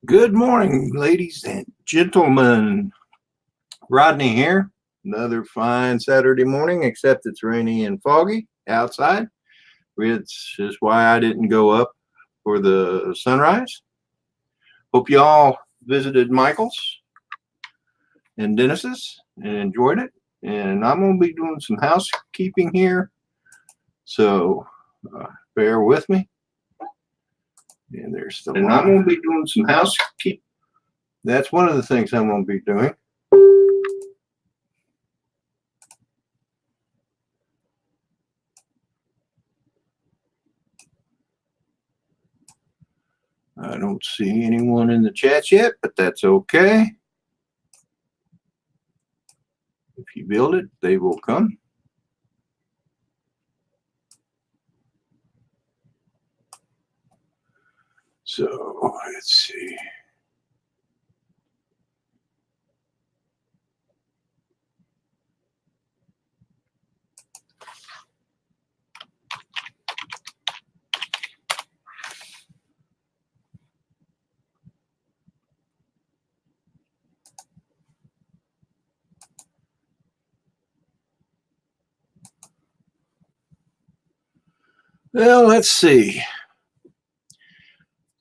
Good morning, ladies and gentlemen. Rodney here. Another fine Saturday morning, except it's rainy and foggy outside, which is why I didn't go up for the sunrise. Hope you all visited Michael's and Dennis's and enjoyed it. And I'm going to be doing some housekeeping here, so bear with me. And there's the and I'm going to be doing some housekeeping. That's one of the things I'm going to be doing. I don't see anyone in the chat yet, but that's okay. If you build it, they will come. So let's see. Well, let's see.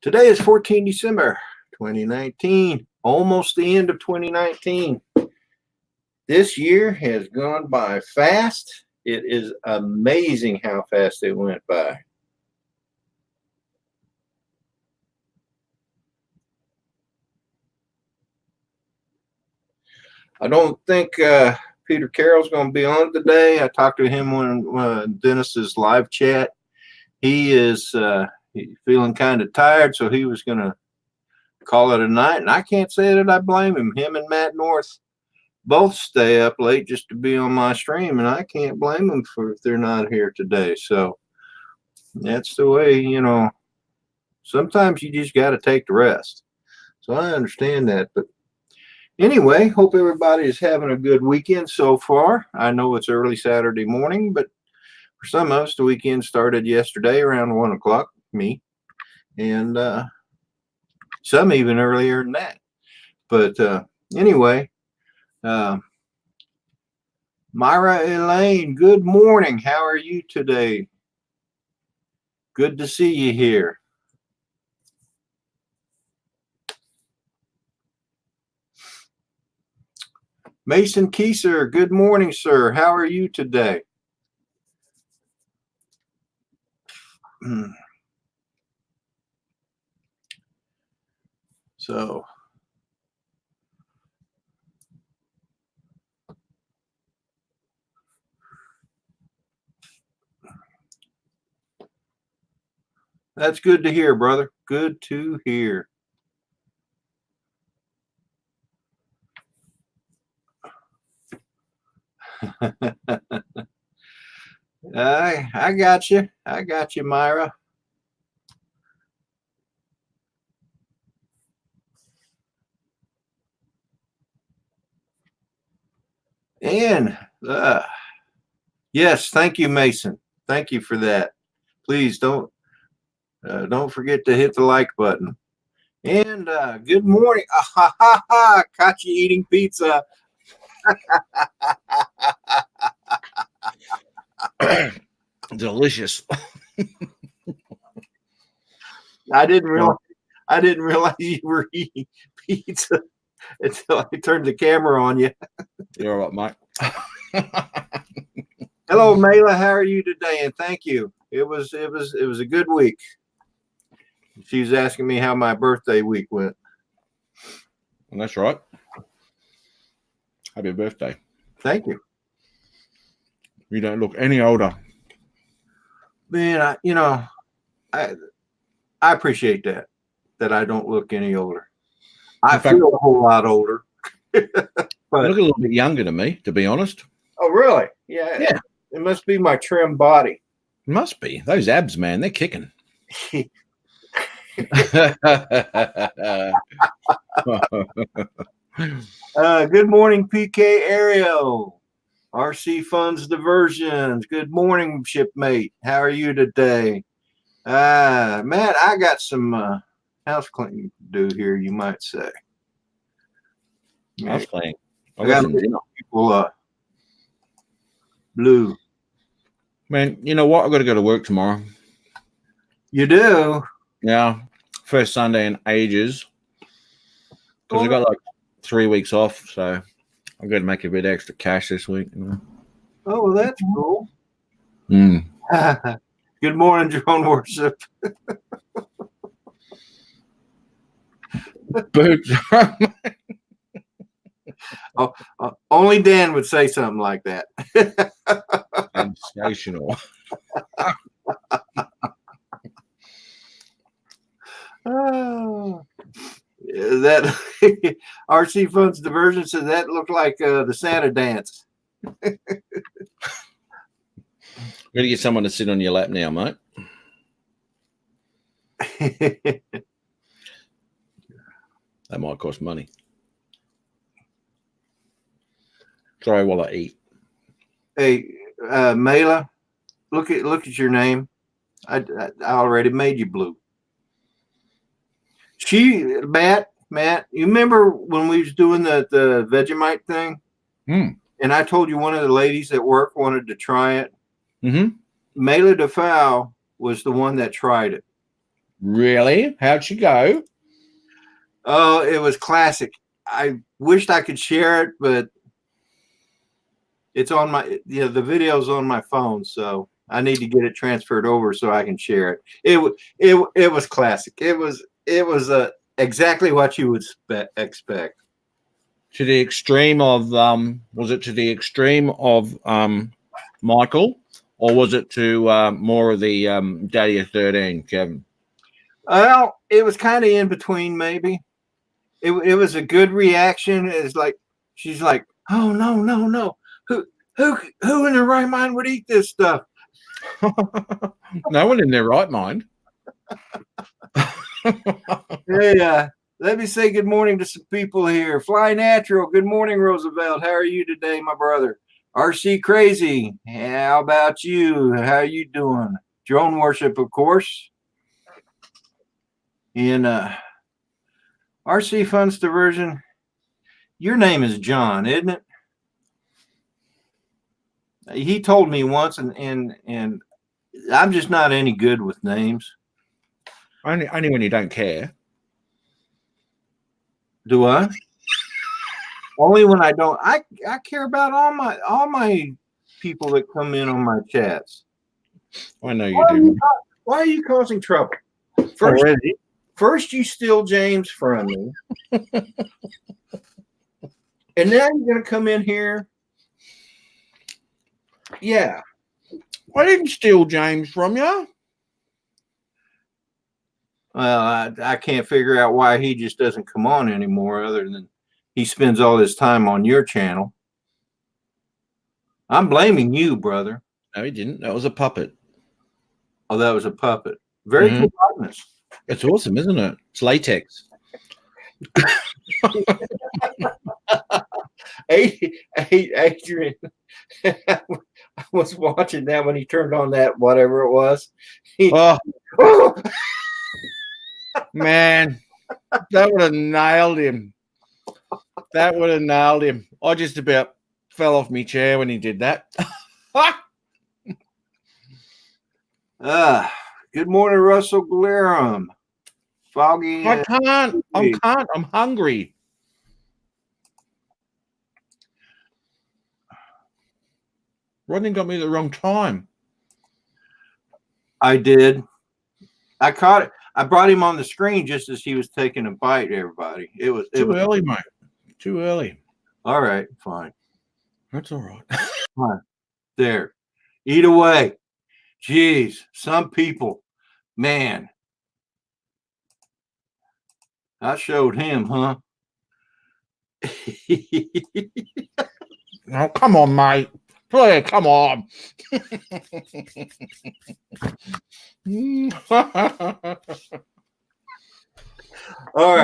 Today is 14 December 2019, almost the end of 2019. This year has gone by fast. It is amazing how fast it went by. I don't think Peter Carroll's going to be on today. I talked to him on Dennis's live chat. He is feeling kind of tired, so he was going to call it a night. And I can't say that I blame him. Him and Matt North both stay up late just to be on my stream, and I can't blame them for if they're not here today. So that's the way, sometimes you just got to take the rest. So I understand that. But anyway, hope everybody is having a good weekend so far. I know it's early Saturday morning, but for some of us, the weekend started yesterday around 1 o'clock, me, and some even earlier than that. But anyway, Myra Elaine, good morning. How are you today? Good to see you here. Mason Kieser, good morning, sir. How are you today? So that's good to hear, brother. Good to hear. I got you. I got you, Myra. And yes, thank you, Mason. Thank you for that. Please don't forget to hit the like button. And good morning. Caught you eating pizza. Delicious. I didn't realize you were eating pizza until I turned the camera on you. You're all right, Mike. Hello, Mayla. How are you today? And thank you. It was a good week. She was asking me how my birthday week went. And that's right. Happy birthday. Thank you. You don't look any older. Man, I appreciate that I don't look any older. I feel a whole lot older. But you look a little bit younger to me, to be honest. Oh, really? Yeah. Yeah. It must be my trim body. It must be. Those abs, man, they're kicking. Good morning, PK Ariel. RC Funds Diversions. Good morning, shipmate. How are you today? Matt, I got some house cleaning to do here, you might say. House cleaning. I got people blue. Man, you know what? I've got to go to work tomorrow. You do? Yeah. First Sunday in ages. Because I got like 3 weeks off, so I'm going to make a bit extra cash this week. Oh, well, that's cool. Mm. Good morning, Drone Worship. Boots. Only Dan would say something like that. Sensational. Oh, that RC Funds Diversion said that looked like the Santa dance. Got to get someone to sit on your lap now, mate. That might cost money. Sorry, while I eat. Hey, Mela, look at your name. I already made you blue. Matt, you remember when we was doing the Vegemite thing? And I told you one of the ladies at work wanted to try it. Mm-hmm. Mela DeFow was the one that tried it. Really? How'd she go? Oh, it was classic. I wished I could share it, but it's on my the video's on my phone, so I need to get it transferred over so I can share it. It was classic. It was exactly what you would expect. To the extreme of was it to the extreme of Michael, or was it to more of the Daddy of 13, Kevin? Well, it was kind of in between, maybe. It was a good reaction. It's like she's like, "Oh no. Who in their right mind would eat this stuff?" No one in their right mind. Hey, let me say good morning to some people here. Fly Natural, good morning, Roosevelt. How are you today, my brother? RC Crazy, how about you? How are you doing? Drone Worship, of course. And RC Funds Diversion, your name is John, isn't it? He told me once, and I'm just not any good with names. Only when you don't care. Do I? Only when I don't. I care about all my people that come in on my chats. I know you do. Why are you causing trouble? First you steal James from me, and now you're gonna come in here. Yeah, I didn't steal James from you. Well, I can't figure out why he just doesn't come on anymore, other than he spends all his time on your channel. I'm blaming you, brother. No, he didn't. That was a puppet. Oh, that was a puppet. Very cool likeness. It's awesome, isn't it? It's latex. Adrian, I was watching that when he turned on that whatever it was. Man, that would have nailed him. That would have nailed him. I just about fell off my chair when he did that. Good morning, Russell Glerum. Foggy. I can't. I'm hungry. Rodney got me at the wrong time. I did. I caught it. I brought him on the screen just as he was taking a bite, everybody. It was too early, mate. Too early. All right, fine. That's all right. Come on. There. Eat away. Jeez, some people, man. I showed him, huh? Oh, come on, mate. Please, come on. All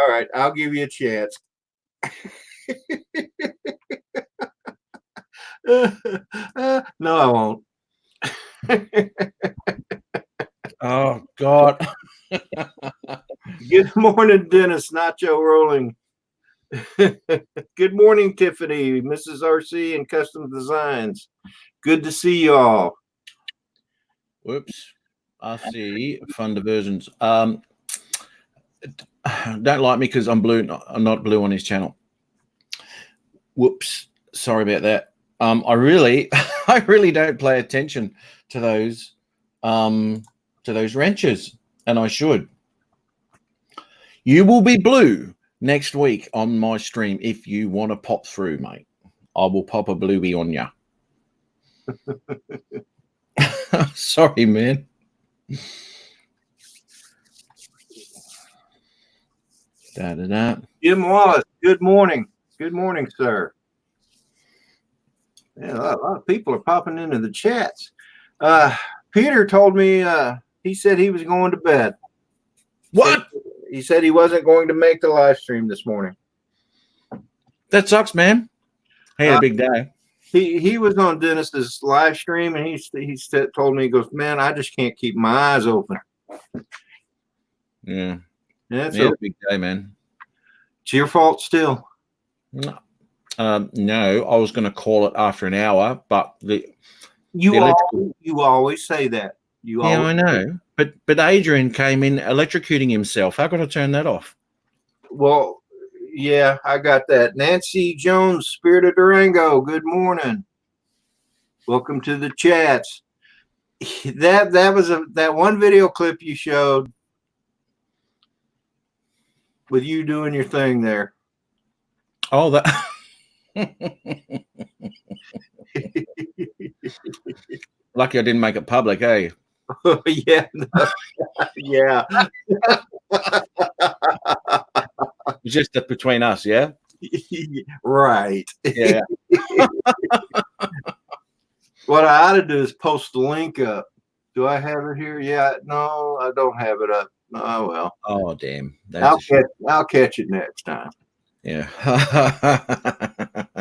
right. I'll give you a chance. No, I won't. Oh, God. Good morning, Dennis. Nacho rolling. Good morning, Tiffany, Mrs. RC and Custom Designs. Good to see you all. Whoops. RC fun diversions. Don't like me because I'm blue. I'm not blue on his channel. Whoops. Sorry about that. I really don't pay attention to those wrenches, and I should. You will be blue next week on my stream if you want to pop through, mate. I will pop a bluey on you. Sorry, man. Jim Wallace, good morning. Good morning, sir. Yeah, a lot of people are popping into the chats. Peter told me he said he was going to bed. What? He said he wasn't going to make the live stream this morning. That sucks, man. He had a big day. He was on Dennis's live stream, and he told me, he goes, man, I just can't keep my eyes open. Yeah. That's a big day, man. It's your fault still. No, I was going to call it after an hour, but you always say that. I know. But Adrian came in electrocuting himself. How could I turn that off? Well, yeah, I got that. Nancy Jones, Spirit of Durango, good morning. Welcome to the chats. That was that one video clip you showed with you doing your thing there. Oh, that. Lucky I didn't make it public, eh? Yeah. Yeah. It's just that between us, yeah? Right. Yeah. What I ought to do is post the link up. Do I have it here? Yeah. No, I don't have it up. Oh, well. Oh, damn. I'll catch it next time. Yeah.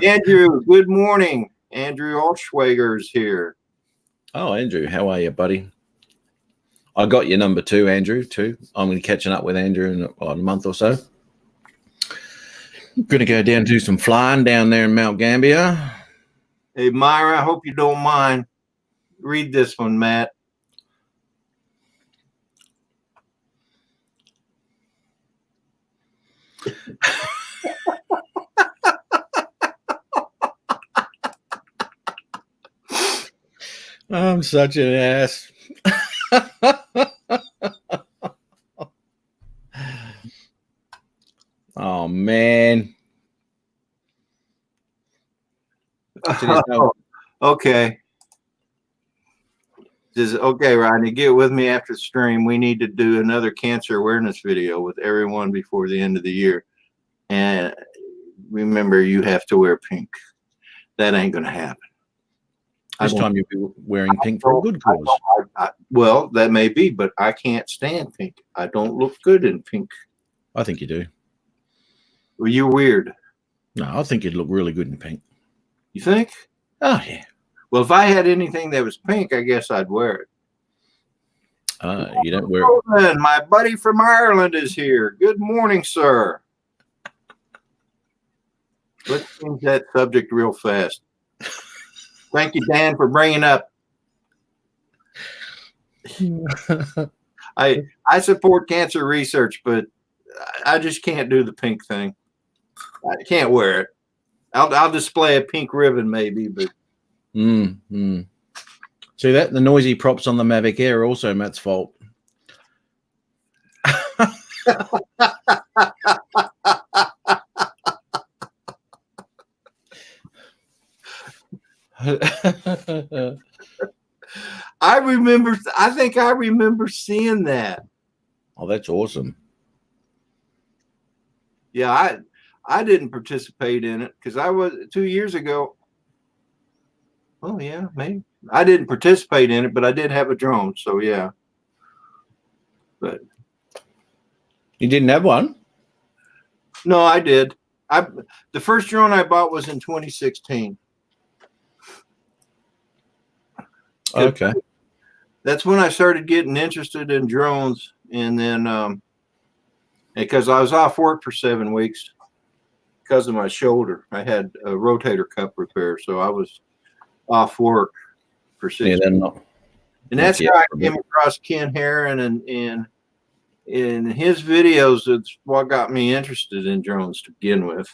Andrew, good morning. Andrew Altschwager's here. Oh, Andrew, how are you, buddy? I got your number too, Andrew, too. I'm going to be catching up with Andrew in a month or so. Going to go down and do some flying down there in Mount Gambier. Hey, Myra, I hope you don't mind. Read this one, Matt. I'm such an ass. Oh, man. Oh, okay. Okay, Rodney, get with me after the stream. We need to do another cancer awareness video with everyone before the end of the year. And remember, you have to wear pink. That ain't going to happen. This time you'll be wearing pink for a good cause. Well, that may be, but I can't stand pink. I don't look good in pink. I think you do. Well, you're weird. No, I think you'd look really good in pink. You think? Oh, yeah. Well, if I had anything that was pink, I guess I'd wear it. You don't wear it. My buddy from Ireland is here. Good morning, sir. Let's change that subject real fast. Thank you, Dan, for bringing up. I support cancer research, but I just can't do the pink thing. I can't wear it. I'll display a pink ribbon maybe, but. See that the noisy props on the Mavic Air are also Matt's fault. I think I remember seeing that. Oh, that's awesome. Yeah, I didn't participate in it because I was 2 years ago. Oh yeah, maybe I didn't participate in it, but I did have a drone, so yeah. But you didn't have one? No, I did. The first drone I bought was in 2016. Okay. That's when I started getting interested in drones, and then because I was off work for 7 weeks because of my shoulder. I had a rotator cuff repair, so I was off work for 6 Yeah, they're weeks. not. And that's how I came across Ken Herron, and in his videos, it's what got me interested in drones to begin with.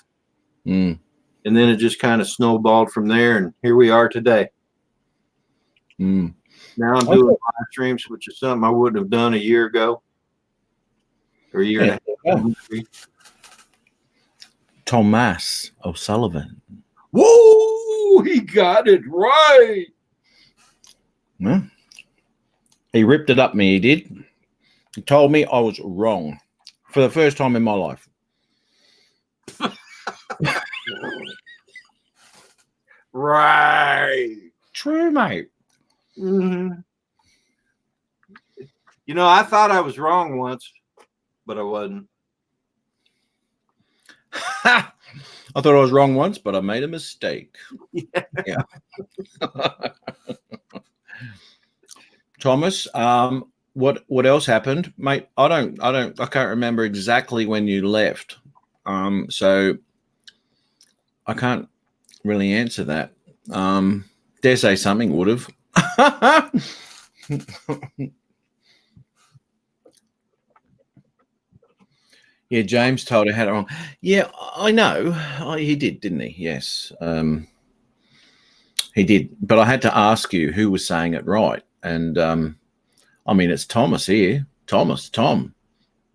Mm. And then it just kind of snowballed from there, and here we are today. Mm. Now I'm doing live streams, which is something I wouldn't have done a year ago or a year and a half ago. Thomas O'Sullivan. Whoa, he got it right. Well, he ripped it up me, he did. He told me I was wrong for the first time in my life. Right. True, mate. Mm-hmm. You know, I thought I was wrong once, but I wasn't. I thought I was wrong once, but I made a mistake. Yeah. Thomas, what else happened, mate? I can't remember exactly when you left. So I can't really answer that. Dare say something would have. Yeah, James told her had it wrong. Yeah, I know. He did, didn't he? Yes. He did. But I had to ask you who was saying it right. And I mean, it's Thomas here. Thomas, Tom.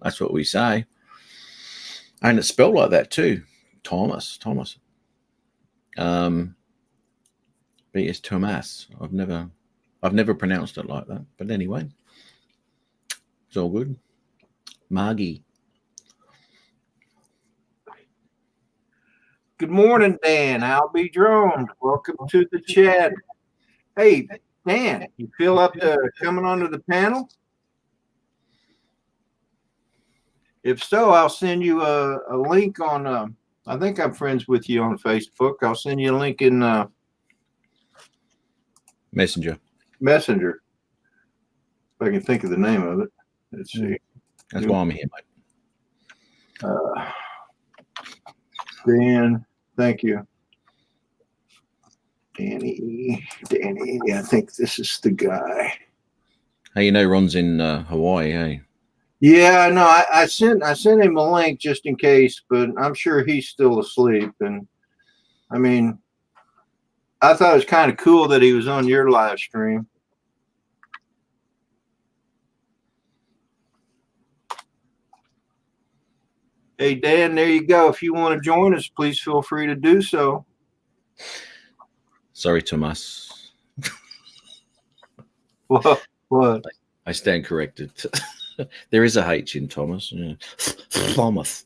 That's what we say. And it's spelled like that too. Thomas. But yes, Thomas. I've never pronounced it like that. But anyway, it's all good. Margie. Good morning, Dan. I'll be droned. Welcome to the chat. Hey, Dan, you feel up to coming onto the panel? If so, I'll send you a link on, I think I'm friends with you on Facebook. I'll send you a link in Messenger. If I can think of the name of it. Let's see. That's why I'm here, mate. Dan, thank you. Danny, I think this is the guy. Hey, you know Ron's in Hawaii, hey? Yeah, no, I sent him a link just in case, but I'm sure he's still asleep. And I mean, I thought it was kind of cool that he was on your live stream. Hey, Dan, there you go. If you want to join us, please feel free to do so. Sorry, Thomas. What? I stand corrected. There is a H in Thomas. Yeah. Thomas.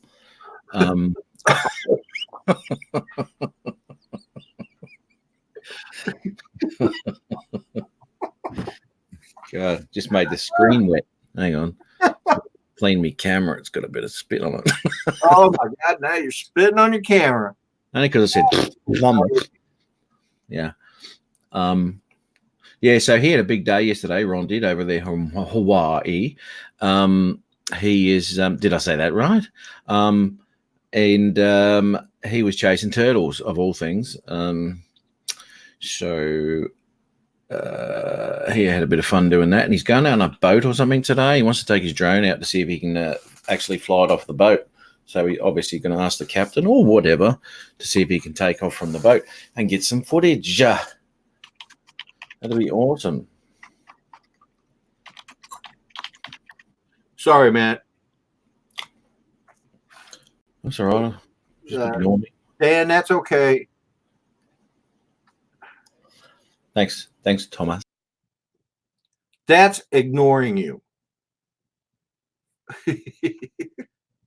God, just made the screen wet. Hang on. Clean me camera. It's got a bit of spit on it. Oh my God! Now you're spitting on your camera. Only because I said Thomas. Yeah. Yeah, so he had a big day yesterday. Ron did over there from Hawaii. He is, did I say that right? And he was chasing turtles, of all things. So he had a bit of fun doing that. And he's going out on a boat or something today. He wants to take his drone out to see if he can actually fly it off the boat. So he obviously going to ask the captain or whatever to see if he can take off from the boat and get some footage. That'll be awesome. Sorry, Matt. That's all right. Just ignore me. Dan, that's okay. Thanks, Thomas. That's ignoring you.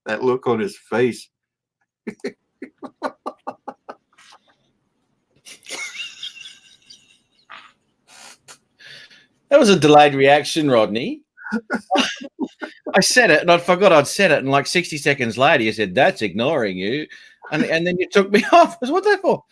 That look on his face. That was a delayed reaction, Rodney. I said it and I forgot I'd said it. And like 60 seconds later, you said, that's ignoring you. And then you took me off. I was, what that for?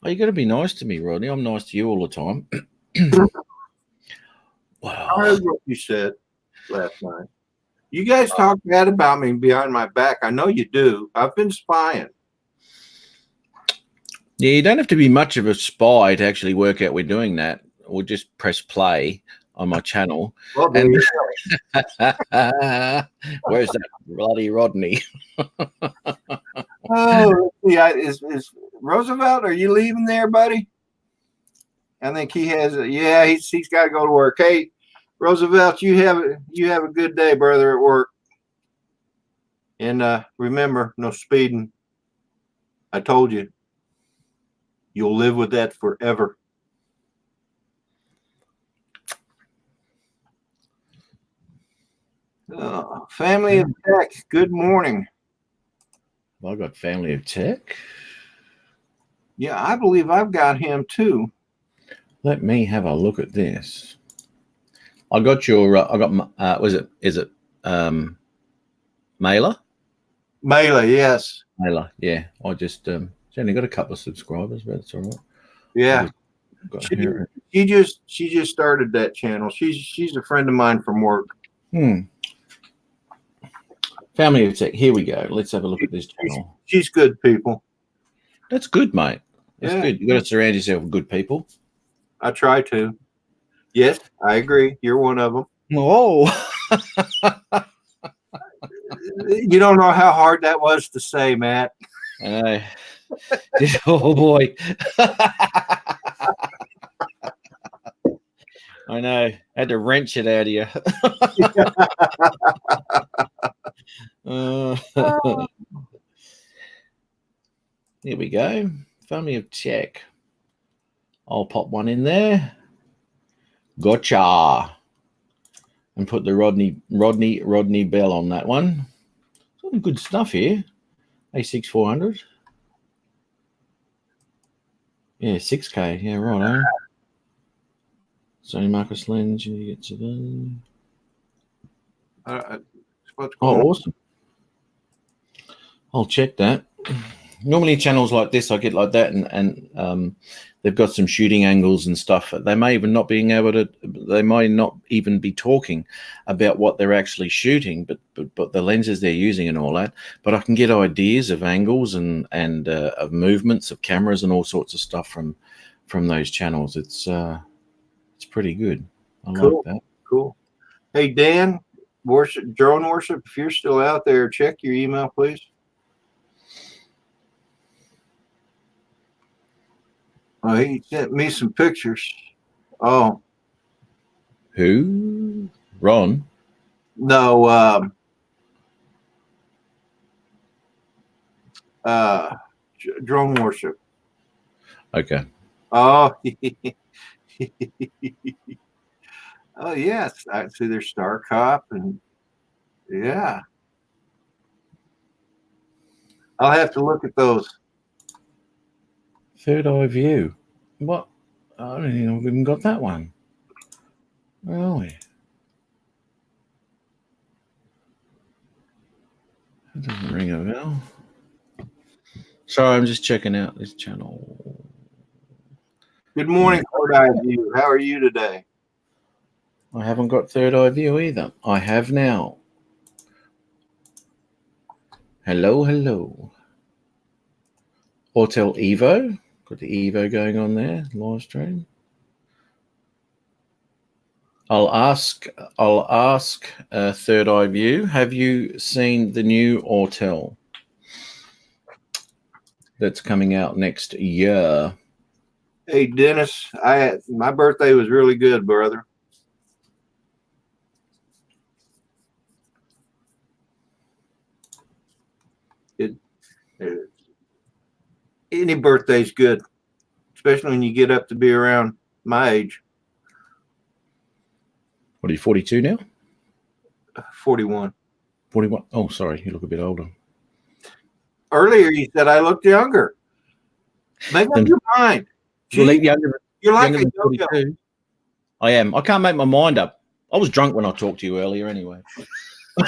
Oh, you got to be nice to me, Rodney. I'm nice to you all the time. I Wow. heard what you said last night. You guys talk bad about me behind my back. I know you do. I've been spying. Yeah, you don't have to be much of a spy to actually work out we're doing that. We'll just press play on my channel. Well, And where's that bloody Rodney? oh, yeah. Is Roosevelt? Are you leaving there, buddy? I think he has. Yeah, he's got to go to work. Hey, Roosevelt, you have a good day, brother, at work. And remember, no speeding. I told you. You'll live with that forever. Family of Tech, good morning. I got Family of Tech. Yeah, I believe I've got him too. Let me have a look at this. I got your. I got. Is it Mailer? Mela, yes. Mailer. Yeah. I just she only got a couple of subscribers, but it's all right. Yeah. Got She her. just started that channel. She's a friend of mine from work. Family of Tech. Here we go. Let's have a look at this channel. She's good people. That's good, mate. That's Yeah. good. You got to surround yourself with good people. I try to. Yes, I agree. You're one of them. Whoa. You don't know how hard that was to say, Matt. I know. Oh boy. I know. Had to wrench it out of you. Here we go. Family of Tech. I'll pop one in there. Gotcha. And put the Rodney Bell on that one. Some good stuff here. A6 400. Yeah, 6K. Yeah, right. Sony Marcus lens. You get to the. Oh, awesome. I'll check that. Normally channels like this I get like that, and they've got some shooting angles and stuff. They may even not being able to, they might not even be talking about what they're actually shooting, but the lenses they're using and all that. But I can get ideas of angles and of movements of cameras and all sorts of stuff from those channels. It's pretty good. I like that. Cool. Hey Dan, drone worship, if you're still out there, check your email, please. Oh, he sent me some pictures. Oh. Who? Ron? No, drone worship. Okay. Oh. Oh, yes. I see there's Star Cop, and yeah. I'll have to look at those. Third Eye View. What? I don't think I've even got that one. Where are we? That doesn't ring a bell. Sorry, I'm just checking out this channel. Good morning, Third Eye View. How are you today? I haven't got Third Eye View either. I have now. Hello, hello. Autel Evo. Got the Evo going on there, live stream. I'll ask Third Eye View, have you seen the new Autel that's coming out next year? Hey, Dennis, my birthday was really good, brother. Any birthday's good, especially when you get up to be around my age. What are you, 42 now? 41. 41. Oh, sorry, you look a bit older. Earlier you said I looked younger. Make up your mind. You're like younger a than 42. I am. I can't make my mind up. I was drunk when I talked to you earlier anyway. You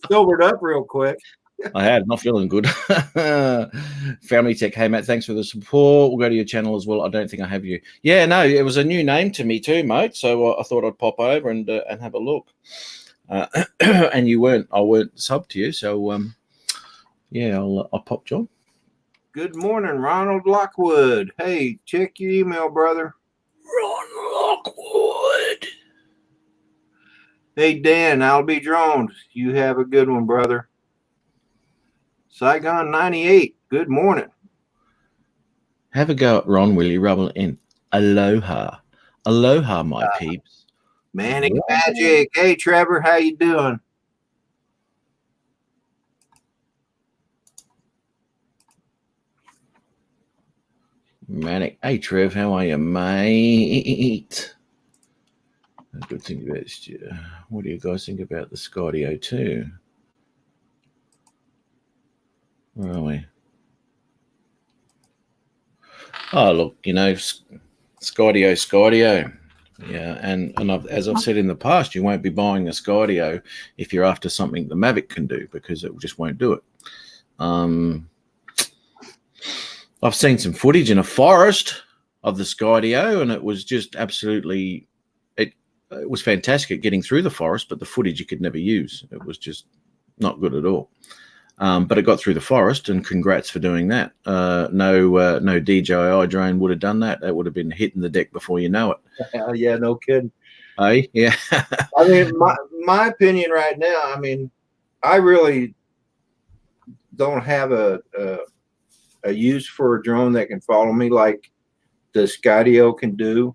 sobered up real quick. I had, not feeling good. Family Tech, hey Matt, thanks for the support. We'll go to your channel as well. I don't think I have you. Yeah, no, it was a new name to me too, mate. So I thought I'd pop over and have a look. And I weren't subbed to you, so yeah, I'll pop John. Good morning, Ronald Lockwood. Hey, check your email, brother. Ron Lockwood. Hey, Dan, I'll be droned. You have a good one, brother. Saigon 98, good morning. Have a go at Ron, will you? Rubble in. Aloha. Aloha, my peeps. Manic Magic. Hey, Trevor, how you doing? Manic. Hey, Trev, how are you, mate? A good thing about this. What do you guys think about the Skydio 2? Where are we? Oh, look, you know, Skydio. Yeah, and as I've said in the past, you won't be buying a Skydio if you're after something the Mavic can do, because it just won't do it. I've seen some footage in a forest of the Skydio, and it was just absolutely, it was fantastic at getting through the forest, but the footage you could never use. It was just not good at all. But it got through the forest, and congrats for doing that. No DJI drone would have done that. That would have been hitting the deck before you know it. Yeah, no kidding. Hey, yeah. I mean, my opinion right now, I mean, I really don't have a use for a drone that can follow me like the Skydio can do,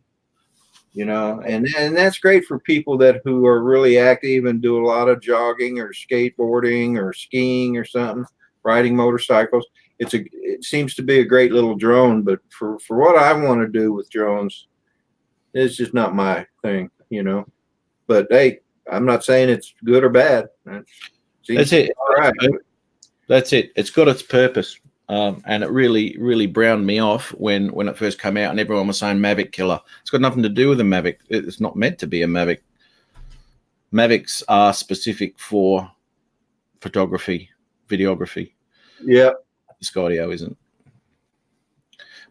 you know, and that's great for people who are really active and do a lot of jogging or skateboarding or skiing or something, riding motorcycles. It seems to be a great little drone, but for what I want to do with drones, it's just not my thing, you know. But hey, I'm not saying it's good or bad. That's it. All right. That's it. It's got its purpose. And it really, really browned me off when it first came out, and everyone was saying Mavic killer. It's got nothing to do with a Mavic. It's not meant to be a Mavic. Mavics are specific for photography, videography. Yeah. The Skydio isn't.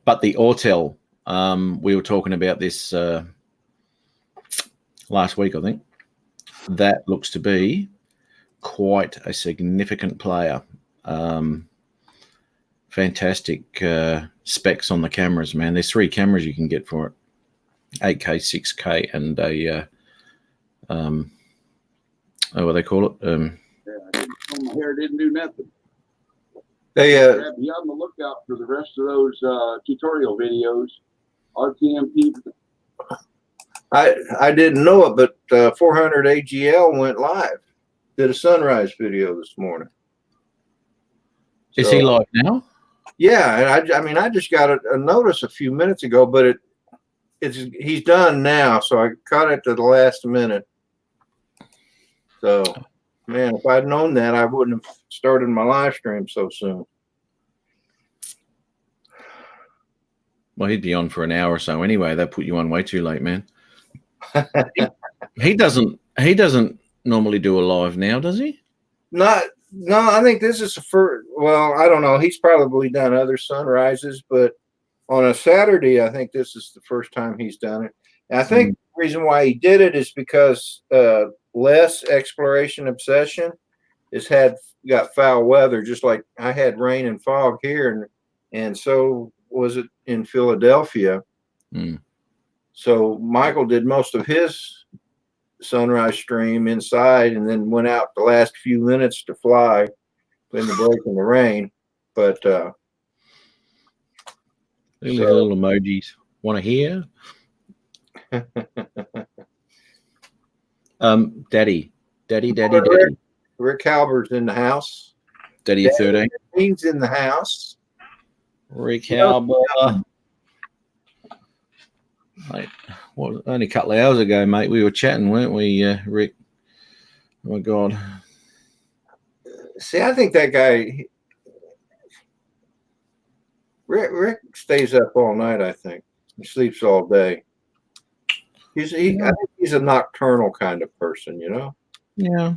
But the Autel, we were talking about this last week, I think. That looks to be quite a significant player. Fantastic specs on the cameras, man. There's 3 cameras you can get for it: 8K, 6K, and a what do they call it? My hair didn't do nothing. They Be on the lookout for the rest of those tutorial videos. RTMP. I didn't know it, but 400 AGL went live. Did a sunrise video this morning. Is he live now? Yeah, I mean, I just got a notice a few minutes ago, but he's done now, so I caught it to the last minute. So, man, if I'd known that, I wouldn't have started my live stream so soon. Well, he'd be on for an hour or so anyway. That put you on way too late, man. He doesn't normally do a live now, does he? No, I think this is the first. Well, I don't know. He's probably done other sunrises, but on a Saturday, I think this is the first time he's done it. And I think the reason why he did it is because less exploration obsession got foul weather, just like I had rain and fog here, and so was it in Philadelphia. So Michael did most of his sunrise stream inside, and then went out the last few minutes to fly in the break in the rain. But little emojis. Want to hear? Daddy. Rick Halber's in the house. Daddy 13. He's in the house. Rick Halber. Mate, only a couple of hours ago, mate, we were chatting, weren't we, Rick? Oh my God. See, I think that guy, Rick stays up all night. I think he sleeps all day. I think he's a nocturnal kind of person, you know. Yeah.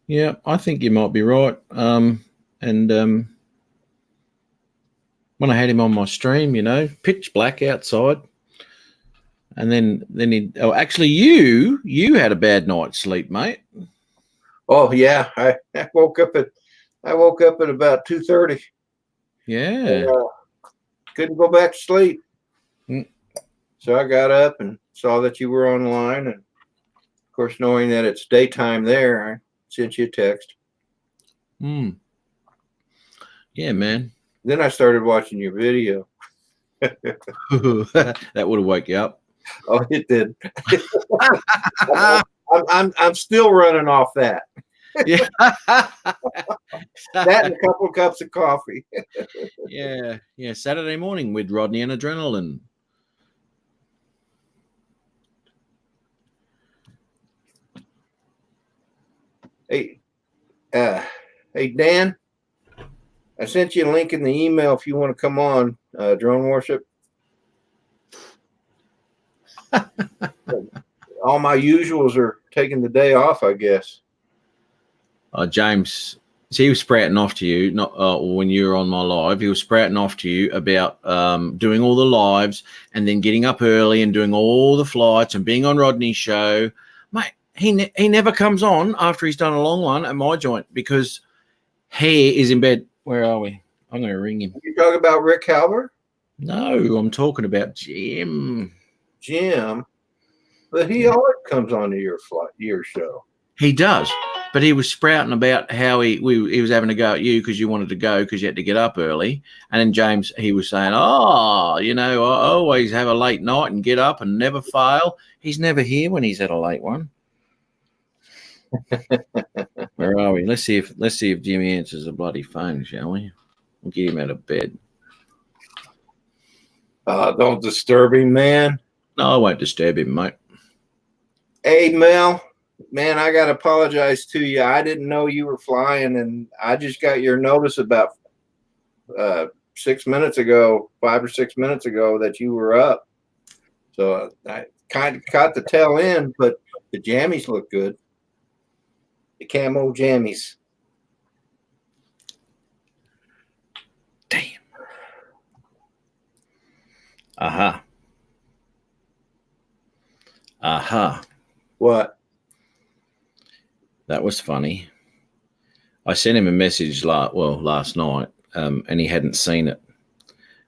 Yeah, I think you might be right. And when I had him on my stream, pitch black outside, and then actually you had a bad night's sleep, mate. Oh yeah, I woke up at about 2:30. Yeah. Couldn't go back to sleep. Mm. So I got up and saw that you were online, and of course, knowing that it's daytime there, I sent you a text. Yeah, man. Then I started watching your video. That would have woke you up. Oh, it did. I'm still running off that. Yeah. That and a couple of cups of coffee. Yeah. Saturday morning with Rodney and Adrenaline. Hey, Dan, I sent you a link in the email if you want to come on Drone Worship. All my usuals are taking the day off, I guess. James, so he was sprouting off to you, not when you were on my live. He was sprouting off to you about doing all the lives and then getting up early and doing all the flights and being on Rodney's show. Mate, he never comes on after he's done a long one at my joint because he is in bed. Where are we? I'm going to ring him. You talking about Rick Halber? No, I'm talking about Jim. But he always comes on to your show. He does, but he was sprouting about how he was having to go at you because you wanted to go because you had to get up early. And then James, he was saying, I always have a late night and get up and never fail. He's never here when he's at a late one. Where are we? Let's see if Jimmy answers the bloody phone, shall we? We'll get him out of bed. Don't disturb him, man. No, I won't disturb him, mate. Hey, Mel, man, I got to apologize to you. I didn't know you were flying, and I just got your notice about 5 or 6 minutes ago that you were up. So I kind of caught the tail end, but the jammies look good. The camo jammies. Damn. Aha. What? That was funny. I sent him a message last night, and he hadn't seen it.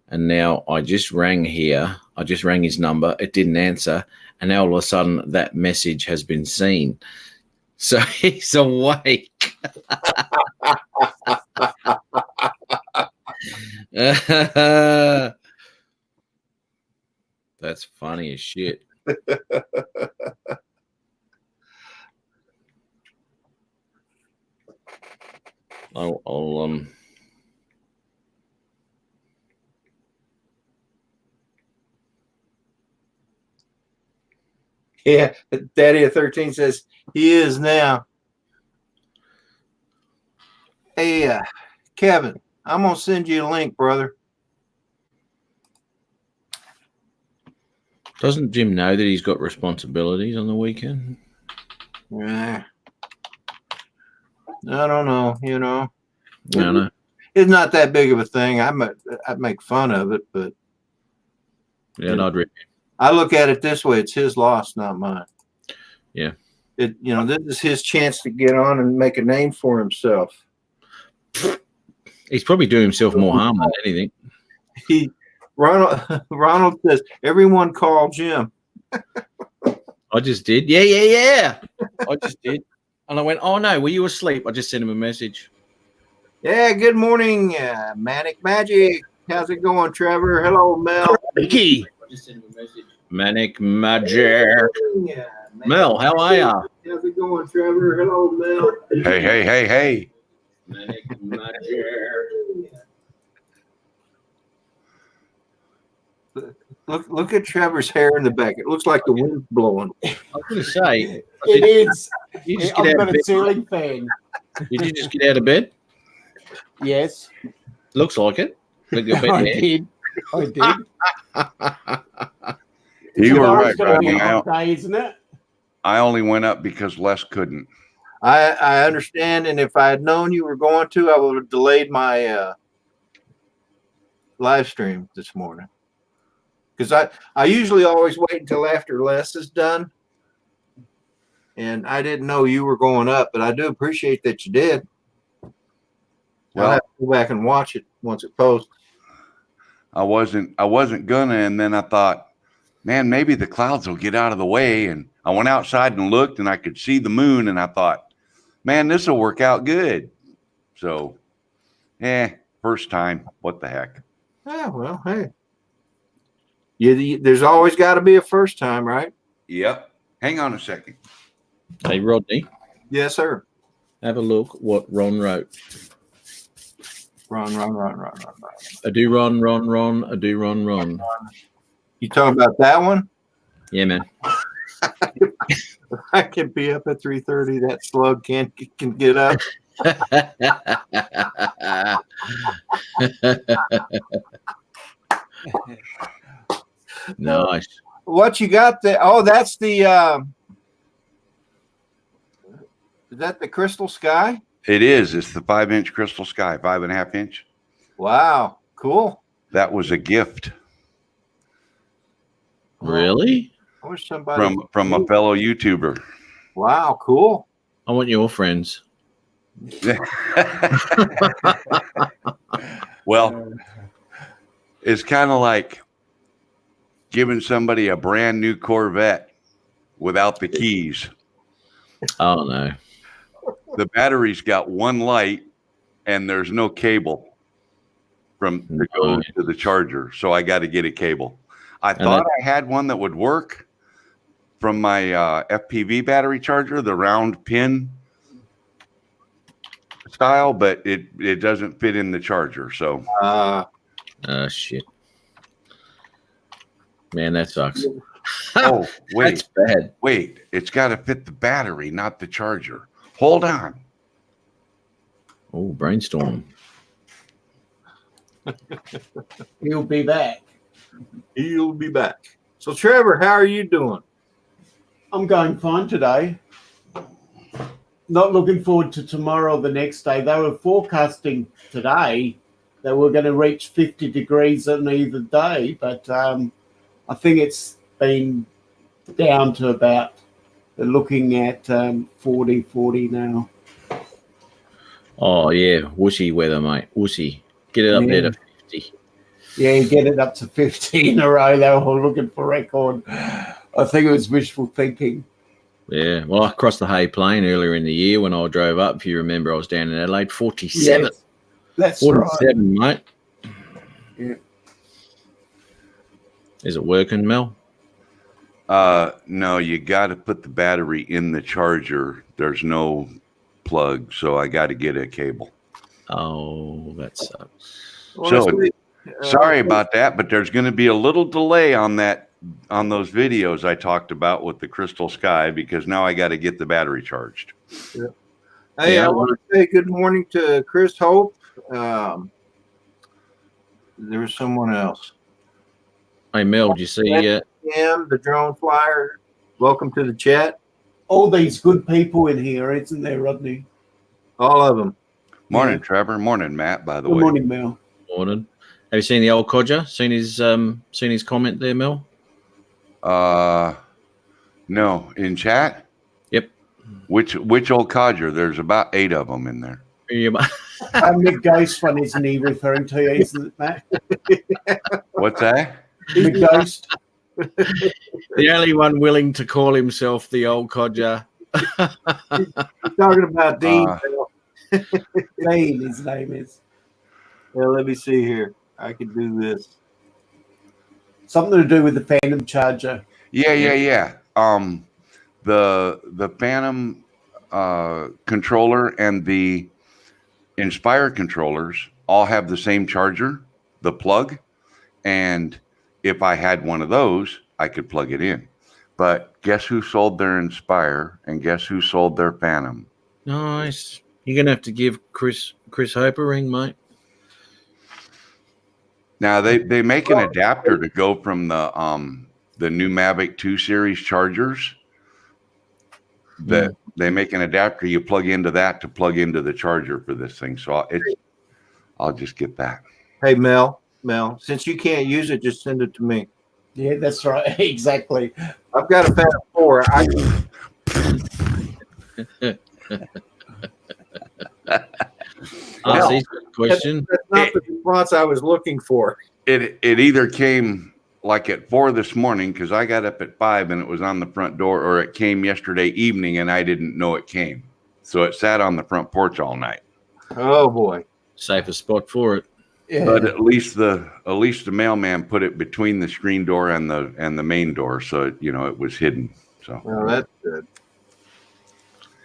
And now I just rang here. I just rang his number. It didn't answer. And now all of a sudden that message has been seen. So he's awake. That's funny as shit. I'll Yeah, Daddy of 13 says he is now. Hey, Kevin, I'm gonna send you a link, brother. Doesn't Jim know that he's got responsibilities on the weekend? Yeah. I don't know, No. It's not that big of a thing. I make fun of it, but Yeah, I'd reckon. I look at it this way: it's his loss, not mine. Yeah. This is his chance to get on and make a name for himself. He's probably doing himself more harm than anything. Ronald says, everyone call Jim. I just did. Yeah. I just did. And I went, oh, no, were you asleep? I just sent him a message. Yeah, good morning, Manic Magic. How's it going, Trevor? Hello, Mel. Ricky. I just sent him a message. Manic Magic. Mel, how are you? How's it going, Trevor? Hello, Mel. Hey. Manic Magic. Look at Trevor's hair in the back. It looks like the wind's blowing. I was going to say. It is. You just I've get out got of a bed. ceiling fan. Did you just get out of bed? Yes. Looks like it. With your bed I hair. did. You were Tomorrow's right, gonna be Rodney. a hot day, isn't it? I only went up because Les couldn't. I understand, and if I had known you were going to, I would have delayed my live stream this morning. Because I usually always wait until after Les is done. And I didn't know you were going up, but I do appreciate that you did. Well, I'll have to go back and watch it once it posts. I wasn't gonna, and then I thought, man, maybe the clouds will get out of the way. And I went outside and looked, and I could see the moon, and I thought, man, this will work out good. So, first time. What the heck? Yeah, well, hey. There's always got to be a first time, right? Yep. Hang on a second. Hey, Rodney, Yes, sir. have a look what Ron wrote. Run. A do Ron, a do Ron. You talking about that one? Yeah, man. I can be up at 3:30. That slug can get up. Nice. What you got there? Oh, that's the is that the Crystal Sky? It is. It's the 5-inch Crystal Sky, 5.5 inch. Wow, cool. That was a gift Really? I wish somebody from a fellow YouTuber. Wow, cool. I want your friends. Well, it's kind of like giving somebody a brand new Corvette without the keys. Oh, no. The battery's got one light and there's no cable to go to the charger. So I got to get a cable. I thought I had one that would work from my FPV battery charger, the round pin style, but it doesn't fit in the charger. So Shit. Man, that sucks. oh wait, That's bad. wait, it's got to fit the battery, not the charger. Hold on. Oh, brainstorm. He'll be back. He'll be back. So Trevor, how are you doing? I'm going fine today. Not looking forward to tomorrow or the next day. They were forecasting today that we're going to reach 50 degrees on either day, but I think it's been down to about, looking at 40 now. Oh, yeah. Wooshy weather, mate. Wooshy. Get it up there to 50. Yeah, get it up to 50 in a row. They were looking for record. I think it was wishful thinking. Yeah. Well, I crossed the Hay Plain earlier in the year when I drove up. If you remember, I was down in Adelaide. 47. Yes, that's 47, right. mate. Yeah. Is it working, Mel? No, you got to put the battery in the charger. There's no plug, so I got to get a cable. Oh, that sucks. Sorry about that, but there's going to be a little delay on those videos I talked about with the Crystal Sky because now I got to get the battery charged. Yeah. Hey, I want to say good morning to Chris Hope. There was someone else. Hey, Mel, did you see the drone flyer. Welcome to the chat. All these good people in here, isn't there, Rodney? All of them. Morning, Trevor. Morning, Matt, by the Good way. morning, Mel. Morning. Have you seen the old codger? Seen his comment there, Mel? No, in chat? Yep. Which old codger? There's about 8 of them in there. Mick Ghost one, isn't he referring to, isn't it, Matt? What's that? Mick Ghost. The only one willing to call himself the old codger. He's talking about Dean. Dean, his name is. Well, let me see here. I can do this. Something to do with the Phantom Charger. Yeah. The Phantom controller and the Inspire controllers all have the same charger, the plug, and if I had one of those, I could plug it in. But guess who sold their Inspire and guess who sold their Phantom? Nice. You're gonna have to give Chris Hope a ring, mate. Now they make an adapter to go from the new Mavic 2 series chargers that They make an adapter you plug into that to plug into the charger for this thing. So I'll just get that. Hey, Mel, since you can't use it, just send it to me. Yeah, that's right. Exactly. I've got a Fat 4. I can. RC's got a question. That's not the response I was looking for. It either came like at 4 this morning because I got up at 5 and it was on the front door, or it came yesterday evening and I didn't know it came. So it sat on the front porch all night. Oh boy. Safest spot for it. Yeah. But at least the mailman put it between the screen door and the main door, so it was hidden. So Well, that's good.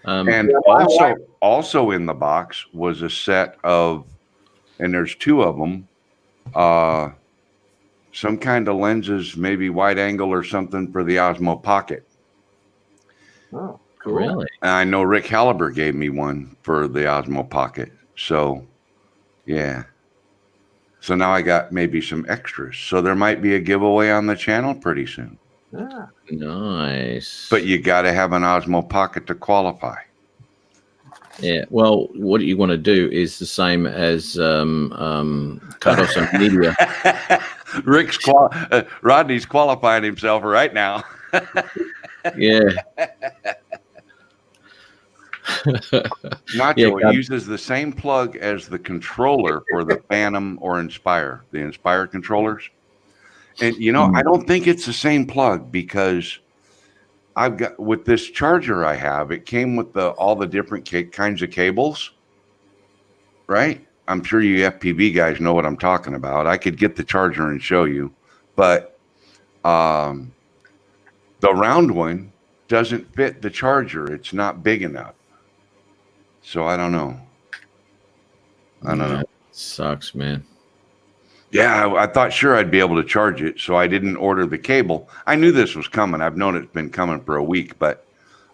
and also in the box was a set of, and there's 2 of them, some kind of lenses, maybe wide angle or something for the Osmo Pocket. Oh, cool. Really? And I know Rick Halliber gave me one for the Osmo Pocket. So, yeah. So now I got maybe some extras. So there might be a giveaway on the channel pretty soon. Yeah. Nice. But you got to have an Osmo Pocket to qualify. Yeah. Well, what you want to do is the same as cut off some media. Rodney's qualifying himself right now. Yeah. Nacho uses the same plug as the controller for the Phantom or Inspire, the Inspire controllers. And I don't think it's the same plug because I've got, with this charger I have, it came with all the different kinds of cables, right? I'm sure you FPV guys know what I'm talking about. I could get the charger and show you, but the round one doesn't fit the charger. It's not big enough. So I don't know. Sucks, man. Yeah, I thought sure I'd be able to charge it, so I didn't order the cable. I knew this was coming. I've known it's been coming for a week, but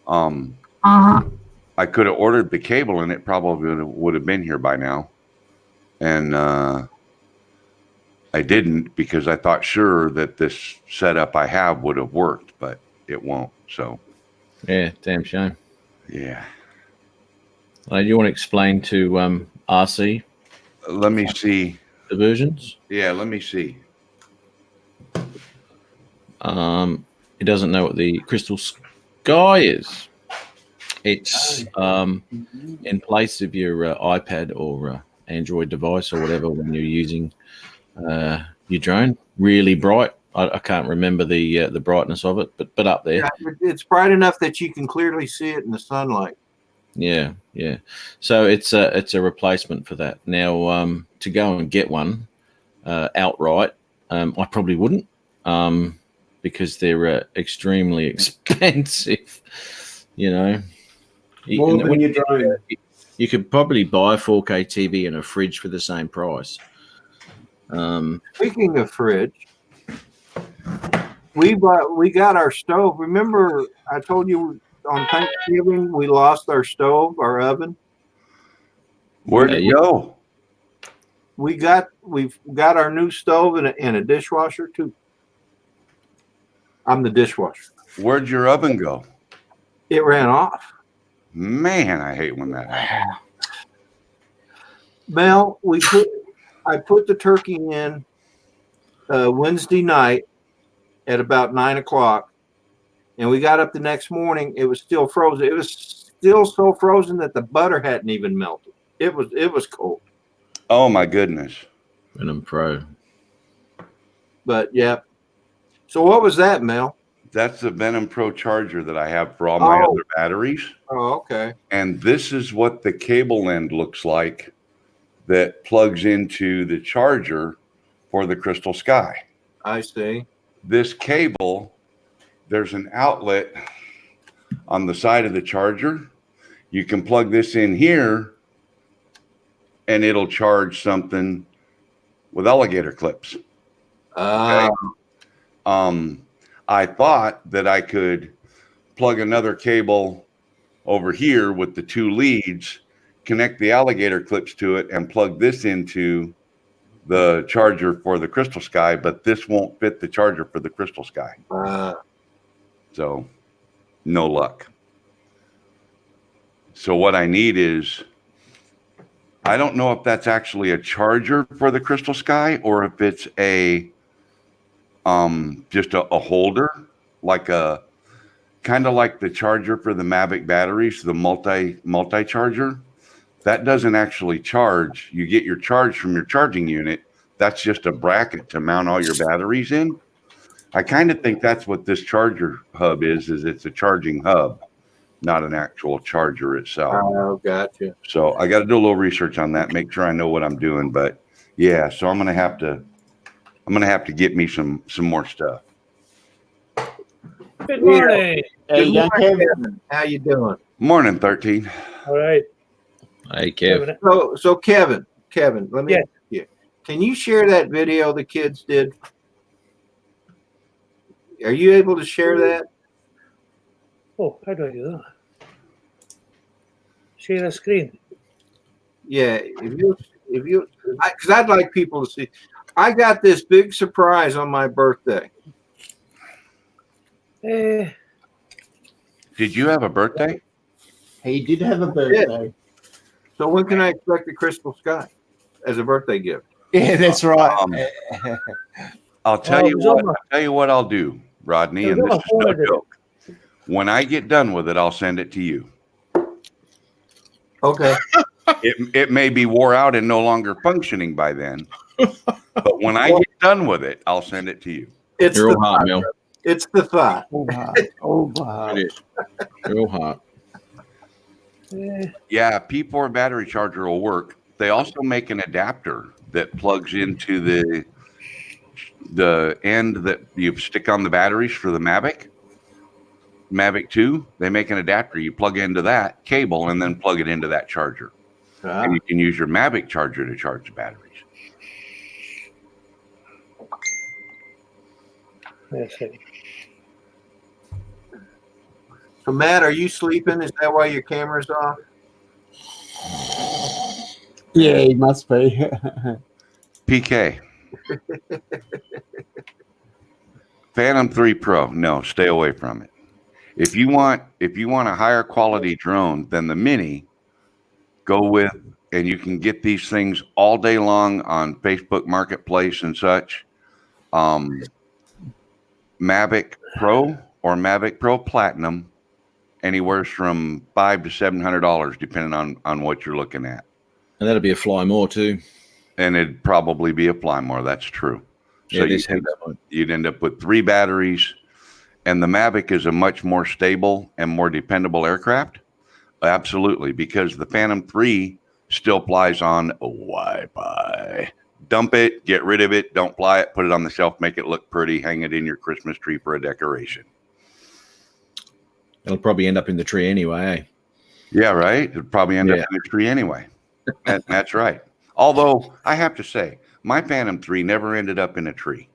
I could have ordered the cable and it probably would have been here by now. And I didn't because I thought sure that this setup I have would have worked, but it won't. So yeah, damn shame. Yeah. You want to explain to RC? Let me see. The versions? Yeah, let me see. He doesn't know what the Crystal Sky is. It's in place of your iPad or Android device or whatever when you're using your drone. Really bright. I can't remember the brightness of it, but up there. Yeah, it's bright enough that you can clearly see it in the sunlight. Yeah. So it's a replacement for that. Now, to go and get one outright, I probably wouldn't, because they're extremely expensive. More than your drone. You could probably buy a 4K TV and a fridge for the same price. Speaking of fridge, we got our stove. Remember, I told you on Thanksgiving we lost our stove, our oven. Where'd it go? We've got our new stove and a dishwasher too. I'm the dishwasher. Where'd your oven go? It ran off. Man, I hate when that happens. Mel, I put the turkey in Wednesday night at about 9 o'clock, and we got up the next morning. It was still frozen. It was still so frozen that the butter hadn't even melted. It was cold. Oh my goodness. Venom Pro. But yeah. So what was that, Mel? That's the Venom Pro charger that I have for all my other batteries. Oh, okay. And this is what the cable end looks like that plugs into the charger for the Crystal Sky. I see. This cable, there's an outlet on the side of the charger. You can plug this in here and it'll charge something with alligator clips. Okay? I thought that I could plug another cable over here with the 2 leads, connect the alligator clips to it, and plug this into the charger for the Crystal Sky, but this won't fit the charger for the Crystal Sky. So no luck. So what I need is, I don't know if that's actually a charger for the Crystal Sky or if it's a just a holder, like a kind of like the charger for the Mavic batteries, the multi charger. That doesn't actually charge. You get your charge from your charging unit. That's just a bracket to mount all your batteries in. I kind of think that's what this charger hub is it's a charging hub, not an actual charger itself. Oh, gotcha. So I got to do a little research on that, make sure I know what I'm doing. But yeah, so I'm gonna have to get me some more stuff. Good morning. Hey, Good young morning, Kevin. Kevin. How you doing? Morning, 13. All right. Hey, Kev. So Kevin, let me Yeah. ask you. Can you share that video the kids did? Are you able to share that? Oh, how do I do that? Share the screen. Yeah, if you, because I'd like people to see. I got this big surprise on my birthday. Eh, Did you have a birthday? He did have a birthday. So when can I expect the Crystal Sky as a birthday gift? Yeah, that's right. I'll tell Oh, you it was on what. my- I'll tell you what I'll do, Rodney, It and was this on is my phone, no I did it. joke. When I get done with it, I'll send it to you. Okay. It may be wore out and no longer functioning by then, but when I get done with it, I'll send it to you. It's You're the all hot, thought. Mel. It's the thought. Oh, It is. You're all hot. eh, Yeah, P4 battery charger will work. They also make an adapter that plugs into the end that you stick on the batteries for the Mavic 2. They make an adapter. You plug into that cable and then plug it into that charger. Ah. And you can use your Mavic charger to charge the batteries. let's see. So Matt, are you sleeping? Is that why your camera's off? yeah, he must be. PK. Phantom 3 Pro. No, stay away from it. If you want a higher quality drone than the Mini, go with, and you can get these things all day long on Facebook Marketplace and such. Mavic Pro or Mavic Pro Platinum, anywhere from $500 to $700, depending on what you're looking at. And that'll be a fly more too. And it'd probably be a fly more. That's true. Yeah, So you'd end up with 3 batteries, and the Mavic is a much more stable and more dependable aircraft. Absolutely, because the Phantom 3 still flies on Wi-Fi. Dump it, get rid of it, don't fly it, put it on the shelf, make it look pretty, hang it in your Christmas tree for a decoration. It'll probably end up in the tree anyway. Eh? Yeah, right? It'd probably end up in the tree anyway. That's right. Although, I have to say, my Phantom 3 never ended up in a tree.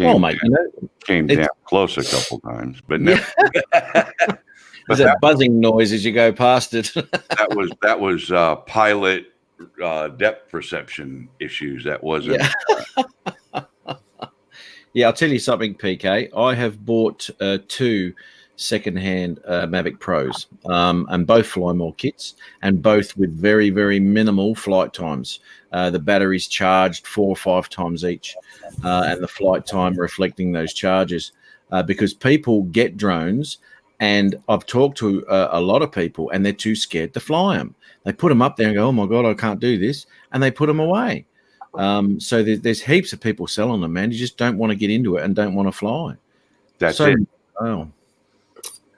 Oh, mate, you know, Came down close a couple times, but never. But that buzzing noise as you go past it. that was pilot depth perception issues. That wasn't. Yeah. Yeah, I'll tell you something, PK. I have bought 2 secondhand Mavic Pros, and both fly more kits, and both with very, very minimal flight times. The batteries charged 4 or 5 times each, and the flight time reflecting those charges. Because people get drones, and I've talked to a lot of people, and they're too scared to fly them. They put them up there and go, "Oh my God, I can't do this," and they put them away. So there's heaps of people selling them, man. You just don't want to get into it and don't want to fly. That's so, it. Oh.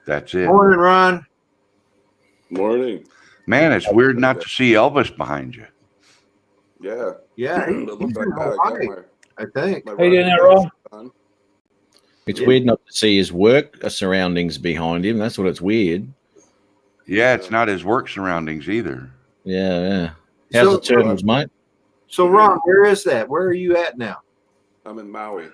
That's it. Morning, Ron. Morning. Man, it's weird not to see Elvis behind you. Yeah. Yeah, It looked he's like in that. I Hawaii, got I think. my How you doing there, Rodney Ron? on. It's Yeah. weird not to see his work surroundings behind him. That's what it's weird. Yeah, it's not his work surroundings either. Yeah. How's So- the turtles, mate? So Ron, where is that? Where are you at now? I'm in Maui.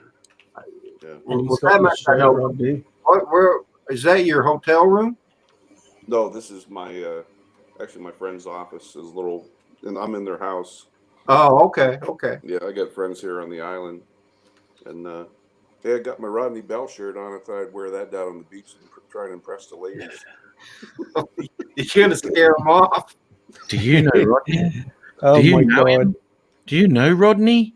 Yeah. Well, He's that got much the I know. shirt on, dude. Where is that? Your hotel room? No, this is my actually my friend's office is little, and I'm in their house. Oh, okay, okay. Yeah, I got friends here on the island, and hey, I got my Rodney Bell shirt on. I thought I'd wear that down on the beach and try and impress the ladies. You're gonna scare them off. Do you know Rodney? Oh Do you my know god. him? Do you know Rodney?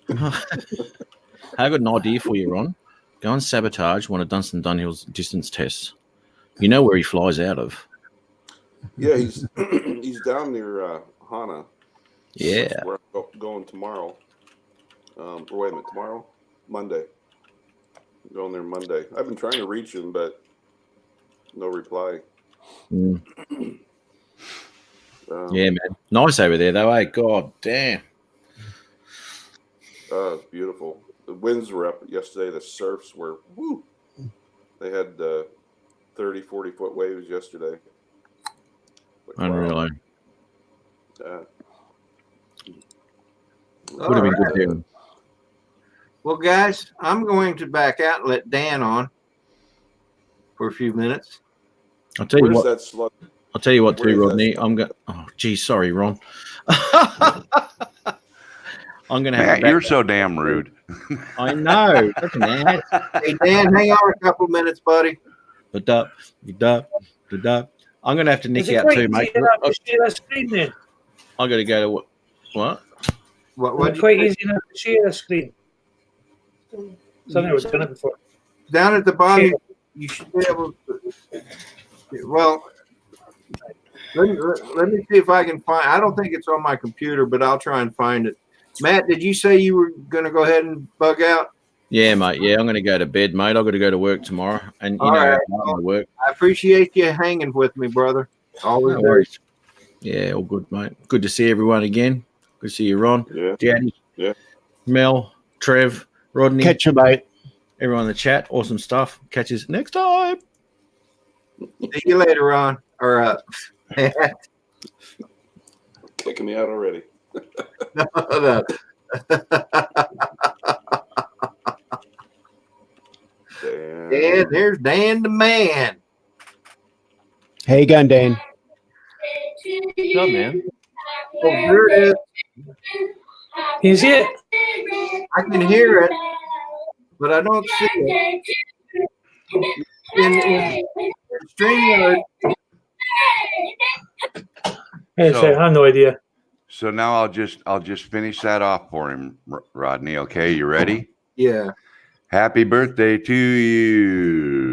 I got an idea for you, Ron. Go and sabotage one of Dunstan Dunhill's distance tests. You know where he flies out of. Yeah, he's he's down near Hana. Yeah. That's where I'm going tomorrow. Or wait a minute, tomorrow? Monday. I'm going there Monday. I've been trying to reach him, but no reply. Mm. Yeah, man. Nice over there, though, eh? God damn. It's beautiful. The winds were up yesterday. The surfs were, woo. They had 30, 40-foot waves yesterday. Like, Unreal. wow. Would have been good doing. Well, guys, I'm going to back out and let Dan on for a few minutes. I'll tell you Where's what. that slug? I'll tell you what, Where too, is that Rodney. slug? I'm going. Oh, gee, sorry, Ron. I'm going to have Matt, to back you're so damn rude. I know. Such an ass. Hey, Dan, hang on a couple minutes, buddy. I'm going to have to nick Is you it out quite too, easy mate. enough to share a screen then? I'm going to go to what? What? Is it quite easy enough to share a screen? Something I've done it before. Down at the bottom, you should be able to. Well, let me see if I can find. I don't think it's on my computer, but I'll try and find it. Matt, did you say you were going to go ahead and bug out? Yeah, mate. Yeah, I'm going to go to bed, mate. I've got to go to work tomorrow. And, you All know, right. I'm to work. I appreciate you hanging with me, brother. Always. No worries. Yeah, all good, mate. Good to see everyone again. Good to see you, Ron. Yeah. Daddy. Yeah. Mel, Trev, Rodney. Catch you, mate. Everyone in the chat. Awesome stuff. Catch us next time. See you later, Ron. Or Kicking me out already. no. Dan, there's Dan the man. How you going, Dan? What's up, man? Oh, there it is. Can you see it? I can hear it, but I don't see it. In StreamYard. So- I have no idea. So now I'll just finish that off for him, Rodney. Okay, you ready? Yeah. Happy birthday to you.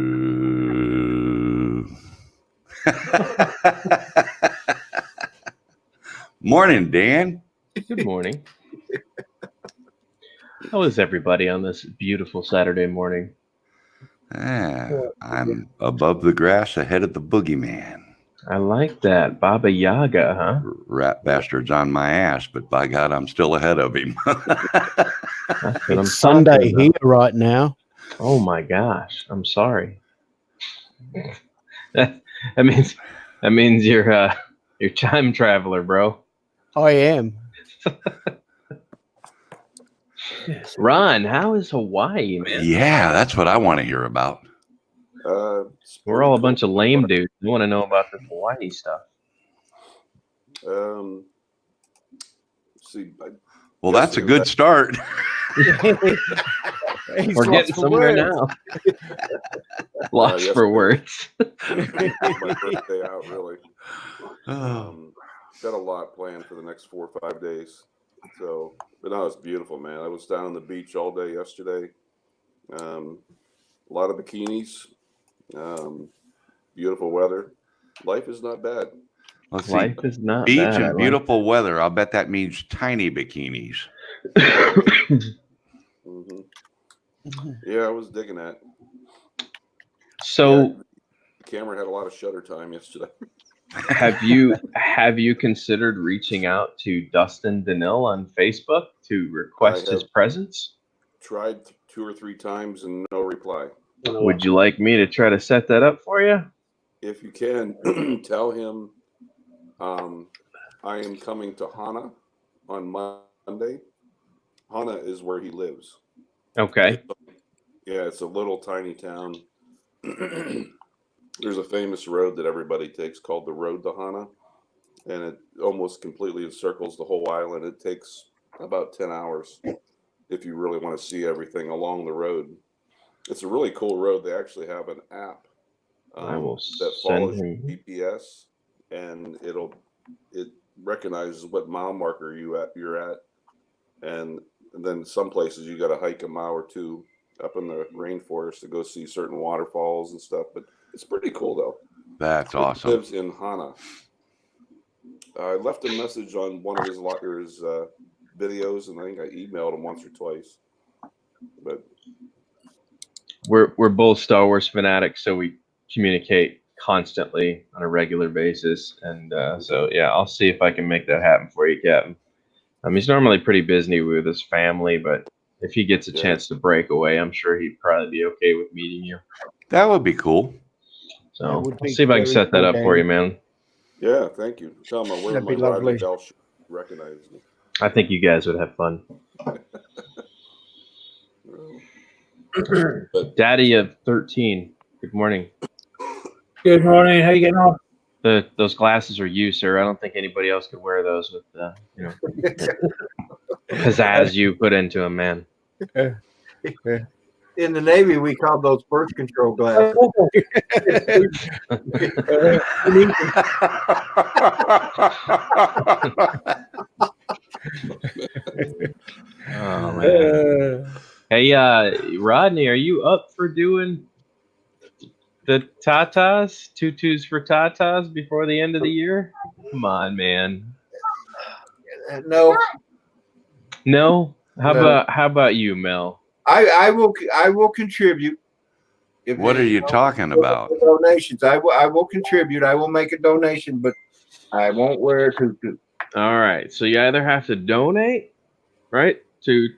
Morning, Dan. Good morning. How is everybody on this beautiful Saturday morning? I'm above the grass ahead of the boogeyman. I like that. Baba Yaga, huh? Rat bastard's on my ass, but by God, I'm still ahead of him. That's what I'm It's Sunday talking about. here right now. Oh my gosh. I'm sorry. that means you're time traveler, bro. I am. Ron, how is Hawaii, man? Yeah, that's what I want to hear about. We're all a bunch of lame dudes. We want to know about the Hawaii stuff. See, Well, that's a good start. We're getting somewhere now. Lots for words. my birthday out, really. Got a lot planned for the next 4 or 5 days. So, but no, it's beautiful, man. I was down on the beach all day yesterday. A lot of bikinis. Beautiful weather. Life is not bad. Let's see. Life is not Beach bad. I and like beautiful weather. I'll bet that means tiny bikinis. Hmm. Yeah, I was digging that. So, Yeah, the camera had a lot of shutter time yesterday. have you considered reaching out to Dustin Danil on Facebook to request his presence? Tried 2 or 3 times and no reply. Would you like me to try to set that up for you? If you can, tell him I am coming to Hana on Monday. Hana is where he lives. Okay. Yeah, it's a little tiny town. There's a famous road that everybody takes called the Road to Hana, and it almost completely encircles the whole island. It takes about 10 hours if you really want to see everything along the road. It's a really cool road. They actually have an app I will that send follows him. GPS, and it recognizes what mile marker you're at, and then some places you got to hike a mile or two up in the rainforest to go see certain waterfalls and stuff. But it's pretty cool though. That's He awesome. lives in Hana. I left a message on one of his videos, and I think I emailed him once or twice. But We're both Star Wars fanatics, so we communicate constantly on a regular basis, and so yeah, I'll see if I can make that happen for you, Captain. He's normally pretty busy with his family, but if he gets a chance to break away, I'm sure he'd probably be okay with meeting you. That would be cool. So That would I'll be see if I can very set that cool, up for you, Danny. man. yeah, thank you. Tell him I wear That'd my be Rodney lovely. Bell shirt. Recognize me. I think you guys would have fun. But Daddy of 13. Good morning. Good morning. How you getting on? Those glasses are you, sir. I don't think anybody else could wear those with pizzazz you put into them, man. In the Navy, we call those birth control glasses. Oh man. Hey, Rodney, are you up for doing the tatas, tutus for tatas before the end of the year? Come on, man. No, No? How No. about you, Mel? I will contribute. If What are you talking about? Donations. I will contribute. I will make a donation, but I won't wear a tutu. All right. So you either have to donate, right, to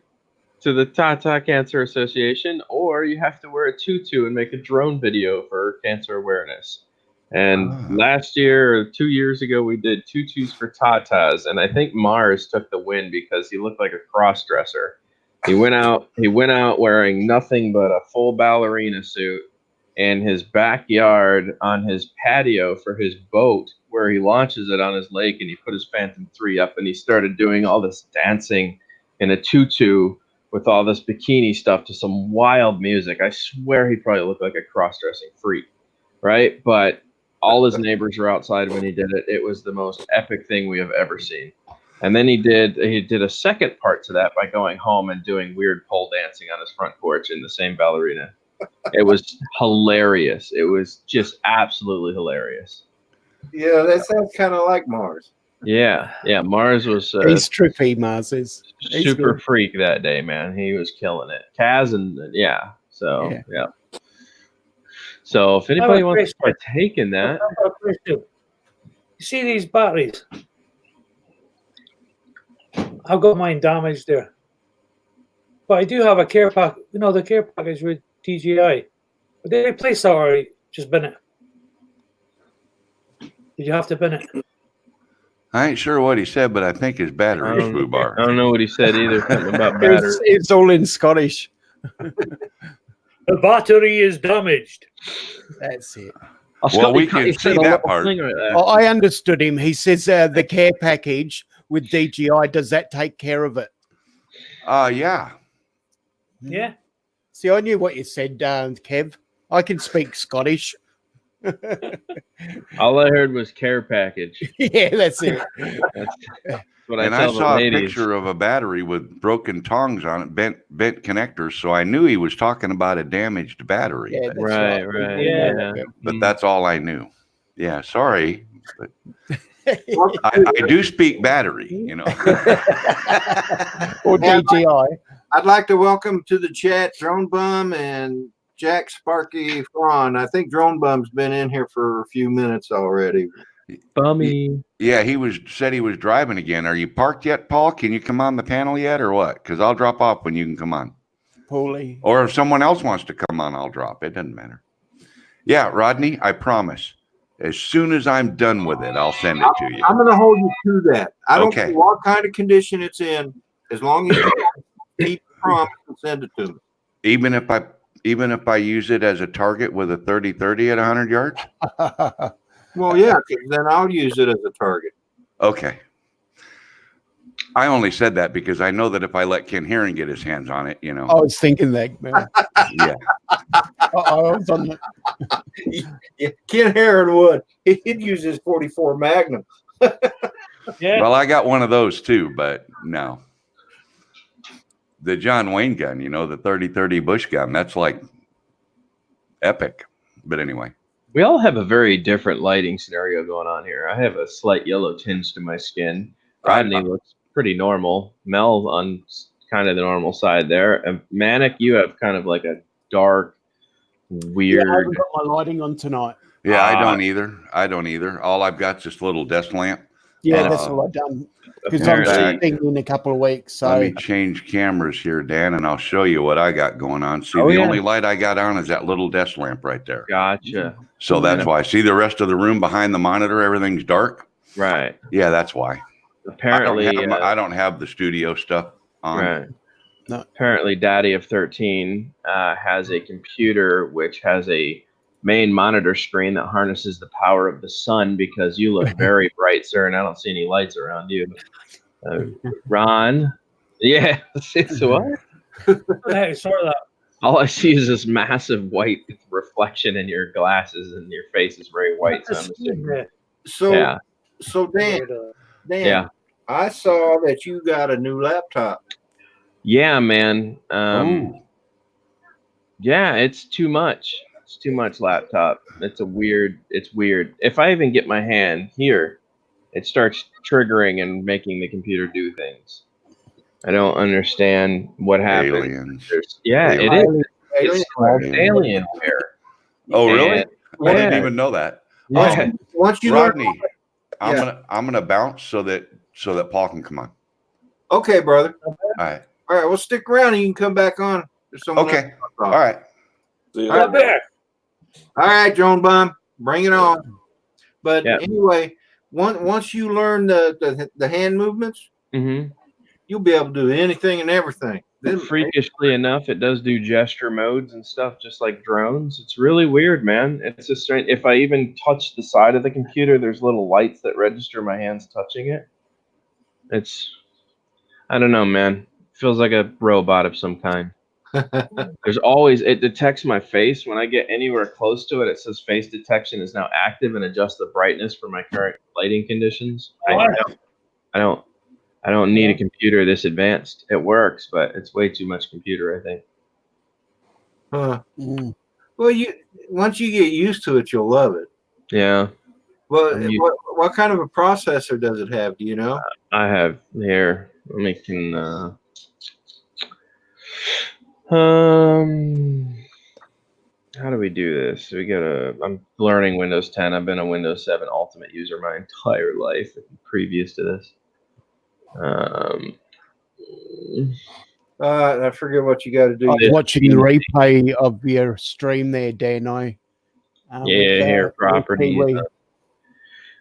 the Tata Cancer Association, or you have to wear a tutu and make a drone video for cancer awareness. And last year or 2 years ago, we did tutus for tatas, and I think Mars took the win because he looked like a cross-dresser. He went out wearing nothing but a full ballerina suit in his backyard on his patio for his boat, where he launches it on his lake, and he put his Phantom 3 up, and he started doing all this dancing in a tutu with all this bikini stuff to some wild music. I swear he probably looked like a cross-dressing freak, right? But all his neighbors were outside when he did it. It was the most epic thing we have ever seen. And then he did a second part to that by going home and doing weird pole dancing on his front porch in the same ballerina. It was hilarious. It was just absolutely hilarious. Yeah, that sounds kind of like Mars. Yeah. Mars was He's trippy, Mars is. He's super good. freak that day, man. He was killing it. Kaz and yeah. So if anybody wants to partake in that, You see these batteries? I've got mine damaged there, but I do have a care pack. You know, the care package with DJI. But they replace that or just bin it? Did you have to bin it? I ain't sure what he said, but I think his battery is foobar. I don't know what he said either. Something about battery. It's all in Scottish. The battery is damaged. That's it. Well, we can see that part. Oh, I understood him. He says the care package with DJI, does that take care of it? Yeah. Yeah. See, I knew what you said, Kev. I can speak Scottish. All I heard was care package. Yeah, that's it. That's what And I I tell the saw a ladies. picture of a battery with broken tongs on it, bent connectors. So I knew he was talking about a damaged battery. Yeah, that's Right. Yeah. But that's all I knew. Yeah, sorry. But I do speak battery, you know. Or DJI. I'd like to welcome to the chat Drone Bum and Jack Sparky Fawn. I think Drone Bum's been in here for a few minutes already. Bummy. Yeah, said he was driving again. Are you parked yet, Paul? Can you come on the panel yet or what? Because I'll drop off when you can come on. Paulie. Or if someone else wants to come on, I'll drop. It doesn't matter. Yeah, Rodney, I promise. As soon as I'm done with it, I'll send it to you. I'm going to hold you to that. I don't Okay. care what kind of condition it's in, as long as you keep the promise and send it to me. Even if I use it as a target with a 30-30 at 100 yards? Well, yeah, 'cause then I'll use it as a target. Okay. I only said that because I know that if I let Ken Herring get his hands on it, you know. I was thinking that, man. Yeah. I was on the Yeah, Ken Herron would. He'd use his 44 Magnum. Yeah. Well, I got one of those too, but no. The John Wayne gun, you know, the 30-30 Bush gun, that's like epic. But anyway. We all have a very different lighting scenario going on here. I have a slight yellow tinge to my skin. Rodney looks pretty normal. Mel on kind of the normal side there. And Manic, you have kind of like a dark, weird. Yeah, I haven't got my lighting on tonight. Yeah, I don't either. All I've got is just a little desk lamp. Yeah, that's all I've done. Because I'm Apparently- shooting in a couple of weeks. So Let me change cameras here, Dan, and I'll show you what I got going on. See, the only light I got on is that little desk lamp right there. Gotcha. So that's why. See the rest of the room behind the monitor, everything's dark. Right. Yeah, that's why. Apparently, I don't have the studio stuff on. right. No. Apparently, Daddy of 13 has a computer which has a main monitor screen that harnesses the power of the sun because you look very bright, sir, and I don't see any lights around you. Ron, yeah, so what? Hey, sort of that. All I see is this massive white reflection in your glasses, and your face is very white. So, I'm assuming. So, Yeah. so Dan, Yeah. I saw that you got a new laptop. Yeah, man. Yeah, it's too much. It's too much laptop. It's weird. If I even get my hand here, it starts triggering and making the computer do things. I don't understand what happened. Aliens. Yeah, it is. It's called Alienware. Alienware. Oh, really? And- I didn't yeah. even know that. Yeah. Once you Rodney, learn, I'm gonna bounce so that Paul can come on. okay, brother. All right. All right, well, stick around and you can come back on. If someone Okay. else wants to All talk. right. See you All later. right, there. All right, Joan Bum, bring it on. But Yeah. anyway, once you learn the hand movements, Mhm. you'll be able to do anything and everything. Then, Freakishly enough, it does do gesture modes and stuff just like drones. It's really weird, man. It's just strange. If I even touch the side of the computer, there's little lights that register my hands touching it. I don't know, man. Feels like a robot of some kind. There's always, it detects my face. When I get anywhere close to it, it says face detection is now active and adjusts the brightness for my current lighting conditions. I don't need a computer this advanced. It works, but it's way too much computer, I think. Huh. Mm. Well, once you get used to it, you'll love it. Yeah, Well, what kind of a processor does it have? Do you know? I have here. Let me how do we do this? I'm learning Windows 10. I've been a Windows 7 Ultimate user my entire life previous to this. I forget what you got to do. I was watching the replay of your stream there, Dan. Here, properties. Kiwi.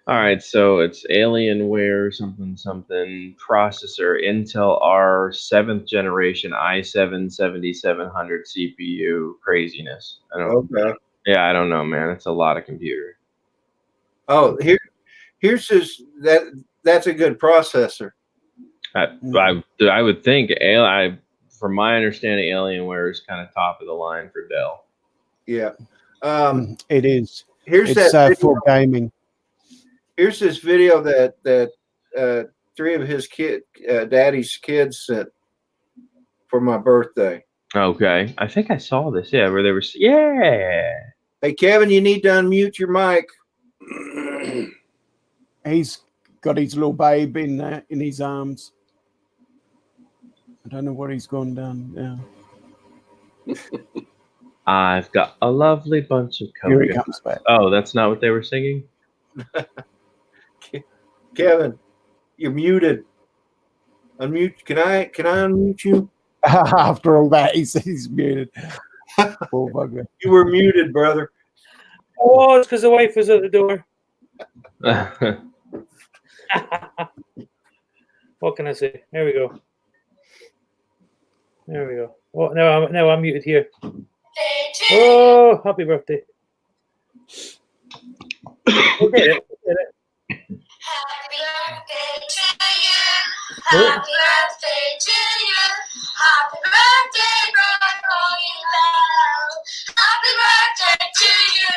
All right, so it's Alienware something processor, Intel R 7th generation i7 7700 CPU craziness. Okay. Yeah, I don't know, man. It's a lot of computer. Oh, here's that's a good processor. I would think from my understanding, Alienware is kind of top of the line for Dell. Yeah. It is. Here's It's for gaming. Here's this video that three of his daddy's kids sent for my birthday. Okay, I think I saw this. Yeah, where they were. Yeah. Hey, Kevin, you need to unmute your mic. He's got his little babe in his arms. I don't know what he's gone down now. I've got a lovely bunch of Here he cocoa. comes back. Oh, that's not what they were singing? Kevin, you're muted. Unmute. Can I unmute you? After all that, he's muted. Poor bugger. You were muted, brother. Oh, it's because the wife is at the door. What can I say? There we go. There we go. Oh, now I'm muted here. Oh, happy birthday. Okay. Happy birthday to you. Happy birthday to you. Happy birthday, Rodney Bell. Happy birthday to you.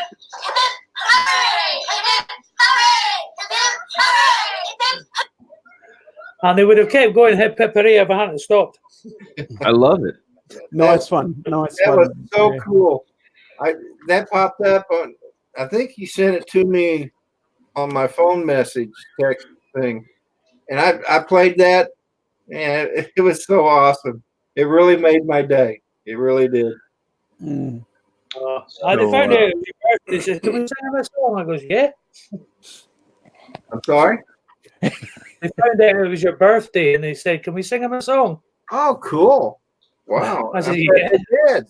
And they would have kept going hit pippery if I hadn't stopped. I love it. Nice one. Nice That one. was so Yeah. cool. That popped up on. I think you sent it to me on my phone message text thing, and I played that, and it was so awesome. It really made my day. It really did. Mm. They found out it was your birthday. They said, "Can we sing him a song?" I goes, "Yeah." I'm sorry. They found out it was your birthday, and they said, "Can we sing him a song?" Oh, cool! Wow. I said, I'm glad "Yeah." they did.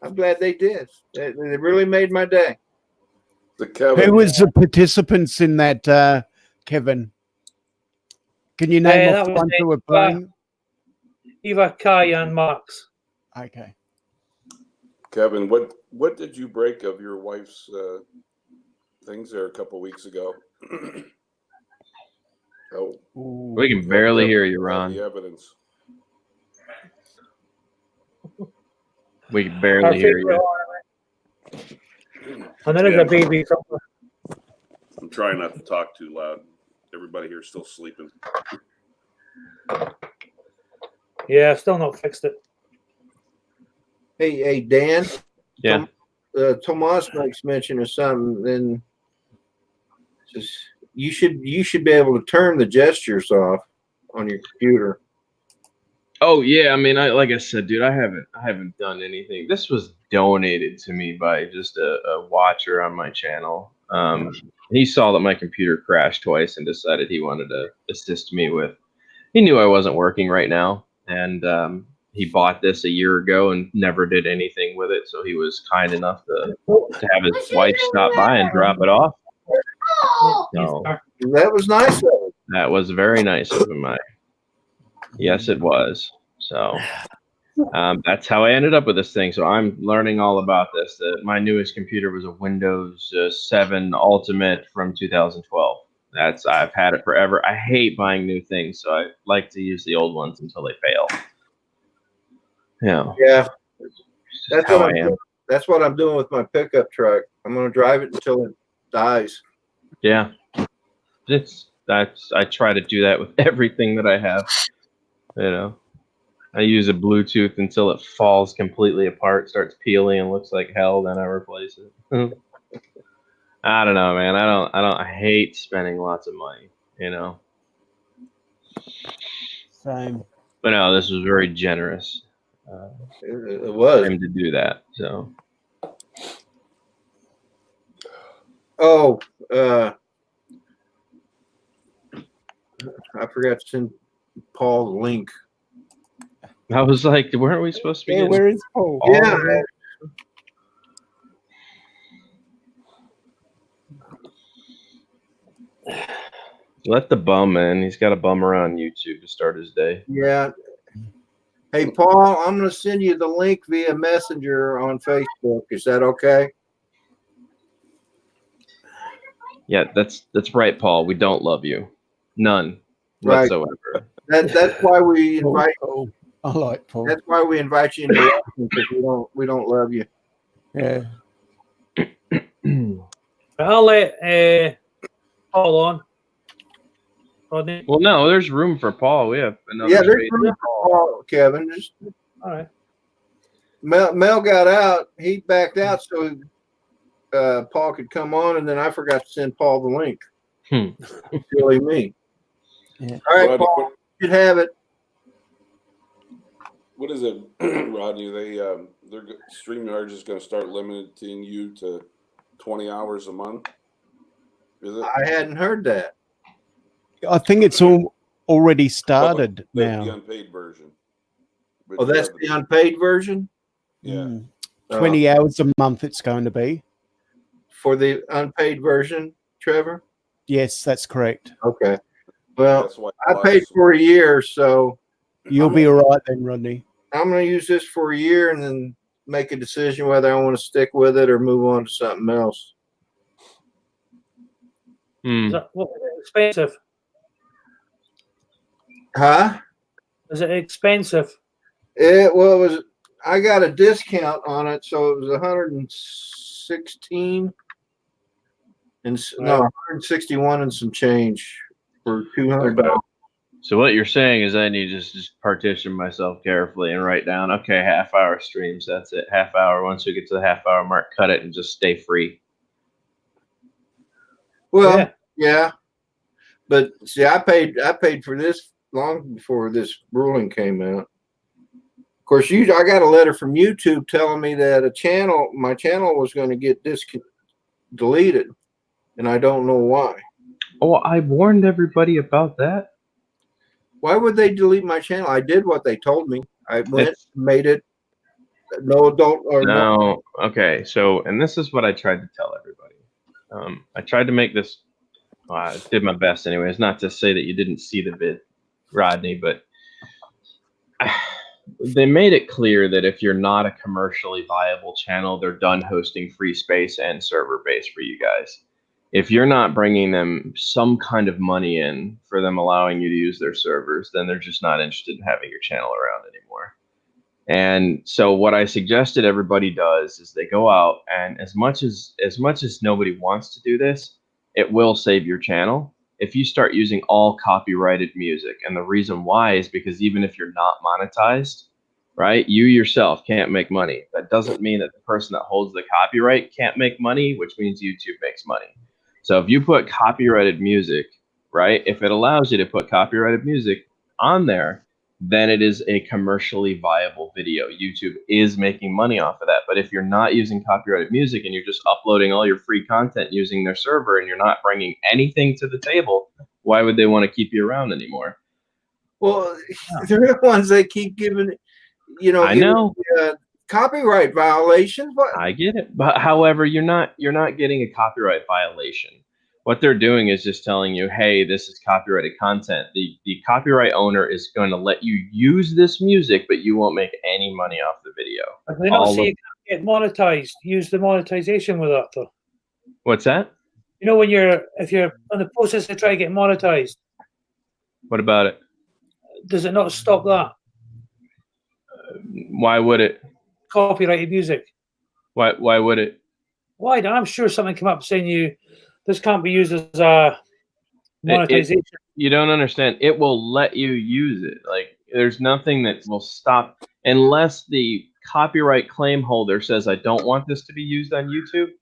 I'm glad they did. It really made my day. The Kevin. Who was the participants in that, Kevin? Can you name that off the was ones who were playing? Eva, Kai, and Max. Okay. Kevin, what did you break of your wife's things there a couple weeks ago? Oh, We can barely hear you, Ron. The evidence. We can barely hear you. And then there's a baby somewhere. I'm trying not to talk too loud. Everybody here is still sleeping. Yeah, I've still not fixed it. Hey, Dan. Yeah. Tomas makes mention of something, and says you should be able to turn the gestures off on your computer. Oh yeah, I mean, like I said, dude, I haven't done anything. This was donated to me by just a watcher on my channel. He saw that my computer crashed twice and decided he wanted to assist me with. He knew I wasn't working right now, and he bought this a year ago and never did anything with it. So he was kind enough to have his wife stop by and drop it off. So That was nice of him. that was very nice of him. Yes, it was. So that's how I ended up with this thing. So I'm learning all about this. My newest computer was a Windows 7 Ultimate from 2012. I've had it forever. I hate buying new things, so I like to use the old ones until they fail. Yeah, That's how I am. That's what I'm doing with my pickup truck. I'm going to drive it until it dies. Yeah, I try to do that with everything that I have. I use a Bluetooth until it falls completely apart, starts peeling, and looks like hell. Then I replace it. I don't know, man. I hate spending lots of money. Same. But no, this was very generous. It was him to do that. So. Oh, I forgot to send Paul the link. I was like, weren't we supposed to be? Yeah, where is Paul? Yeah. Let the bum in. He's got a bummer on YouTube to start his day. Yeah. Hey, Paul, I'm going to send you the link via Messenger on Facebook. Is that okay? Yeah, that's right, Paul. We don't love you. None whatsoever. That's why we invite. Paul. I like Paul. That's why we invite you into because we don't love you. Yeah. I'll let Paul on. Rodney. Well, no, there's room for Paul. We have another. Yeah, there's space. room for Paul, Kevin. Just All right. Mel got out. He backed out so Paul could come on, and then I forgot to send Paul the link. Silly me. Yeah. All right, Rodney, Paul, you should have it. what is it, Rodney? Their StreamYard is going to start limiting you to 20 hours a month. Is it? I hadn't heard that. I think it's already started The now. unpaid version. But Oh, that's the unpaid version? Yeah. 20 hours a month it's going to be. For the unpaid version, Trevor? Yes, that's correct. Okay. Well, That's why I paid for a year, so You'll be all right then, Rodney. I'm going to use this for a year and then make a decision whether I want to stick with it or move on to something else. Is it expensive? Huh? Is it expensive? It was. I got a discount on it, so it was 116 and no, 161 and some change for $200. So what you're saying is I need to just partition myself carefully and write down, okay, half-hour streams. That's it. Half hour. Once we get to the half-hour mark, cut it and just stay free. Well, yeah. But see, I paid for this long before this ruling came out. Of course, I got a letter from YouTube telling me that my channel was going to get deleted, and I don't know why. Oh, I warned everybody about that. Why would they delete my channel? I did what they told me. I went, made it no adult or no. Okay, so, and this is what I tried to tell everybody. I tried to make this, I did my best anyways, not to say that you didn't see the vid, Rodney, but they made it clear that if you're not a commercially viable channel, they're done hosting free space and server base for you guys. If you're not bringing them some kind of money in for them allowing you to use their servers, then they're just not interested in having your channel around anymore. And so what I suggested everybody does is they go out, and as much as nobody wants to do this, it will save your channel if you start using all copyrighted music. And the reason why is because even if you're not monetized, right, you yourself can't make money. That doesn't mean that the person that holds the copyright can't make money, which means YouTube makes money. So if you put copyrighted music, right, if it allows you to put copyrighted music on there, then it is a commercially viable video. YouTube is making money off of that. But if you're not using copyrighted music and you're just uploading all your free content using their server and you're not bringing anything to the table, why would they want to keep you around anymore? Well, they're the ones they keep giving, I know. Copyright violations. But I get it. But however, you're not getting a copyright violation. What they're doing is just telling you, hey, this is copyrighted content. The copyright owner is going to let you use this music, but you won't make any money off the video. But they don't say you can't get monetized. Use the monetization with that, though. What's that? You know, if you're on the process to try to get monetized. What about it? Does it not stop that? Why would it? Copyrighted music. Why would it? Why? I'm sure something came up saying this can't be used as a monetization. You don't understand. It will let you use it. Like, there's nothing that will stop unless the copyright claim holder says, I don't want this to be used on YouTube.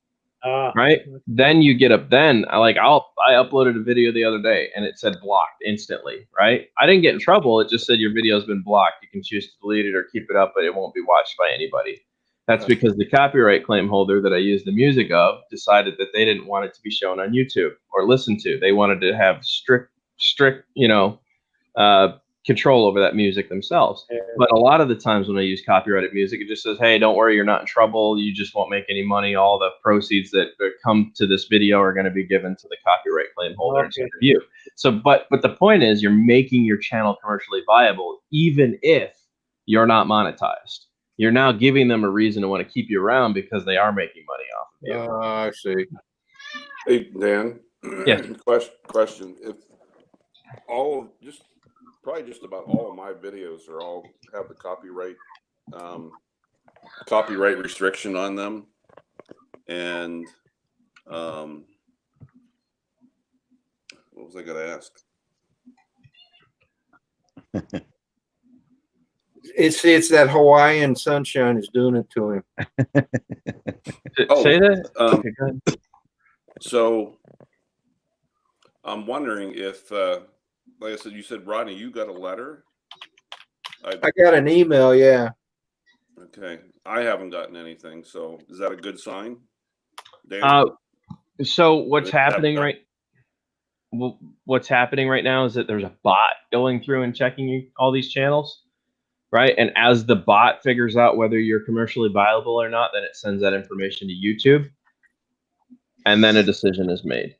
Right? Then you get up. Then I uploaded a video the other day and it said blocked instantly. Right? I didn't get in trouble. It just said your video has been blocked. You can choose to delete it or keep it up, but it won't be watched by anybody. That's because the copyright claim holder that I used the music of decided that they didn't want it to be shown on YouTube or listened to. They wanted to have strict, control over that music themselves. Yeah. But a lot of the times when I use copyrighted music, it just says, hey, don't worry, you're not in trouble. You just won't make any money. All the proceeds that come to this video are going to be given to the copyright claim holder instead of you. So, but the point is, you're making your channel commercially viable, even if you're not monetized. You're now giving them a reason to want to keep you around because they are making money off of you. I see. Hey, Dan. Yeah. Question. If probably just about all of my videos have the copyright restriction on them, and what was I going to ask? It's that Hawaiian sunshine is doing it to him. Say that. Okay, go ahead. So I'm wondering if, like I said, you said, Rodney, you got a letter. I got an email. Yeah. Okay, I haven't gotten anything. So is that a good sign, Dan? So what's happening right now is that there's a bot going through and checking all these channels. Right. And as the bot figures out whether you're commercially viable or not, then it sends that information to YouTube. And then a decision is made.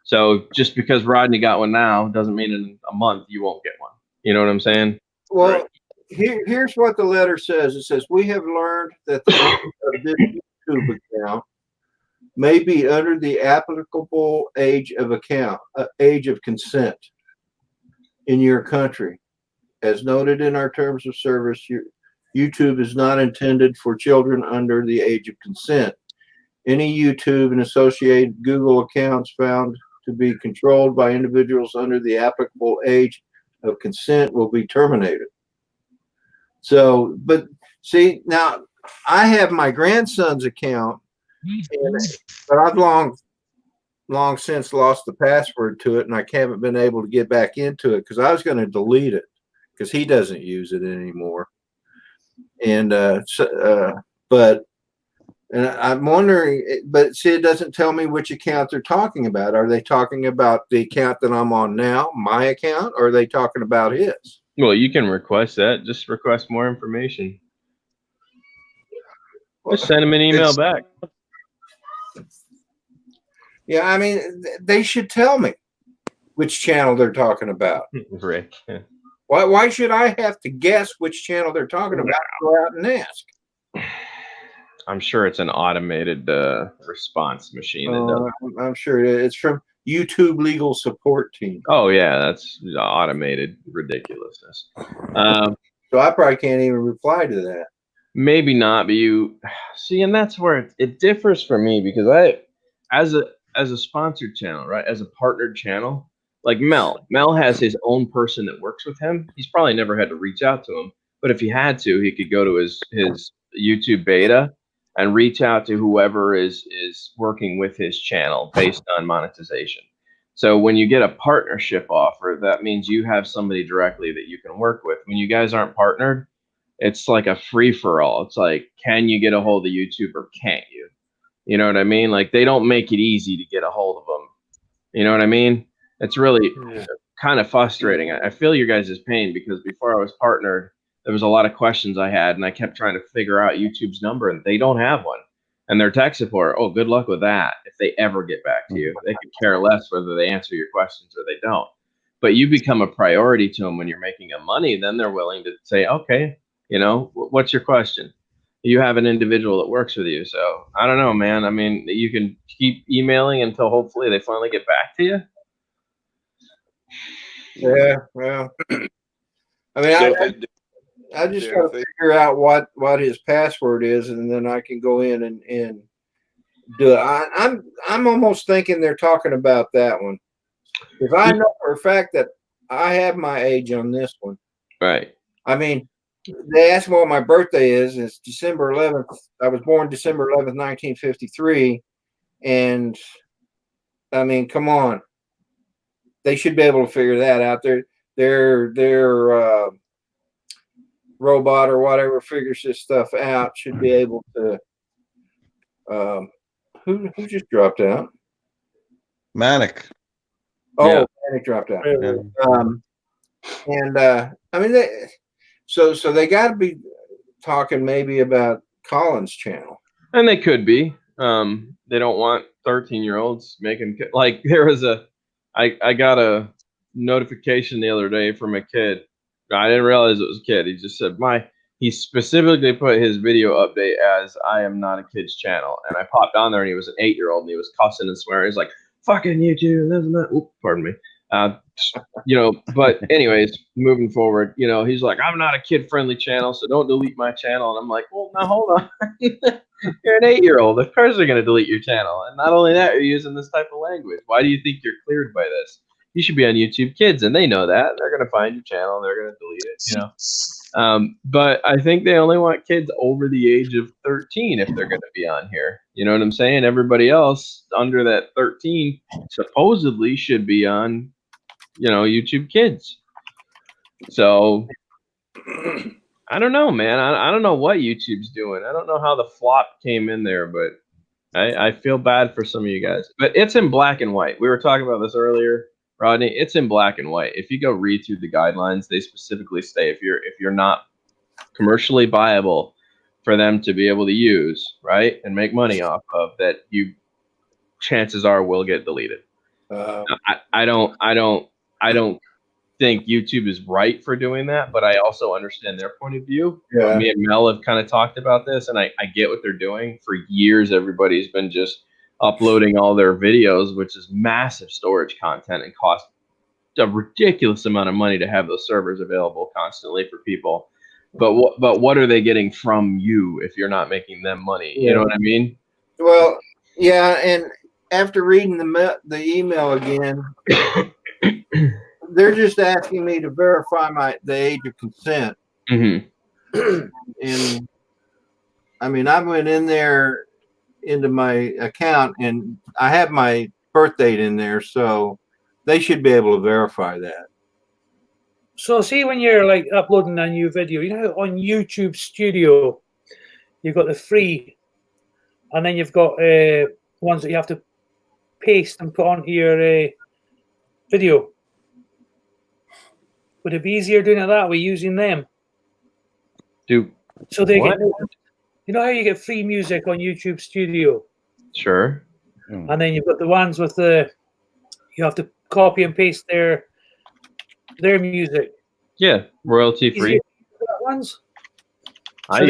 So just because Rodney got one now doesn't mean in a month you won't get one. You know what I'm saying? Well, here's what the letter says. It says, we have learned that the owner of this YouTube account may be under the applicable age of consent in your country. As noted in our terms of service, YouTube is not intended for children under the age of consent. Any YouTube and associated Google accounts found to be controlled by individuals under the applicable age of consent will be terminated. So, but see, now I have my grandson's account, but I've long since lost the password to it, and I haven't been able to get back into it because I was going to delete it because he doesn't use it anymore. And but I'm wondering, but see, it doesn't tell me which account they're talking about. Are they talking about the account that I'm on now, my account, or are they talking about his? Well, you can request that. Just request more information. Just send him an email back. Yeah, I mean, they should tell me which channel they're talking about. Rick. Yeah. Why should I have to guess which channel they're talking about? Go out and ask. I'm sure it's an automated response machine. That does. I'm sure it's from YouTube legal support team. Oh yeah, that's automated ridiculousness. So I probably can't even reply to that. Maybe not, but you see, and that's where it differs for me because I, as a sponsored channel, right, as a partnered channel, like Mel has his own person that works with him. He's probably never had to reach out to him, but if he had to, he could go to his YouTube beta and reach out to whoever is working with his channel based on monetization. So when you get a partnership offer, that means you have somebody directly that you can work with. When you guys aren't partnered, it's like a free for all. It's like, can you get a hold of YouTube or can't you? You know what I mean? Like they don't make it easy to get a hold of them. You know what I mean? It's really kind of frustrating. I feel your guys' pain because before I was partnered, there was a lot of questions I had, and I kept trying to figure out YouTube's number, and they don't have one. And their tech support, oh, good luck with that if they ever get back to you. They could care less whether they answer your questions or they don't. But you become a priority to them when you're making them money, then they're willing to say, okay, you know, what's your question? You have an individual that works with you. So I don't know, man. I mean, you can keep emailing until hopefully they finally get back to you. Yeah, well, I mean, I just got to figure out what his password is, and then I can go in and do it. I'm almost thinking they're talking about that one, because I know for a fact that I have my age on this one. Right. I mean, they asked me what my birthday is. It's December 11th. I was born December 11th, 1953, and I mean, come on, they should be able to figure that out. Their robot or whatever figures this stuff out should be able to. Who just dropped out? Manic. Oh, Yeah. Manic dropped out. Yeah. I mean, so they got to be talking maybe about Colin's channel. And they could be. They don't want 13-year-olds making, like there was I got a notification the other day from a kid. I didn't realize it was a kid. He just said he specifically put his video update as I am not a kid's channel. And I popped on there and he was an 8-year-old and he was cussing and swearing. He's like, fucking YouTube. This and that. Oops, pardon me. You know, but anyways, moving forward, you know, he's like, I'm not a kid friendly channel, so don't delete my channel. And I'm like, well, now hold on. You're an 8-year-old. Of course they're going to delete your channel. And not only that, you're using this type of language. Why do you think you're cleared by this? You should be on YouTube Kids, and they know that. They're going to find your channel and they're going to delete it, you know. But I think they only want kids over the age of 13 if they're going to be on here. You know what I'm saying? Everybody else under that 13 supposedly should be on, you know, YouTube Kids. So I don't know, man. I don't know what YouTube's doing. I don't know how the flop came in there, but I feel bad for some of you guys. But it's in black and white. We were talking about this earlier, Rodney. It's in black and white. If you go read through the guidelines, they specifically say if you're not commercially viable for them to be able to use, right, and make money off of, that you chances are will get deleted. I don't think YouTube is right for doing that, but I also understand their point of view. Yeah. Me and Mel have kind of talked about this, and I get what they're doing. For years, everybody's been just uploading all their videos, which is massive storage content and costs a ridiculous amount of money to have those servers available constantly for people. But what are they getting from you if you're not making them money? You know what I mean? Well, yeah, and after reading the email again, they're just asking me to verify the age of consent. Mm-hmm. And I mean, I went in there into my account and I have my birth date in there, so they should be able to verify that. So see when you're like uploading a new video, you know, on YouTube Studio, you've got the free, and then you've got ones that you have to paste and put onto your video. Would it be easier doing it that way, using them? So they what? get, you know how you get free music on YouTube Studio, Sure. and then you've got the ones with the, you have to copy and paste their music. Yeah, royalty free. Ones. I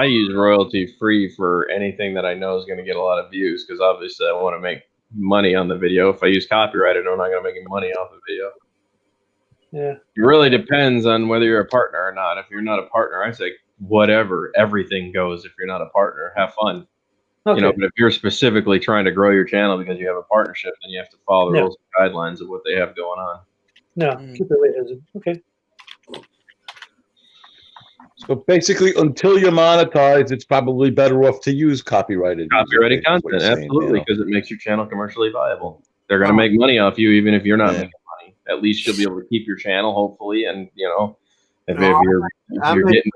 use royalty free for anything that I know is going to get a lot of views, because obviously I want to make money on the video. If I use copyrighted, I'm not going to make any money off the video. Yeah. It really depends on whether you're a partner or not. If you're not a partner, I say whatever, everything goes. If you're not a partner, have fun. Okay. You know, but if you're specifically trying to grow your channel because you have a partnership, then you have to follow the rules and guidelines of what they have going on. No, keep it like it is. Okay. So basically, until you're monetized, it's probably better off to use copyrighted content. Absolutely, because it makes your channel commercially viable. They're going to make money off you, even if you're not making money. At least you'll be able to keep your channel, hopefully, and you know, if you're getting,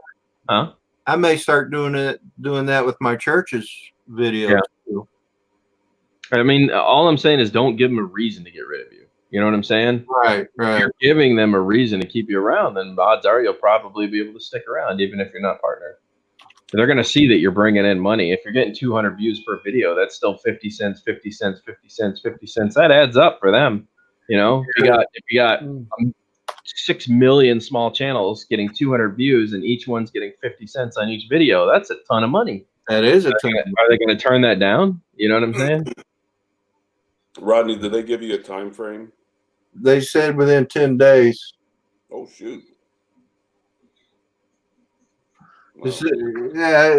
I may start doing that with my church's videos too. I mean, all I'm saying is don't give them a reason to get rid of you. You know what I'm saying? Right. If you're giving them a reason to keep you around, then odds are you'll probably be able to stick around, even if you're not partnered. They're going to see that you're bringing in money. If you're getting 200 views per video, that's still 50 cents, 50 cents, 50 cents, 50 cents. That adds up for them. You know, if you got 6 million small channels getting 200 views and each one's getting 50 cents on each video, that's a ton of money. That is a ton. Are they going to turn that down? You know what I'm saying? Rodney, did they give you a time frame? They said within 10 days. Oh, shoot. It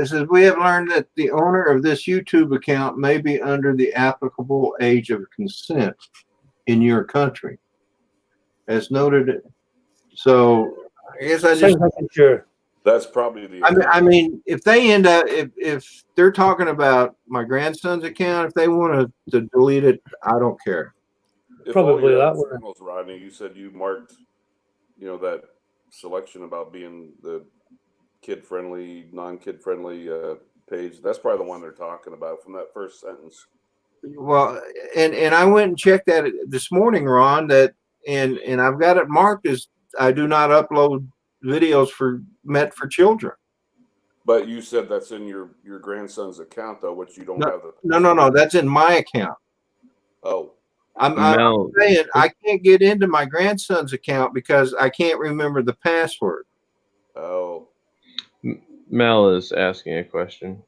says, we have learned that the owner of this YouTube account may be under the applicable age of consent in your country, as noted. So I guess I just sure. That's probably the. I mean, if they end up, if they're talking about my grandson's account, if they want to delete it, I don't care. Probably that way. Rodney, you said you marked, you know, that selection about being the kid-friendly, non-kid-friendly page. That's probably the one they're talking about from that first sentence. Well, and I went and checked that this morning, Ron. That and I've got it marked as I do not upload videos meant for children. But you said that's in your grandson's account, though, which you don't have. No. That's in my account. Oh. I'm saying I can't get into my grandson's account because I can't remember the password. Oh. Mel is asking a question.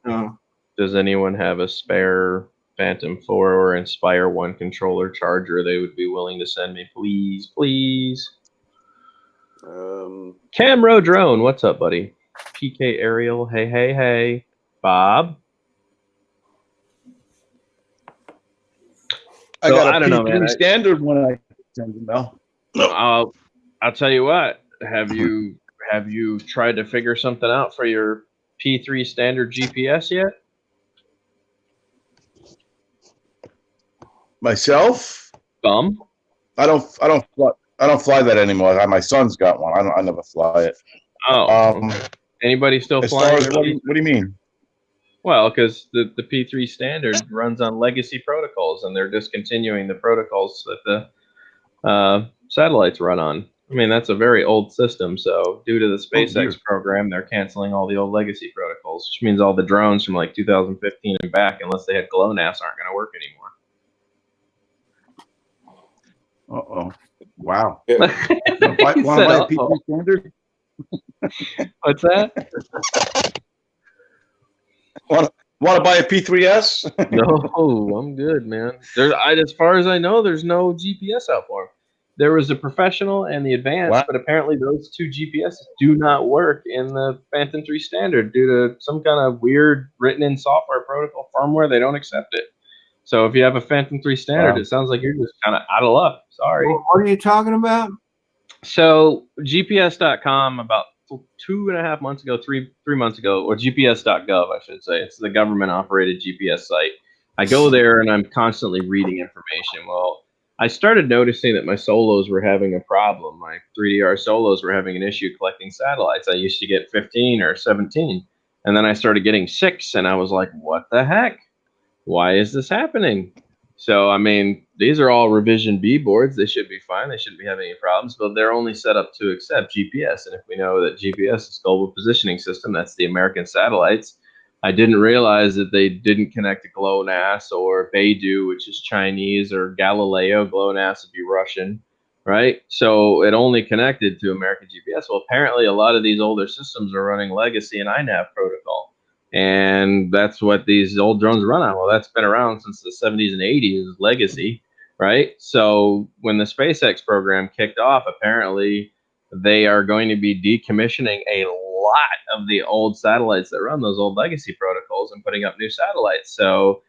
Does anyone have a spare Phantom 4 or Inspire 1 controller charger they would be willing to send me? Please, please. Camro Drone, what's up, buddy? PK Ariel, hey. Bob? I got a I don't know, man. standard one I send you, Mel. I'll tell you what. Have you tried to figure something out for your P3 standard GPS yet? Myself? I don't fly that anymore. My son's got one. I never fly it. Oh. Anybody still flying? What do you mean? Well, because the P3 standard runs on legacy protocols, and they're discontinuing the protocols that the satellites run on. I mean, that's a very old system. So due to the SpaceX program, they're canceling all the old legacy protocols, which means all the drones from like 2015 and back, unless they had GLONASS, aren't going to work anymore. Uh-oh. Wow. Yeah. Want to buy a P3 standard? What's that? Want to buy a P3S? No, I'm good, man. As far as I know, there's no GPS out for them. There was a professional and the advanced, but apparently those two GPS do not work in the Phantom 3 standard due to some kind of weird written-in software protocol firmware. They don't accept it. So if you have a Phantom 3 standard, Wow. it sounds like you're just kind of out of luck. Sorry. What are you talking about? So GPS.com about 2.5 months ago, three months ago, or GPS.gov, I should say. It's the government operated GPS site. I go there and I'm constantly reading information. Well, I started noticing that my solos were having a problem. My 3DR solos were having an issue collecting satellites. I used to get 15 or 17, and then I started getting 6, and I was like, what the heck? Why is this happening? So, I mean, these are all revision B boards. They should be fine. They shouldn't be having any problems, but they're only set up to accept GPS. And if we know that GPS is Global Positioning System, that's the American satellites. I didn't realize that they didn't connect to GLONASS or Beidou, which is Chinese, or Galileo. GLONASS would be Russian, right? So it only connected to American GPS. Well, apparently a lot of these older systems are running legacy and INAV protocol. And that's what these old drones run on. Well, that's been around since the 70s and 80s, legacy, right? So when the SpaceX program kicked off, apparently they are going to be decommissioning a lot of the old satellites that run those old legacy protocols and putting up new satellites. So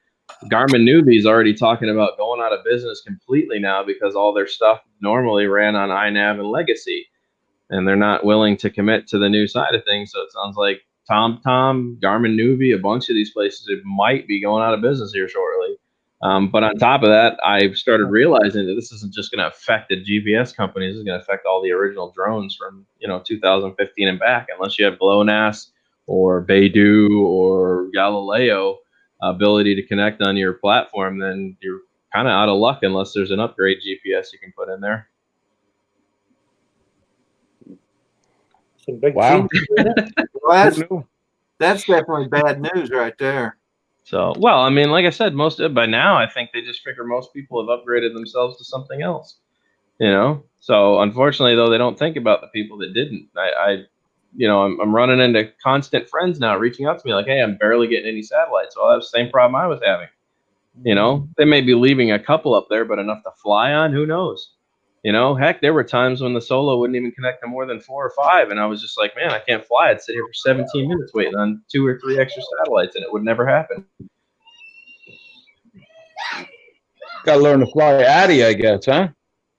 Garmin Newbie is already talking about going out of business completely now because all their stuff normally ran on INAV and legacy, and they're not willing to commit to the new side of things. So it sounds like TomTom, Garmin Newbie, a bunch of these places it might be going out of business here shortly. But on top of that, I started realizing that this isn't just going to affect the GPS companies. It's going to affect all the original drones from 2015 and back. Unless you have GLONASS or Beidou or Galileo ability to connect on your platform, then you're kind of out of luck unless there's an upgrade GPS you can put in there. Some big Wow. changes. Well, that's definitely bad news right there. So, well, I mean, like I said, by now, I think they just figure most people have upgraded themselves to something else, So, unfortunately, though, they don't think about the people that didn't. I'm running into constant friends now reaching out to me like, hey, I'm barely getting any satellites. Well, that's the same problem I was having. They may be leaving a couple up there, but enough to fly on, who knows? Heck, there were times when the solo wouldn't even connect to more than 4 or 5, and I was just like, man, I can't fly. I'd sit here for 17 minutes waiting on 2 or 3 extra satellites, and it would never happen. Got to learn to fly Addy, I guess, huh?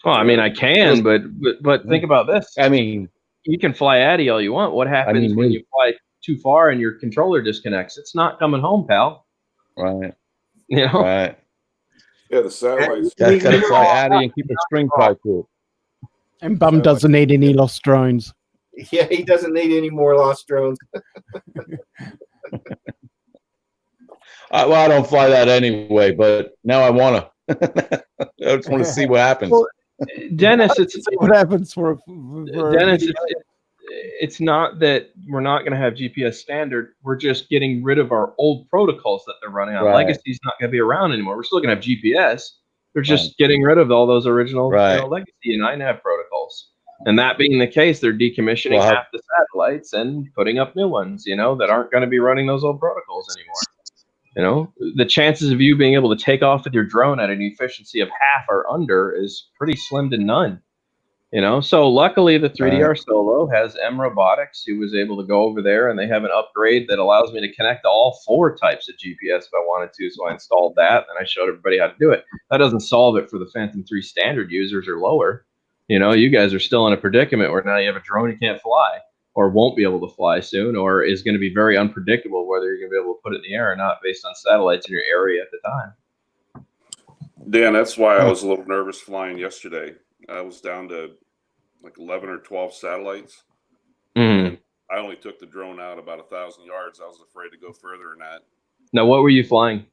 Well, I mean, I can, but think about this. I mean, you can fly Addy all you want. What happens when you fly too far and your controller disconnects? It's not coming home, pal. Right. Right. Yeah, the satellites. Got to fly Addy and keep a string tied to it. And Bum doesn't need any lost drones. Yeah, he doesn't need any more lost drones. Well, I don't fly that anyway, but now I want to. I just want to see what happens. Well, Dennis, what happens for Dennis, it's not that we're not going to have GPS standard. We're just getting rid of our old protocols that they're running on. Right. Legacy's not going to be around anymore. We're still going to have GPS. They're just getting rid of all those original legacy and INAV protocols. And that being the case, they're decommissioning half the satellites and putting up new ones, that aren't going to be running those old protocols anymore. The chances of you being able to take off with your drone at an efficiency of half or under is pretty slim to none. So luckily the 3DR Solo has M Robotics, who was able to go over there, and they have an upgrade that allows me to connect to all 4 types of GPS if I wanted to. So I installed that, and I showed everybody how to do it. That doesn't solve it for the Phantom 3 standard users or lower. You guys are still in a predicament where now you have a drone you can't fly, or won't be able to fly soon, or is going to be very unpredictable whether you're going to be able to put it in the air or not based on satellites in your area at the time. Dan, that's why I was a little nervous flying yesterday. I was down to like 11 or 12 satellites. Mm. I only took the drone out about 1,000 yards. I was afraid to go further than that. Now, what were you flying?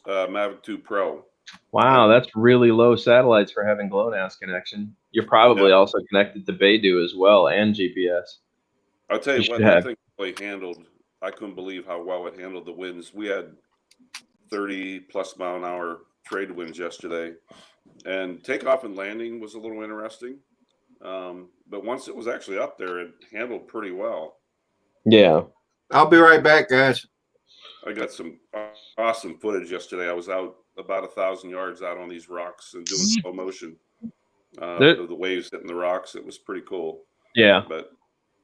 Mavic 2 Pro. Wow, that's really low satellites for having GLONASS connection. You're probably also connected to Beidou as well and GPS. I'll tell you what, that thing really handled. I couldn't believe how well it handled the winds. We had 30+ mile an hour trade winds yesterday, and takeoff and landing was a little interesting. But once it was actually up there, it handled pretty well. Yeah. I'll be right back, guys. I got some awesome footage yesterday. I was out about 1,000 yards out on these rocks and doing slow motion. The waves hitting the rocks. It was pretty cool. Yeah. But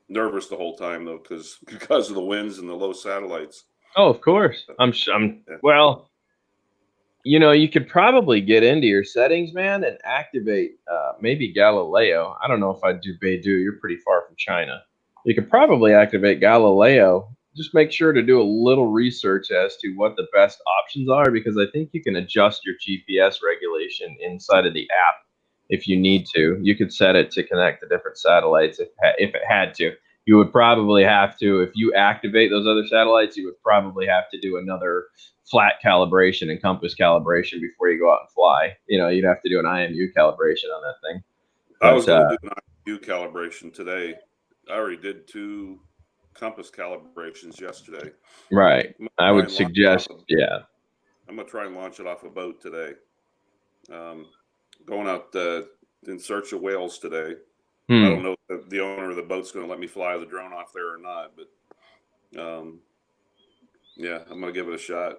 nervous the whole time though, because of the winds and the low satellites. Oh, of course. Well, you know, you could probably get into your settings, man, and activate maybe Galileo. I don't know if I'd do Beidou. You're pretty far from China. You could probably activate Galileo. Just make sure to do a little research as to what the best options are, because I think you can adjust your GPS regulation inside of the app if you need to. You could set it to connect to different satellites if it had to. You would probably have to, if you activate those other satellites, you would probably have to do another flat calibration and compass calibration before you go out and fly. You know, you'd have to do an IMU calibration on that thing. I was going to do an IMU calibration today. I already did 2 compass calibrations yesterday. Right. I would suggest, yeah. I'm going to try and launch it off a boat today. Going out in search of whales today. I don't know if the owner of the boat's going to let me fly the drone off there or not, but yeah, I'm going to give it a shot.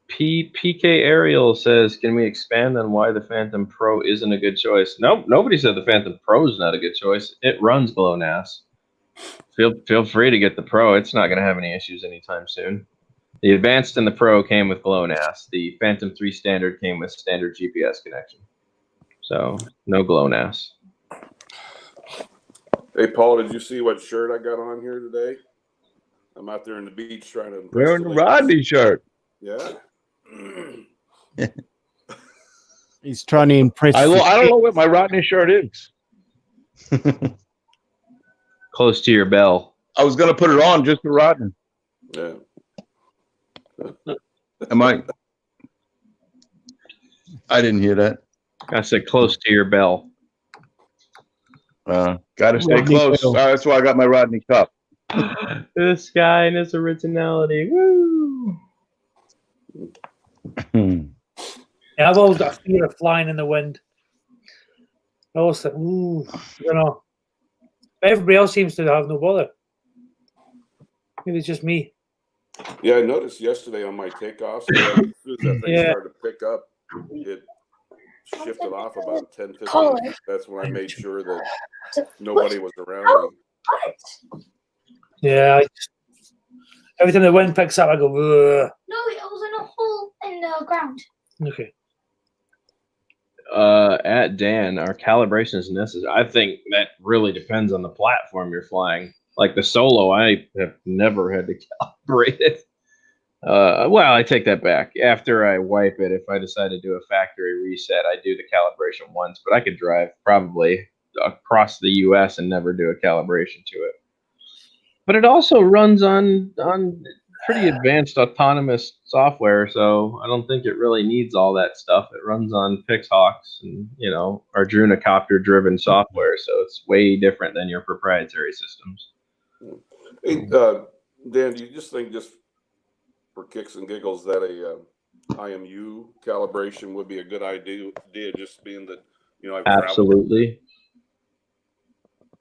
PK Ariel says, can we expand on why the Phantom Pro isn't a good choice? Nope, nobody said the Phantom Pro is not a good choice. It runs below NAS. Feel free to get the Pro. It's not going to have any issues anytime soon. The Advanced and the Pro came with GLONASS. The Phantom 3 Standard came with standard GPS connection. So, no GLONASS. Hey, Paul, did you see what shirt I got on here today? I'm out there in the beach trying to impress Wearing the Rodney shirt. Yeah. He's trying to impress. I don't know what my Rodney shirt is. Close to your bell. I was going to put it on just for Rodney. Yeah. Am I didn't hear that. I said close to your bell. Got to stay Rodney close. Bell. That's why I got my Rodney cup. This guy and his originality. Woo! Yeah, I've always got a fear of flying in the wind. I always think, ooh, you know. But everybody else seems to have no bother. Maybe it's just me. Yeah, I noticed yesterday on my takeoffs, as soon as that thing started to pick up, it shifted off about 10, 15 minutes. That's when I made sure that nobody was around me. Yeah, every time the wind picks up, I go, ugh. No, it was in a hole in the ground. Okay. At Dan, our calibration is necessary. I think that really depends on the platform you're flying. Like the Solo, I have never had to calibrate it. Well, I take that back. After I wipe it, if I decide to do a factory reset, I do the calibration once, but I could drive probably across the US and never do a calibration to it. But it also runs on pretty advanced autonomous software, so I don't think it really needs all that stuff. It runs on Pixhawks and, you know, Arjuna copter driven software, so it's way different than your proprietary systems. Hey, Dan, do you just think, just for kicks and giggles, that a IMU calibration would be a good idea? Just being that, you know, I've Absolutely.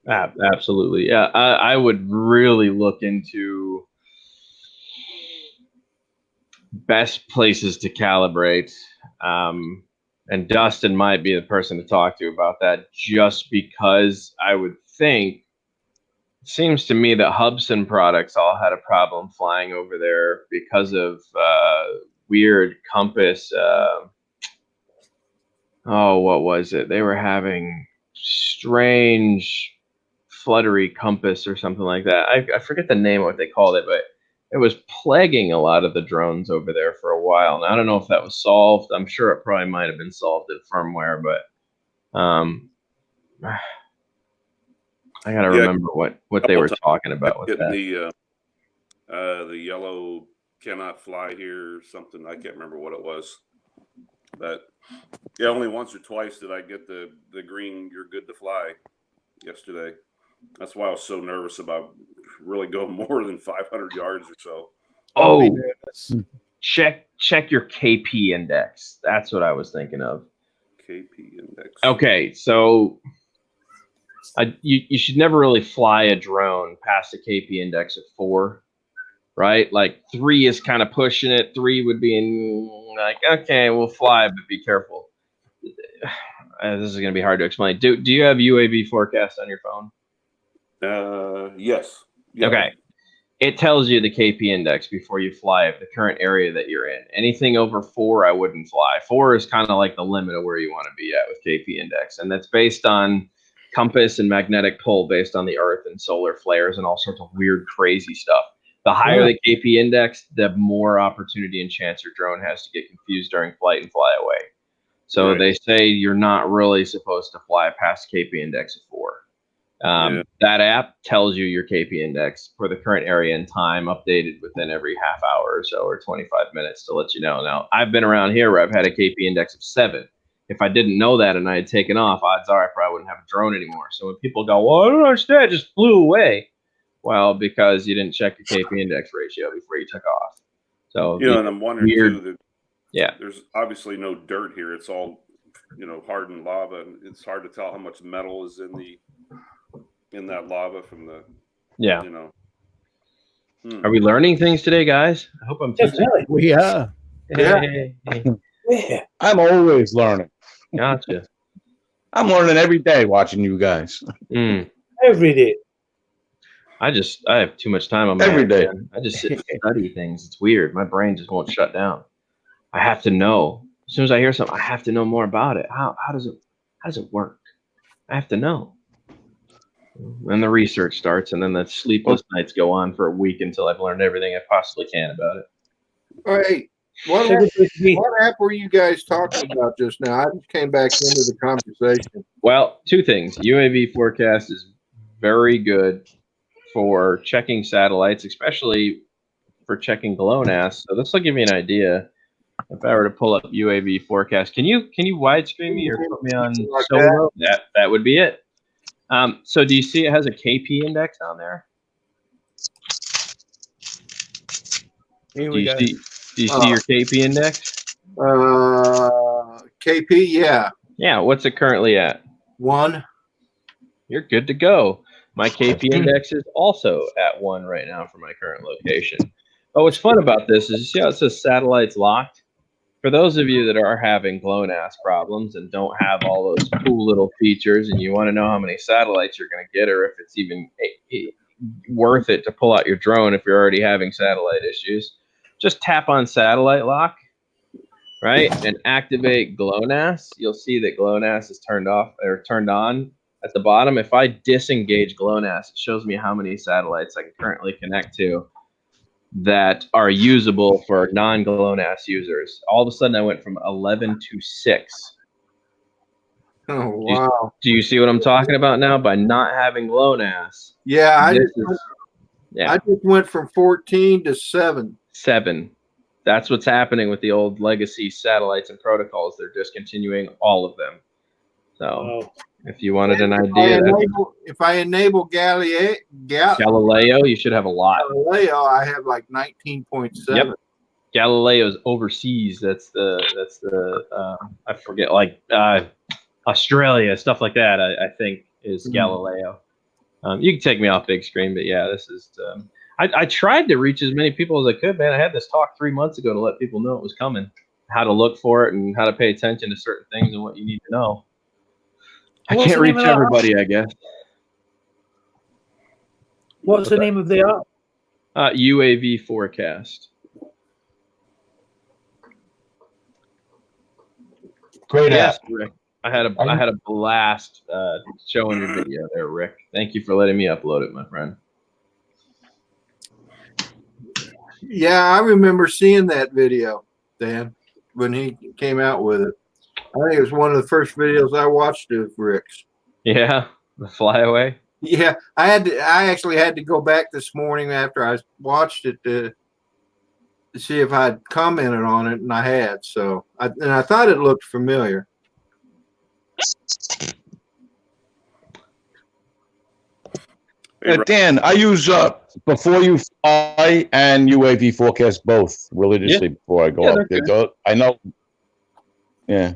Absolutely. Yeah, I would really look into best places to calibrate. And Dustin might be the person to talk to about that, just because I would think, it seems to me that Hubsan products all had a problem flying over there because of weird compass. What was it? They were having strange fluttery compass or something like that. I forget the name of what they called it, but it was plaguing a lot of the drones over there for a while. And I don't know if that was solved. I'm sure it probably might have been solved in firmware, but I gotta remember what they were talking about with that. The yellow cannot fly here or something. I can't remember what it was. But yeah, only once or twice did I get the green "you're good to fly" yesterday. That's why I was so nervous about really going more than 500 yards or so. Oh, check your KP index. That's what I was thinking of. KP index. Okay, so you should never really fly a drone past a KP index of 4, right? Like 3 is kind of pushing it. 3 would be in like, okay, we'll fly, but be careful. This is going to be hard to explain. Do you have UAV forecast on your phone? Yes. Yeah. Okay. It tells you the KP index before you fly of the current area that you're in. Anything over 4, I wouldn't fly. 4 is kind of like the limit of where you want to be at with KP index. And that's based on compass and magnetic pull based on the Earth and solar flares and all sorts of weird, crazy stuff. The higher the KP index, the more opportunity and chance your drone has to get confused during flight and fly away. So they say you're not really supposed to fly past KP index of 4. That app tells you your KP index for the current area and time, updated within every half hour or so, or 25 minutes to let you know. Now, I've been around here where I've had a KP index of 7. If I didn't know that and I had taken off, odds are I probably wouldn't have a drone anymore. So when people go, well, I don't understand, it just flew away. Well, because you didn't check your KP index ratio before you took off. So, and I'm wondering too that there's obviously no dirt here. It's all, hardened lava, and it's hard to tell how much metal is in that lava from the Are we learning things today, guys? I hope I'm teaching. We are. Hey. I'm always learning. Gotcha. I'm learning every day watching you guys. Every day. I have too much time on my Every hands, day. man. I just sit and study things. It's weird. My brain just won't shut down. I have to know. As soon as I hear something, I have to know more about it. How does it work? I have to know. And the research starts, and then the sleepless nights go on for a week until I've learned everything I possibly can about it. All right. What app were you guys talking about just now? I just came back into the conversation. Well, 2 things. UAV Forecast is very good for checking satellites, especially for checking GLONASS. So this will give me an idea. If I were to pull up UAV Forecast, can you widescreen me or put me on solo? That would be it. So do you see it has a KP index on there? Here we go. Do you see your KP index? KP, yeah. Yeah, what's it currently at? 1. You're good to go. My KP index is also at 1 right now for my current location. But what's fun about this is, you see how it says satellites locked? For those of you that are having GLONASS problems and don't have all those cool little features, and you want to know how many satellites you're going to get, or if it's even worth it to pull out your drone if you're already having satellite issues, just tap on satellite lock, right, and activate GLONASS. You'll see that GLONASS is turned off or turned on at the bottom. If I disengage GLONASS, it shows me how many satellites I can currently connect to that are usable for non-GLONASS users. All of a sudden, I went from 11 to 6. Oh, wow. Do you see what I'm talking about now? By not having GLONASS. Yeah, I just went from 14 to 7. 7. That's what's happening with the old legacy satellites and protocols. They're discontinuing all of them. So if you wanted an idea, if I enable Galileo, you should have a lot. Galileo, I have like 19.7. Yep. Galileo's overseas. That's the I forget, like Australia, stuff like that. I think is Galileo. You can take me off big screen, but yeah, this is. I tried to reach as many people as I could, man. I had this talk 3 months ago to let people know it was coming, how to look for it, and how to pay attention to certain things and what you need to know. I can't reach everybody, I guess. What's the name of the app? UAV Forecast. Great app. Rick. I had a blast showing your video there, Rick. Thank you for letting me upload it, my friend. Yeah, I remember seeing that video, Dan, when he came out with it. I think it was one of the first videos I watched of Rick's. Yeah, the flyaway. Yeah, I actually had to go back this morning after I watched it to see if I'd commented on it, and I had. So, I thought it looked familiar. Dan, I use Before You Fly and UAV Forecast both religiously before I go up. I know. Yeah.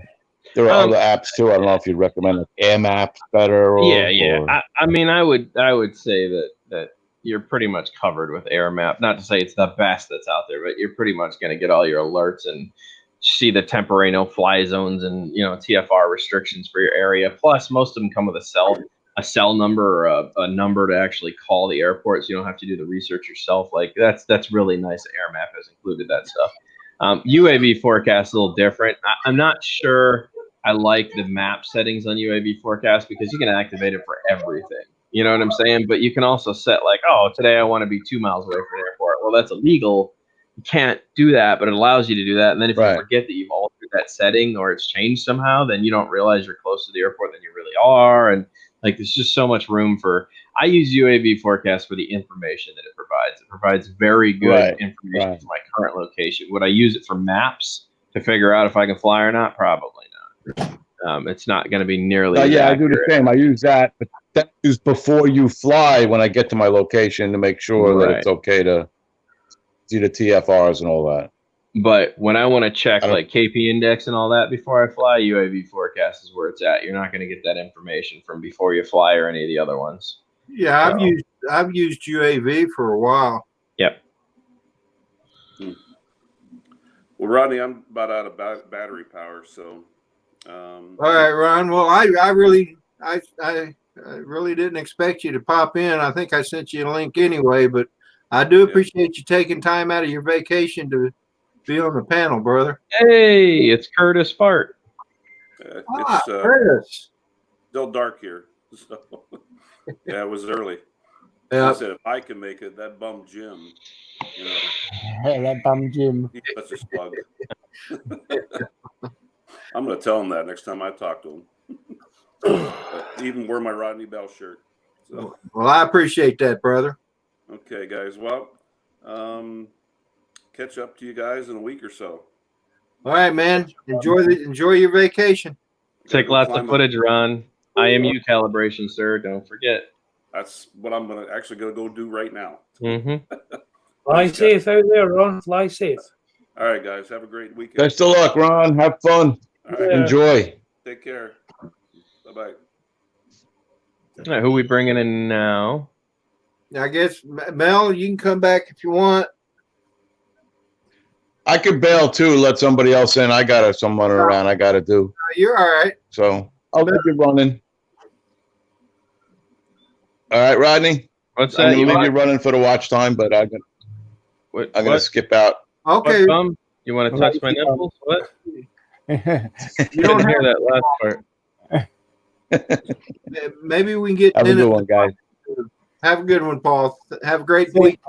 There are other apps too. I don't know if you'd recommend Air Maps better. I mean, I would say that you're pretty much covered with Air Map. Not to say it's the best that's out there, but you're pretty much going to get all your alerts and see the temporary no-fly zones and TFR restrictions for your area. Plus, most of them come with a cell number or a number to actually call the airport, so you don't have to do the research yourself. Like that's really nice that AirMap has included that stuff. UAV forecast is a little different. I'm not sure I like the map settings on UAV forecast because you can activate it for everything. You know what I'm saying? But you can also set like, oh, today I want to be 2 miles away from an airport. Well, that's illegal. You can't do that, but it allows you to do that. And then if you forget that you've altered that setting or it's changed somehow, then you don't realize you're closer to the airport than you really are. And like, there's just so much room for. I use UAV forecast for the information that it provides. It provides very good information for my current location. Would I use it for maps to figure out if I can fly or not? Probably not. It's not going to be nearly. Yeah, accurate. I do the same. I use that, but that is before you fly when I get to my location to make sure that it's okay to see the TFRs and all that. But when I want to check like KP index and all that before I fly, UAV forecast is where it's at. You're not going to get that information from before you fly or any of the other ones. Yeah, I've used UAV for a while. Yep. Well, Rodney, I'm about out of battery power, so. All right, Ron. Well, I really didn't expect you to pop in. I think I sent you a link anyway, but I do appreciate you taking time out of your vacation to be on the panel, brother. Hey, it's Curtis Fart. It's Curtis. Still dark here, so yeah, it was early. Yeah. I said if I can make it, that bum Jim, you know. Hey, that bum Jim. He's such a slug. I'm going to tell him that next time I talk to him. Even wear my Rodney Bell shirt. So. Well, I appreciate that, brother. Okay, guys. Well, catch up to you guys in a week or so. All right, man. Enjoy your vacation. Take lots of footage, Ron. IMU calibration, sir. Don't forget. That's what I'm going to go do right now. Mm-hmm. Fly safe out there, Ron. Fly safe. All right, guys. Have a great weekend. Best of luck, Ron. Have fun. All right. Enjoy. Take care. Bye-bye. All right, who we bringing in now? I guess, Mel, you can come back if you want. I could bail too. Let somebody else in. I got someone around. I got to do. You're all right. So I'll leave you running. All right, Rodney. What's I'm that? gonna leave you running for the watch time, but I'm gonna skip out. Okay. You want to touch my nipples? What? You don't hear that last part. Maybe we can get. Have a good one, guys. Have a good one, Paul. Have a great week.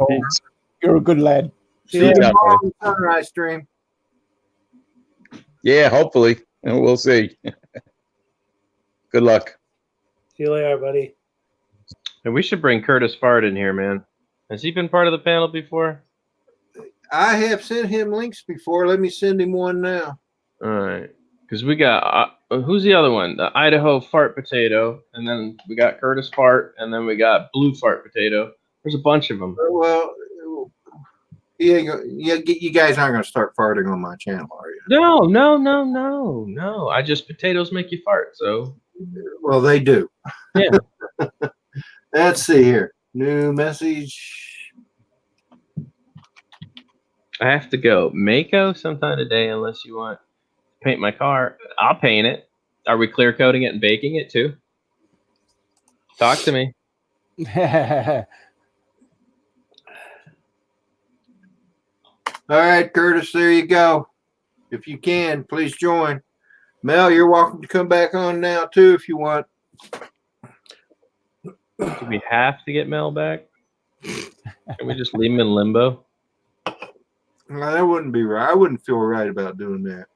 You're a good lad. See you tomorrow on the sunrise stream. Yeah, hopefully. And we'll see. Good luck. See you later, buddy. And we should bring Curtis Fart in here, man. Has he been part of the panel before? I have sent him links before. Let me send him one now. All right. Because we got, who's the other one? The Idaho Fart Potato. And then we got Curtis Fart. And then we got Blue Fart Potato. There's a bunch of them. Well, you guys aren't going to start farting on my channel, are you? No. I just, potatoes make you fart, so. Well, they do. Yeah. Let's see here. New message. I have to go. Mako sometime today unless you want to paint my car. I'll paint it. Are we clear coating it and baking it too? Talk to me. All right, Curtis, there you go. If you can, please join. Mel, you're welcome to come back on now too if you want. Do we have to get Mel back? Can we just leave him in limbo? No, that wouldn't be right. I wouldn't feel right about doing that.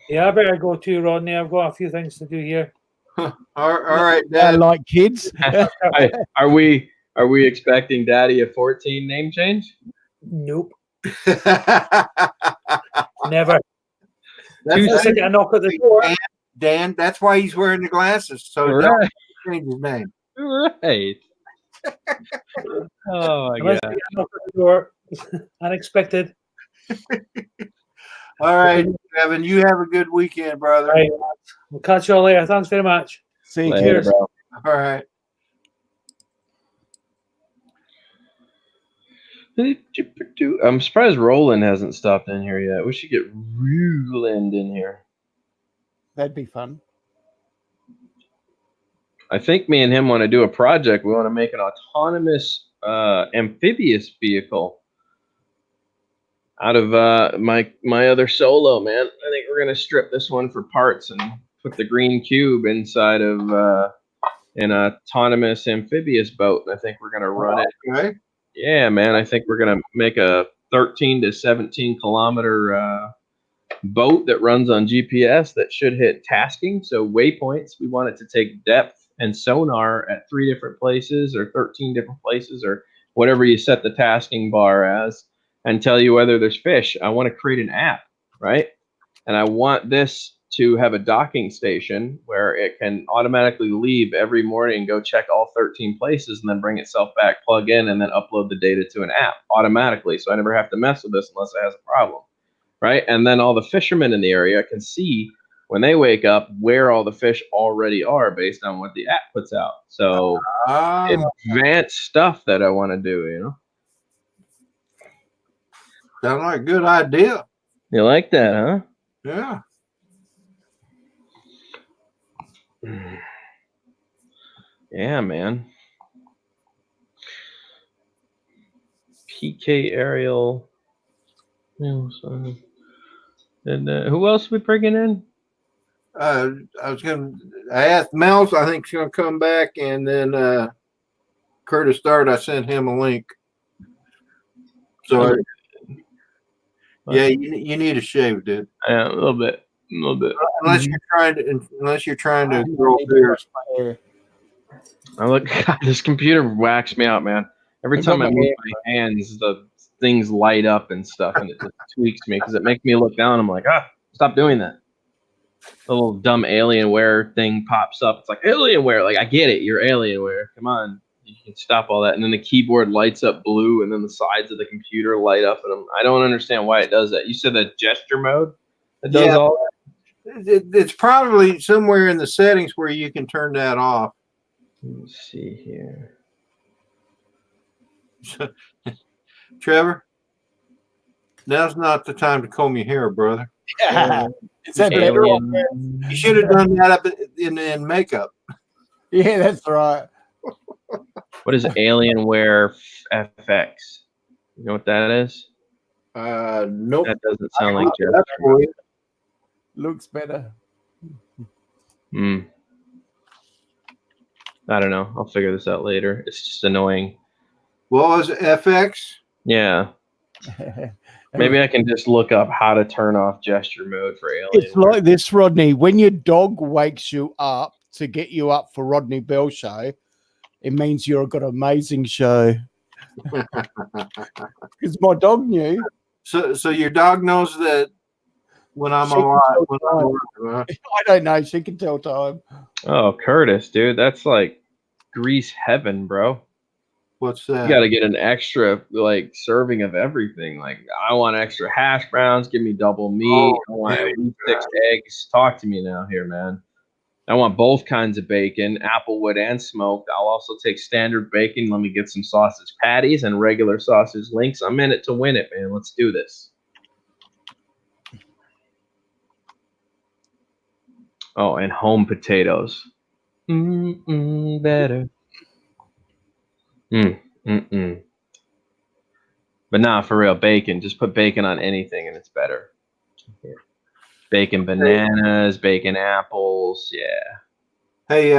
Yeah, I better go too, Rodney. I've got a few things to do here. All right, Dad. Like kids. Are we expecting Daddy a 14 name change? Nope. Never. That's a knock at the door. Dan, that's why he's wearing the glasses. So don't change his name. Right. Oh my Unless God. knock at the door. Unexpected. All right, Kevin, you have a good weekend, brother. Right. We'll catch you all later. Thanks very much. See you. Later, bro. All right. I'm surprised Roland hasn't stopped in here yet. We should get Roland in here. That'd be fun. I think me and him want to do a project. We want to make an autonomous amphibious vehicle out of my other Solo, man. I think we're gonna strip this one for parts and put the green cube inside of an autonomous amphibious boat. And I think we're gonna run it. Okay. Yeah, man. I think we're gonna make a 13 to 17 kilometer boat that runs on GPS that should hit tasking. So waypoints. We want it to take depth and sonar at 3 different places or 13 different places or whatever you set the tasking bar as, and tell you whether there's fish. I want to create an app, right? And I want this to have a docking station where it can automatically leave every morning, go check all 13 places, and then bring itself back, plug in, and then upload the data to an app automatically. So I never have to mess with this unless it has a problem, right? And then all the fishermen in the area can see when they wake up where all the fish already are based on what the app puts out. So advanced stuff that I want to do, you know? Sounds like a good idea. You like that, huh? Yeah. Yeah, man. PK Aerial. And who else are we bringing in? I asked Mel's, I think she's gonna come back, and then Curtis Dart, I sent him a link. So yeah, you need a shave, dude. Yeah, a little bit. Unless you're trying to grow beards. I look, God, this computer whacks me out, man. Every time I move my hands, the things light up and stuff, and it just tweaks me because it makes me look down. I'm like, stop doing that. The little dumb Alienware thing pops up. It's like, Alienware. Like, I get it. You're Alienware. Come on. You can stop all that. And then the keyboard lights up blue, and then the sides of the computer light up. And I don't understand why it does that. You said that gesture mode that does all that? It's probably somewhere in the settings where you can turn that off. Let's see here. Trevor, now's not the time to comb your hair, brother. Yeah. Is that better? You should have done that up in makeup. Yeah, that's right. What is Alienware FX? You know what that is? Nope. That doesn't sound like gesture. Looks better. I don't know. I'll figure this out later. It's just annoying. What was it, FX? Yeah. Maybe I can just look up how to turn off gesture mode for Alien. It's like this, Rodney. When your dog wakes you up to get you up for Rodney Bell Show, it means you've got an amazing show. Because my dog knew. So your dog knows that when I'm alive. I don't know. She can tell time. Oh, Curtis, dude, that's like grease heaven, bro. What's that? You got to get an extra serving of everything. Like, I want extra hash browns. Give me double meat. I want at least 6 eggs. Talk to me now here, man. I want both kinds of bacon, applewood and smoked. I'll also take standard bacon. Let me get some sausage patties and regular sausage links. I'm in it to win it, man. Let's do this. Oh, and home potatoes. Better. But nah, for real, bacon. Just put bacon on anything and it's better. Here. Bacon bananas, bacon apples, yeah. Hey,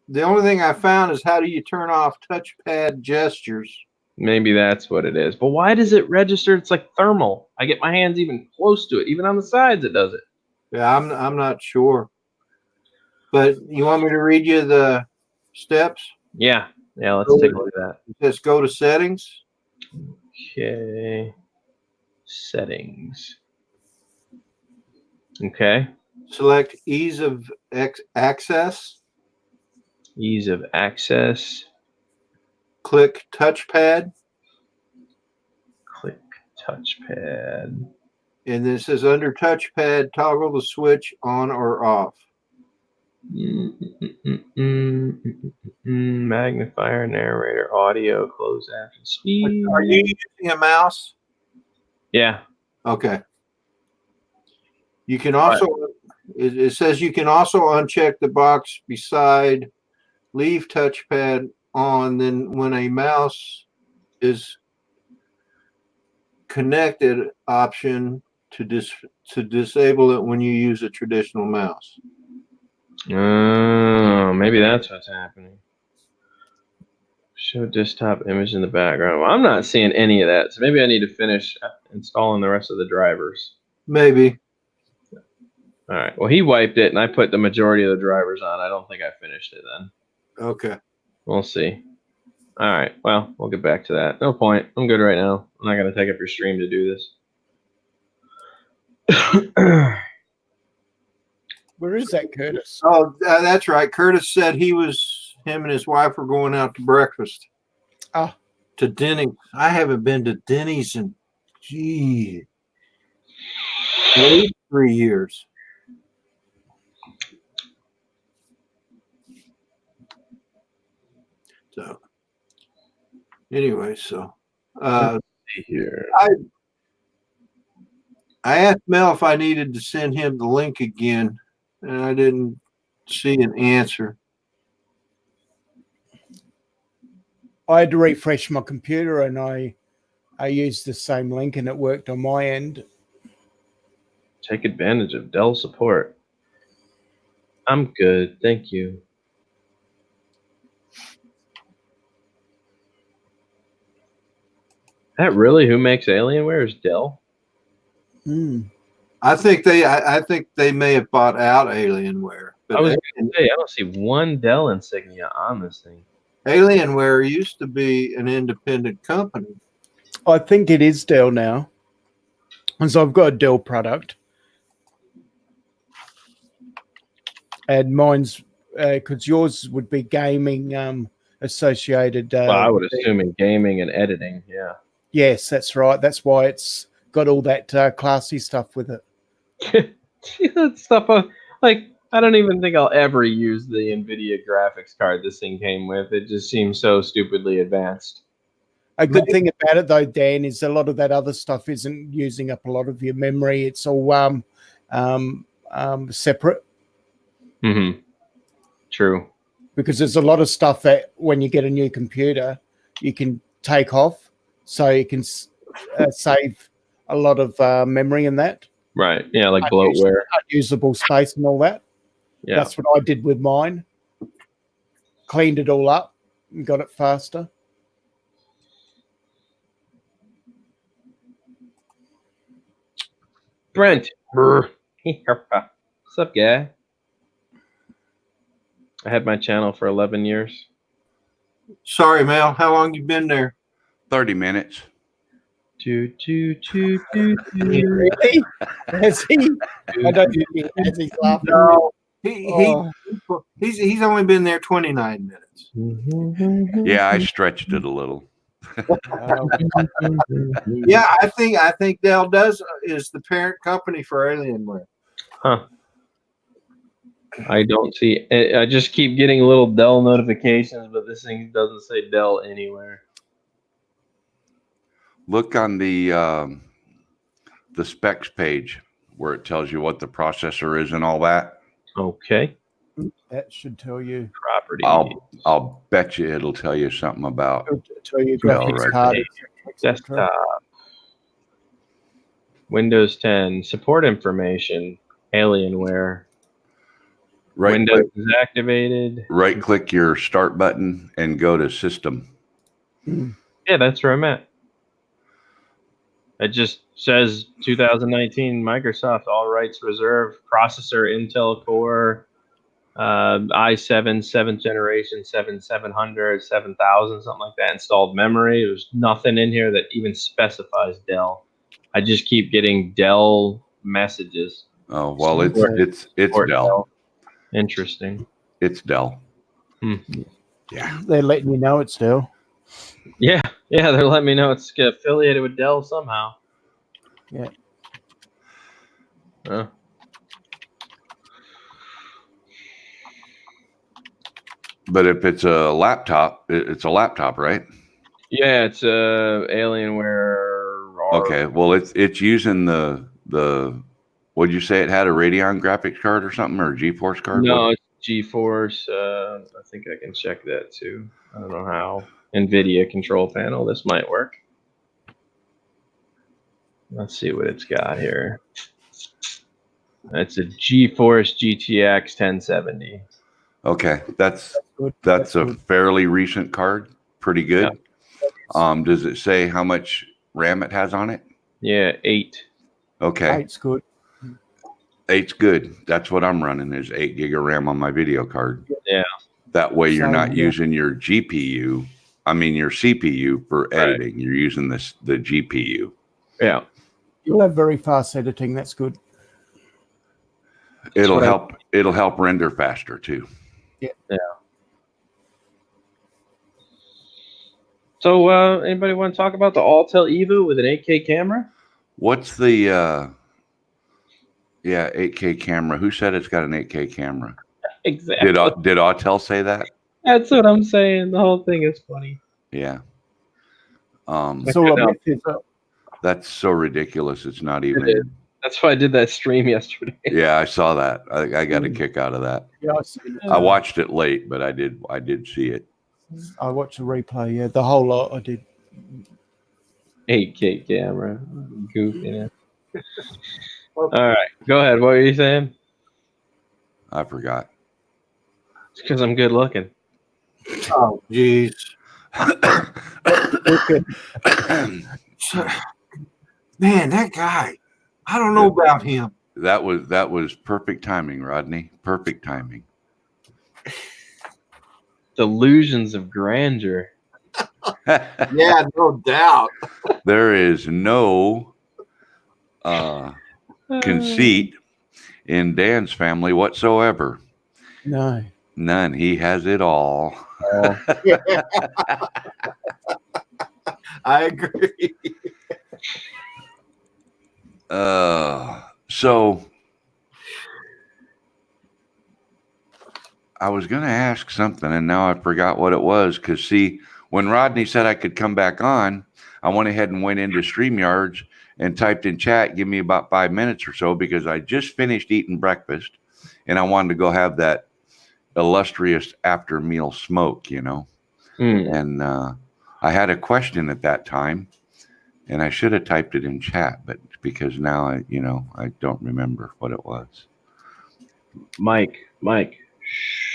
the only thing I found is how do you turn off touchpad gestures? Maybe that's what it is. But why does it register? It's like thermal. I get my hands even close to it. Even on the sides, it does it. Yeah, I'm not sure. But you want me to read you the steps? Yeah. Yeah, let's take a look at that. Just go to settings. Okay. Settings. Okay. Select ease of access. Ease of access. Click touchpad. Click touchpad. And then it says under touchpad, toggle the switch on or off. Magnifier, narrator, audio, close action speed. Are you using a mouse? Yeah. Okay. You can also, it says you can also uncheck the box beside leave touchpad on. Then when a mouse is connected option to disable it when you use a traditional mouse. Oh, maybe that's what's happening. Show desktop image in the background. Well, I'm not seeing any of that, so maybe I need to finish installing the rest of the drivers. Maybe. All right. Well, he wiped it, and I put the majority of the drivers on. I don't think I finished it then. Okay. We'll see. All right. Well, we'll get back to that. No point. I'm good right now. I'm not going to take up your stream to do this. Where is that, Curtis? Oh, that's right. Curtis said him and his wife were going out to breakfast. Oh. To Denny's. I haven't been to Denny's in, 3 years. So, anyway, Let's see here. I asked Mel if I needed to send him the link again, and I didn't see an answer. I had to refresh my computer, and I used the same link, and it worked on my end. Take advantage of Dell support. I'm good. Thank you. That really who makes Alienware is Dell? I think they may have bought out Alienware. But I was going to say, I don't see one Dell insignia on this thing. Alienware used to be an independent company. I think it is Dell now. And so I've got a Dell product. And mine's, because yours would be gaming associated. Well, I would assume in gaming and editing, yeah. Yes, that's right. That's why it's got all that classy stuff with it. That stuff, like, I don't even think I'll ever use the NVIDIA graphics card this thing came with. It just seems so stupidly advanced. A good thing about it, though, Dan, is a lot of that other stuff isn't using up a lot of your memory. It's all separate. Mm-hmm. True. Because there's a lot of stuff that when you get a new computer, you can take off, so you can save a lot of memory in that. Right. Yeah, like bloatware. Unusable space and all that. Yeah. That's what I did with mine. Cleaned it all up and got it faster. Brent. What's up, guy? I had my channel for 11 years. Sorry, Mel. How long you been there? 30 minutes. Really? Has he? I don't think he's laughing. No, he's only been there 29 minutes. Yeah, I stretched it a little. Yeah, I think Dell is the parent company for Alienware. Huh. I don't see. I just keep getting little Dell notifications, but this thing doesn't say Dell anywhere. Look on the specs page where it tells you what the processor is and all that. Okay. That should tell you. Properties. I'll bet you it'll tell you something about. It'll tell you graphics card. Desktop. Windows 10 support information. Alienware. Windows is activated. Right click your start button and go to system. Yeah, that's where I'm at. It just says 2019 Microsoft, all rights reserved, processor Intel Core, i7 7th generation, 7700, 7000, something like that, installed memory. There's nothing in here that even specifies Dell. I just keep getting Dell messages. Oh, well, it's Dell. Interesting. It's Dell. Yeah. They're letting you know it's Dell. Yeah, they're letting me know it's affiliated with Dell somehow. Yeah. But if it's a laptop, it's a laptop, right? Yeah, it's Alienware. Okay, well, it's using the Would you say it had a Radeon graphics card or something, or a GeForce card? No, it's GeForce. I think I can check that too. I don't know how. NVIDIA control panel. This might work. Let's see what it's got here. It's a GeForce GTX 1070. Okay, that's That's a good. fairly recent card. Pretty good. Does it say how much RAM it has on it? Yeah, 8. Okay, Eight's good. 8's good. That's what I'm running, is 8 gig of RAM on my video card. Yeah. That way you're Same not here. using your GPU. I mean your CPU for editing. You're using the GPU. Yeah. You'll have very fast editing. That's good. It'll what I- help. It'll help render faster too. So, anybody want to talk about the Altel Evo with an 8K camera? What's the 8K camera? Who said it's got an 8K camera? Exactly. Did Autel say that? That's what I'm saying. The whole thing is funny. Yeah. It's all a myth, is it? That's so ridiculous. It's not is. even. That's why I did that stream yesterday. Yeah, I saw that. I got a kick out of that. Yeah, I've seen it. I watched it late, but I did see it. I watched the replay. Yeah, the whole lot I did. 8K camera. Goofy. All right. Go ahead. What were you saying? I forgot. It's because I'm good looking. Oh, jeez. Man, that guy. I don't know about him. That was perfect timing, Rodney. Perfect timing. Delusions of grandeur. Yeah, no doubt. There is no conceit in Dan's family whatsoever. No. None. He has it all. I agree. So I was going to ask something, and now I forgot what it was. Because, see, when Rodney said I could come back on, I went ahead and went into StreamYards and typed in chat, give me about 5 minutes or so, because I just finished eating breakfast, and I wanted to go have that illustrious after meal smoke, you know. And I had a question at that time, and I should have typed it in chat, but because now I don't remember what it was. Mike. Shh.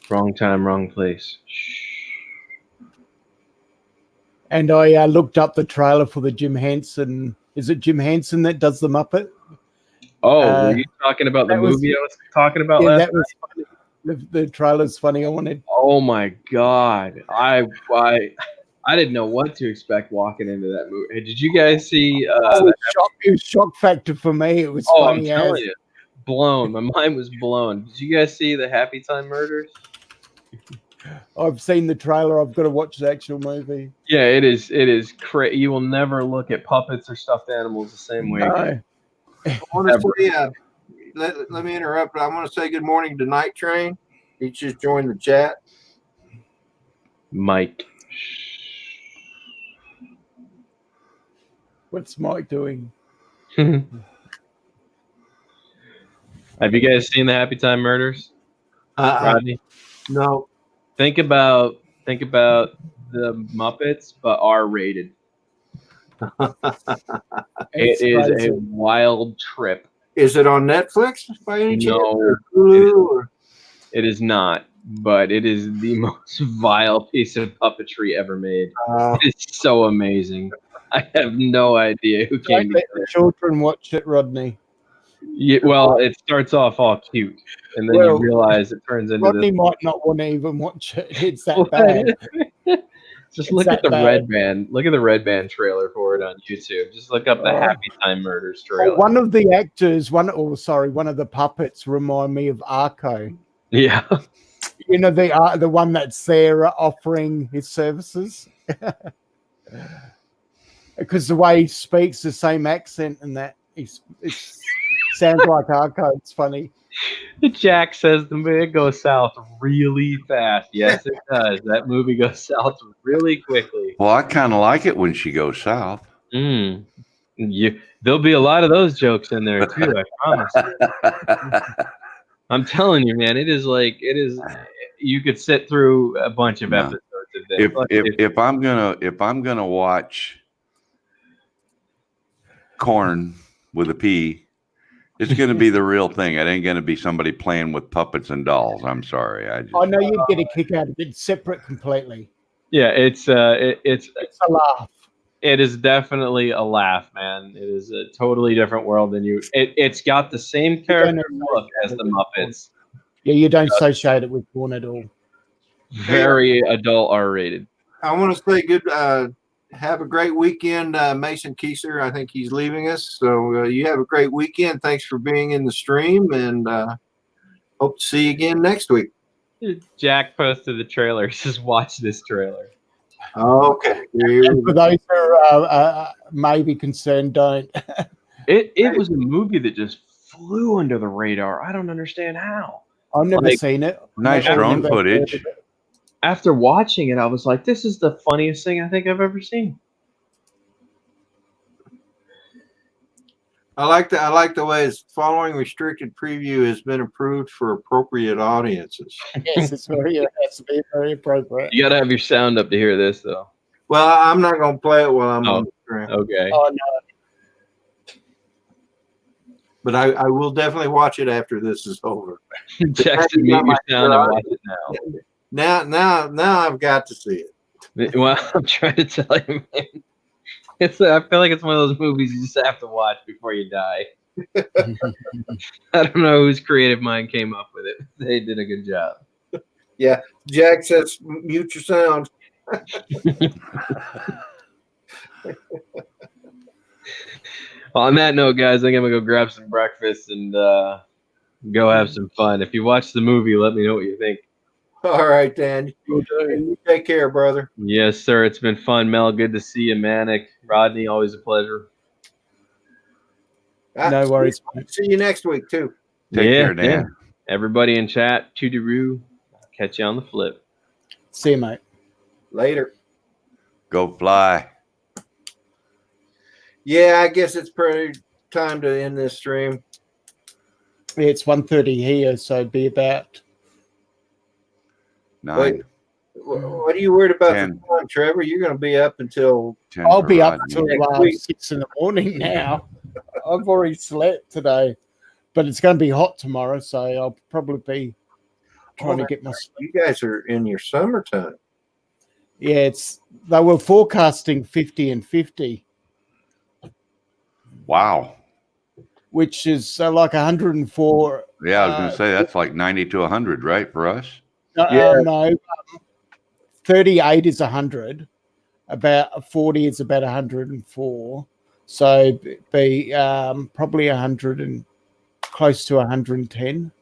Wrong time, wrong place. Shh. And I looked up the trailer for the Jim Henson. Is it Jim Henson that does the Muppet? Oh, were you talking about the movie I was talking about Yeah, last that was funny. The trailer's funny. I wanted. Oh my god. I didn't know what to expect walking into that movie. Hey, did you guys see It was shock factor for me. It was I'm funny. telling you. Blown. My mind was blown. Did you guys see the Happy Time Murders? I've seen the trailer. I've got to watch the actual movie. Yeah, it is crazy. You will never look at puppets or stuffed animals the same way. No. again. I want to say, let me interrupt, but I want to say good morning to Night Train. He just joined the chat. Mike. What's Mike doing? Have you guys seen the Happy Time Murders? Rodney? No. Think about the Muppets, but R-rated. It is crazy. a wild trip. Is it on Netflix by any chance? No, Or Hulu, or- it is not. But it is the most vile piece of puppetry ever made. It's so amazing. I have no idea who Don't came let to the children watch it, Rodney. Yeah, well, it starts off all cute, and then you realize it turns into Rodney this. might not want to even watch it. It's that bad. Just It's look at that the bad. Red Band. Look at the Red Band trailer for it on YouTube. Just look up the Happy Time Murders trailer. Well, one of the actors, one of the puppets remind me of Arco. Yeah. You know, the one that's there offering his services. Because the way he speaks, the same accent, and that it sounds like Arco. It's funny. Jack says the movie goes south really fast. Yes, it does. That movie goes south really quickly. Well, I kind of like it when she goes south. There'll be a lot of those jokes in there too. I promise. I'm telling you, man. It is. You could sit through a bunch of episodes of this. If I'm gonna watch Corn with a P, it's gonna be the real thing. It ain't gonna be somebody playing with puppets and dolls. I'm sorry. I know you'd get a kick out of it. Separate completely. Yeah, it's a laugh. It is definitely a laugh, man. It is a totally different world than you. It's got the same character look as the Muppets. Yeah, you don't associate it with porn at all. Very adult R-rated. I want to say good. Have a great weekend, Mason Kieser. I think he's leaving us, so you have a great weekend. Thanks for being in the stream, and hope to see you again next week. Jack posted the trailer. He says, "Watch this trailer." Okay. And for those who are maybe concerned, don't. It was a movie that just flew under the radar. I don't understand how. I've never seen it. Nice drone footage. After watching it, I was like, "This is the funniest thing I think I've ever seen." I like the way it's following restricted preview has been approved for appropriate audiences. Yes, it has to be very appropriate. You gotta have your sound up to hear this, though. Well, I'm not going to play it while I'm on the screen. Okay. Oh no. But I will definitely watch it after this is over. Jackson, mute your sound and watch it now. Now I've got to see it. Well, I'm trying to tell you, man. I feel like it's one of those movies you just have to watch before you die. I don't know whose creative mind came up with it. They did a good job. Yeah, Jack says mute your sound. On that note, guys, I think I'm gonna go grab some breakfast and go have some fun. If you watch the movie, let me know what you think. All right, Dan. You take care, brother. Yes, sir. It's been fun, Mel. Good to see you, Manic. Rodney, always a pleasure. No worries. See you next week, too. Take care, Dan. Yeah. Everybody in chat, toodaloo. Catch you on the flip. See you, mate. Later. Go fly. Yeah, I guess it's pretty time to end this stream. Yeah, it's 1:30 here, so it'd be about 9. Wait, what are you worried about 10. the time, Trevor? You're going to be up until... 10 I'll for be up Rodney. until 6 in the morning now. I've already slept today, but it's going to be hot tomorrow, so I'll probably be trying to get my sleep. You guys are in your summertime. Yeah, they were forecasting 50 and 50, Wow. which is like 104. Yeah, I was going to say that's like 90 to 100, right, for us? No, 38 is 100. About 40 is about 104. So it'd be probably 100 and close to 110.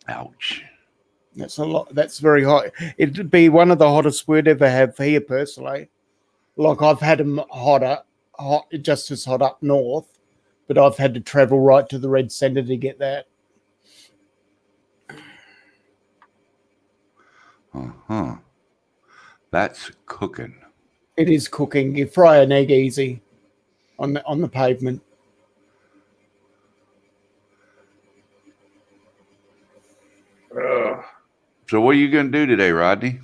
Ouch. That's a lot. That's very hot. It'd be one of the hottest we'd ever have here, personally. Like I've had them just as hot up north, but I've had to travel right to the Red Centre to get that. Uh-huh. That's cooking. It is cooking. You fry an egg easy on the pavement. So what are you going to do today, Rodney?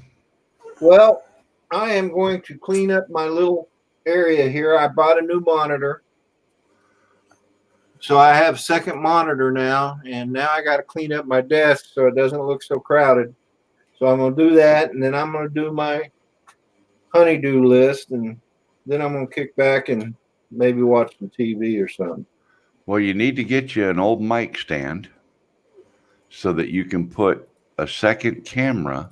Well, I am going to clean up my little area here. I bought a new monitor. So I have a second monitor now, and now I got to clean up my desk so it doesn't look so crowded. So I'm going to do that, and then I'm going to do my honeydew list, and then I'm going to kick back and maybe watch some TV or something. Well, you need to get you an old mic stand so that you can put a second camera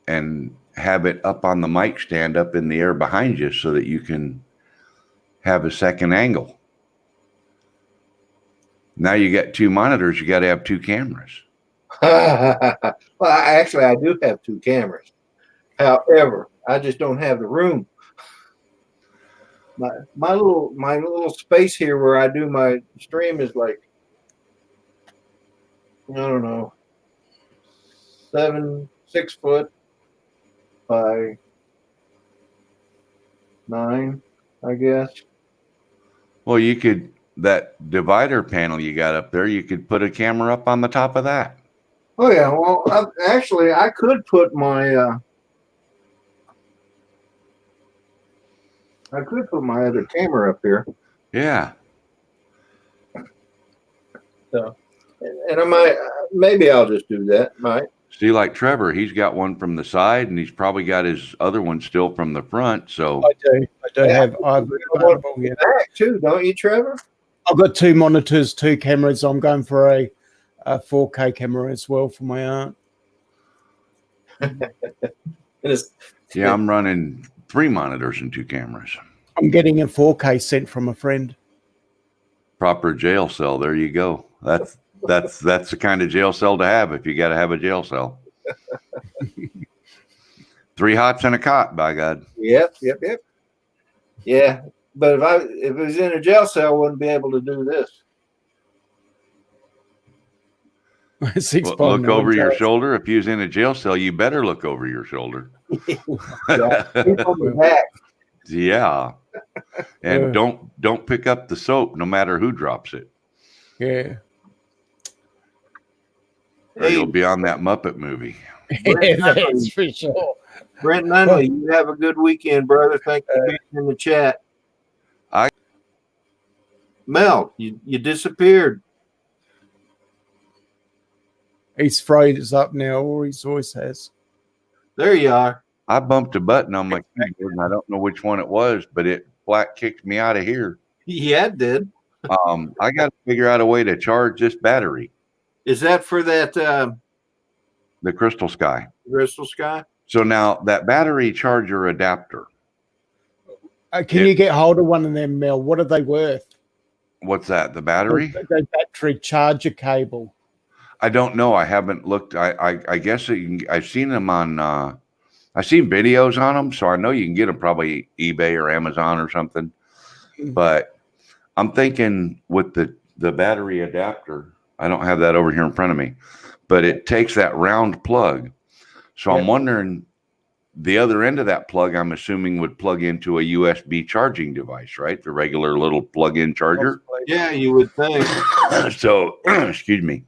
and have it up on the mic stand up in the air behind you so that you can have a second angle. Now you got 2 monitors, you got to have 2 cameras. Well, actually, I do have 2 cameras. However, I just don't have the room. My little space here where I do my stream is like, I don't know, 6 foot by 9. I guess. Well, you could, that divider panel you got up there, you could put a camera up on the top of that. Oh yeah, well, actually, I could put my other camera up here. Yeah. So, and I might, maybe I'll just do that. Might. See, like Trevor, he's got one from the side, and he's probably got his other one still from the front. So I do have either available. Yeah. Back too, don't you, Trevor? I've got 2 monitors, 2 cameras. I'm going for a 4K camera as well for my aunt. yeah, I'm running 3 monitors and 2 cameras. I'm getting a 4K sent from a friend. Proper jail cell. There you go. That's the kind of jail cell to have if you got to have a jail cell. 3 hots and a cot, by God. Yep. Yeah, but if it was in a jail cell, I wouldn't be able to do this. Look over your shoulder. If you was in a jail cell, you better look over your shoulder. Yeah. And don't pick up the soap no matter who drops it. Yeah. Or you'll be on that Muppet movie. Yeah, that's for sure. Brent Nunley, you have a good weekend, brother. Thanks for being in the chat. Mel, you disappeared. He's froze up now, or his voice has. There you are. I bumped a button on my keyboard, and I don't know which one it was, but it flat kicked me out of here. Yeah, it did. I got to figure out a way to charge this battery. Is that for that the Crystal Sky? Crystal Sky? So now that battery charger adapter. Can you get hold of one of them, Mel? What are they worth? What's that? The battery? The battery charger cable. I don't know. I haven't looked. I guess I've seen them on. I've seen videos on them, so I know you can get them probably eBay or Amazon or something. But I'm thinking with the battery adapter, I don't have that over here in front of me, but it takes that round plug. So I'm wondering, the other end of that plug, I'm assuming, would plug into a USB charging device, right? The regular little plug-in charger. Yeah, you would think. So, excuse me.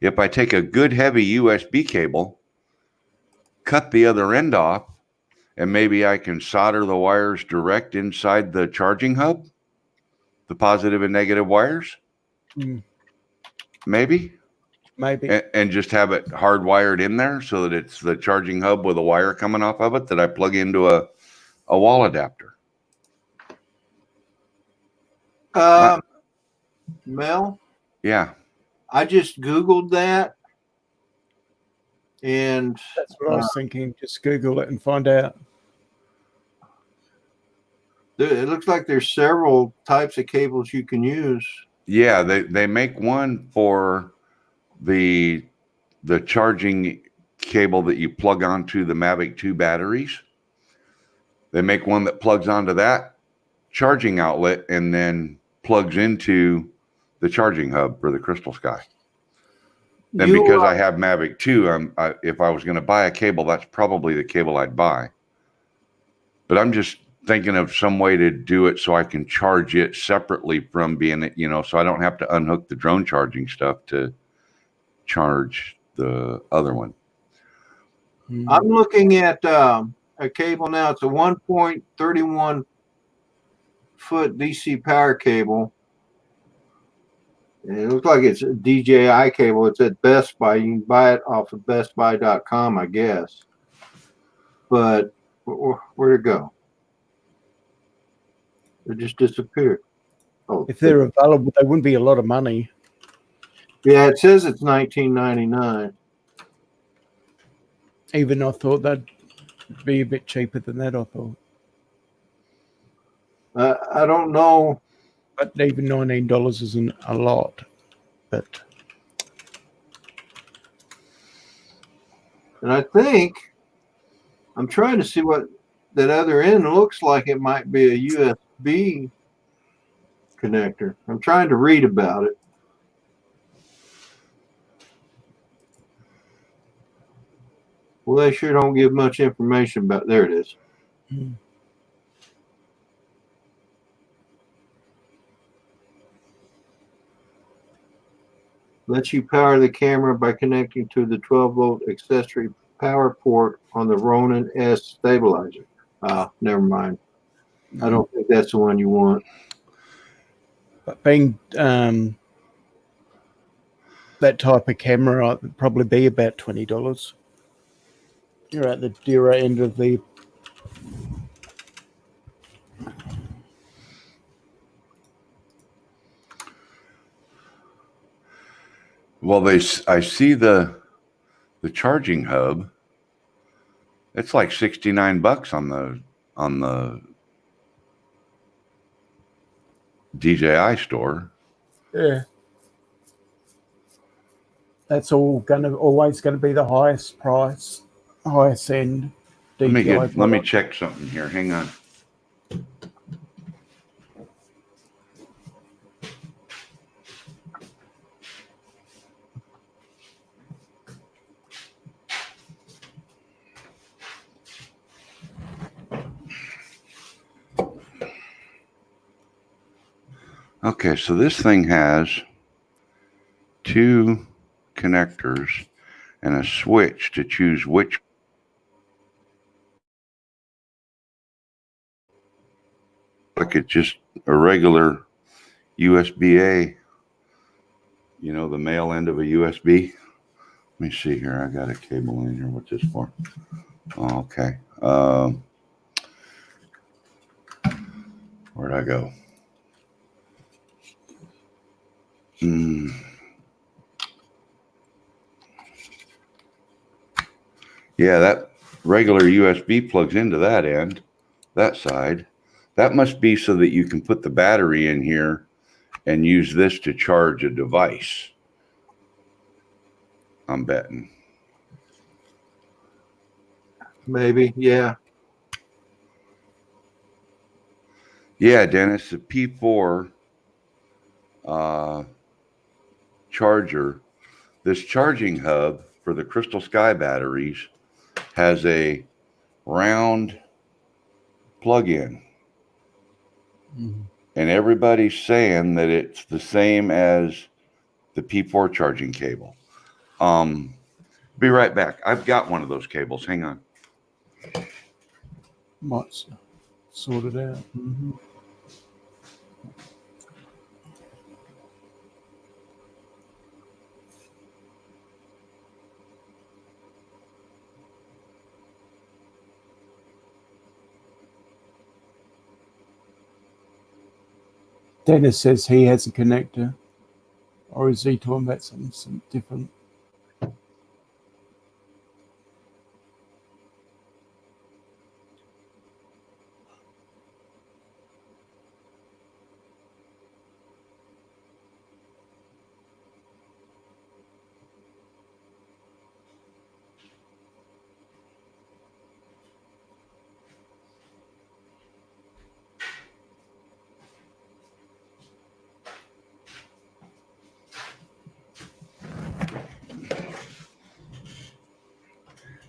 If I take a good heavy USB cable, cut the other end off, and maybe I can solder the wires direct inside the charging hub, the positive and negative wires. Maybe. And just have it hardwired in there so that it's the charging hub with a wire coming off of it that I plug into a wall adapter. Mel? Yeah. I just Googled that. And that's what I was thinking. Just Google it and find out. It looks like there's several types of cables you can use. Yeah, they make one for the charging cable that you plug onto the Mavic 2 batteries. They make one that plugs onto that charging outlet and then plugs into the charging hub for the Crystal Sky. And because I have Mavic 2, if I was going to buy a cable, that's probably the cable I'd buy. But I'm just thinking of some way to do it so I can charge it separately from being, so I don't have to unhook the drone charging stuff to charge the other one. I'm looking at a cable now. It's a 1.31 foot DC power cable. It looks like it's a DJI cable. It's at Best Buy. You can buy it off of bestbuy.com, I guess. But where'd it go? It just disappeared. Oh, if they're available, they wouldn't be a lot of money. Yeah, it says it's $19.99. Even I thought that'd be a bit cheaper than that. I thought. I don't know. But even $19 isn't a lot. But and I think I'm trying to see what that other end looks like. It might be a USB connector. I'm trying to read about it. Well, they sure don't give much information about. There it is. Lets you power the camera by connecting to the 12-volt accessory power port on the Ronin S stabilizer. Never mind. I don't think that's the one you want. But being that type of camera, would probably be about $20. You're at the dearer end of the. Well, I see the charging hub. It's like $69 on the DJI store. Yeah. That's always gonna be the highest price, highest end. Let me check something here. Hang on. Okay, so this thing has 2 connectors and a switch to choose which. Like it's just a regular USB-A, the male end of a USB. Let me see here. I got a cable in here. What's this for? Oh, okay. Where'd I go? Yeah, that regular USB plugs into that end, that side. That must be so that you can put the battery in here and use this to charge a device. I'm betting. Maybe, yeah. Yeah, Dennis, the P4 charger, this charging hub for the Crystal Sky batteries has a round plug-in. And everybody's saying that it's the same as the P4 charging cable. Be right back. I've got one of those cables. Hang on. Might sort it out. Dennis says he has a connector, or is he talking about something different?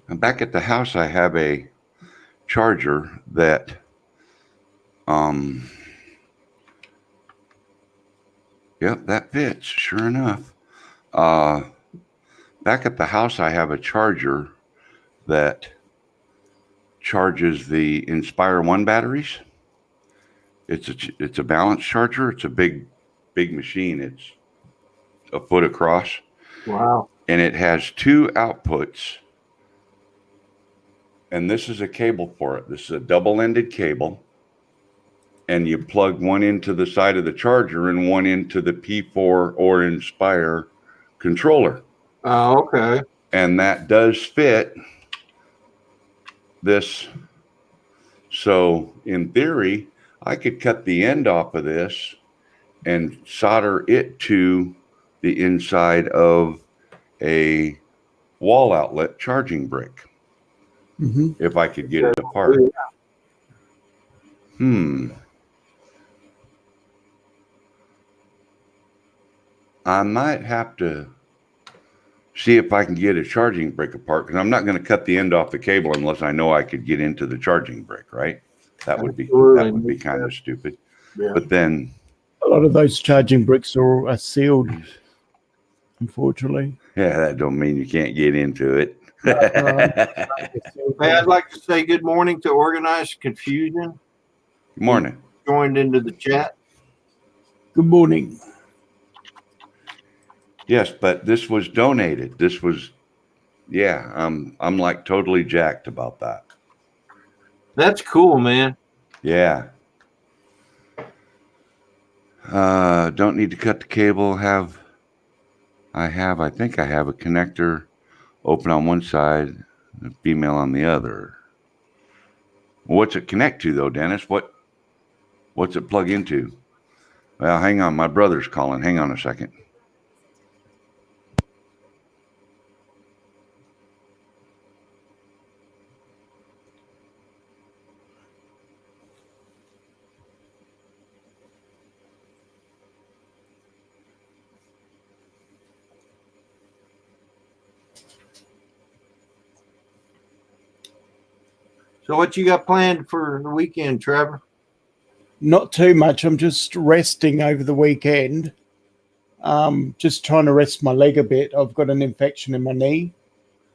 And back at the house, I have a charger that yep, that fits, sure enough. Back at the house, I have a charger that charges the Inspire 1 batteries. It's a balance charger. It's a big machine. It's a foot across. Wow. And it has 2 outputs. And this is a cable for it. This is a double-ended cable. And you plug one into the side of the charger and one into the P4 or Inspire controller. Oh, okay. And that does fit this. So in theory, I could cut the end off of this and solder it to the inside of a wall outlet charging brick. If I could get it apart. I might have to see if I can get a charging brick apart, because I'm not going to cut the end off the cable unless I know I could get into the charging brick, right? That would be kind of stupid. Yeah. But then a lot of those charging bricks are sealed. unfortunately. Yeah, that don't mean you can't get into it. Hey, I'd like to say good morning to Organized Confusion. Good morning. Joined into the chat. Good morning. Yes, but this was donated. This was, yeah, I'm like totally jacked about that. That's cool, man. Yeah. Don't need to cut the cable. I think I have a connector open on one side, a female on the other. What's it connect to though, Dennis? What's it plug into? Well, hang on. My brother's calling. Hang on a second. So what you got planned for the weekend, Trevor? Not too much. I'm just resting over the weekend. Just trying to rest my leg a bit. I've got an infection in my knee.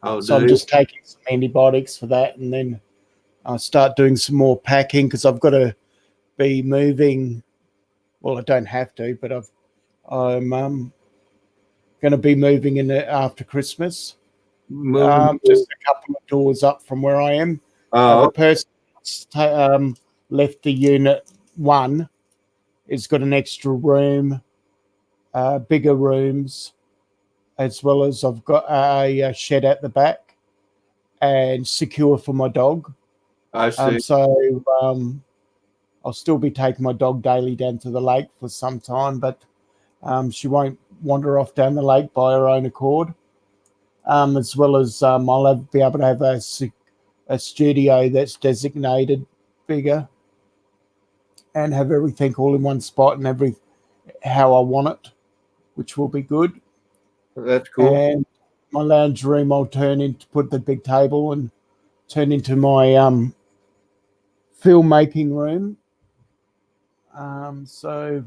Oh, So I'm dude. just taking some antibiotics for that, and then I'll start doing some more packing because I've got to be moving. Well, I don't have to, but I'm going to be moving in after Christmas. Just a couple of doors up from where I am. The person left the unit 1 has got an extra room, bigger rooms, as well as I've got a shed at the back and secure for my dog. I see. So I'll still be taking my dog daily down to the lake for some time, but she won't wander off down the lake by her own accord. As well as I'll be able to have a studio that's designated bigger and have everything all in one spot and how I want it, which will be good. That's cool. And my lounge room I'll put the big table and turn into my filmmaking room. So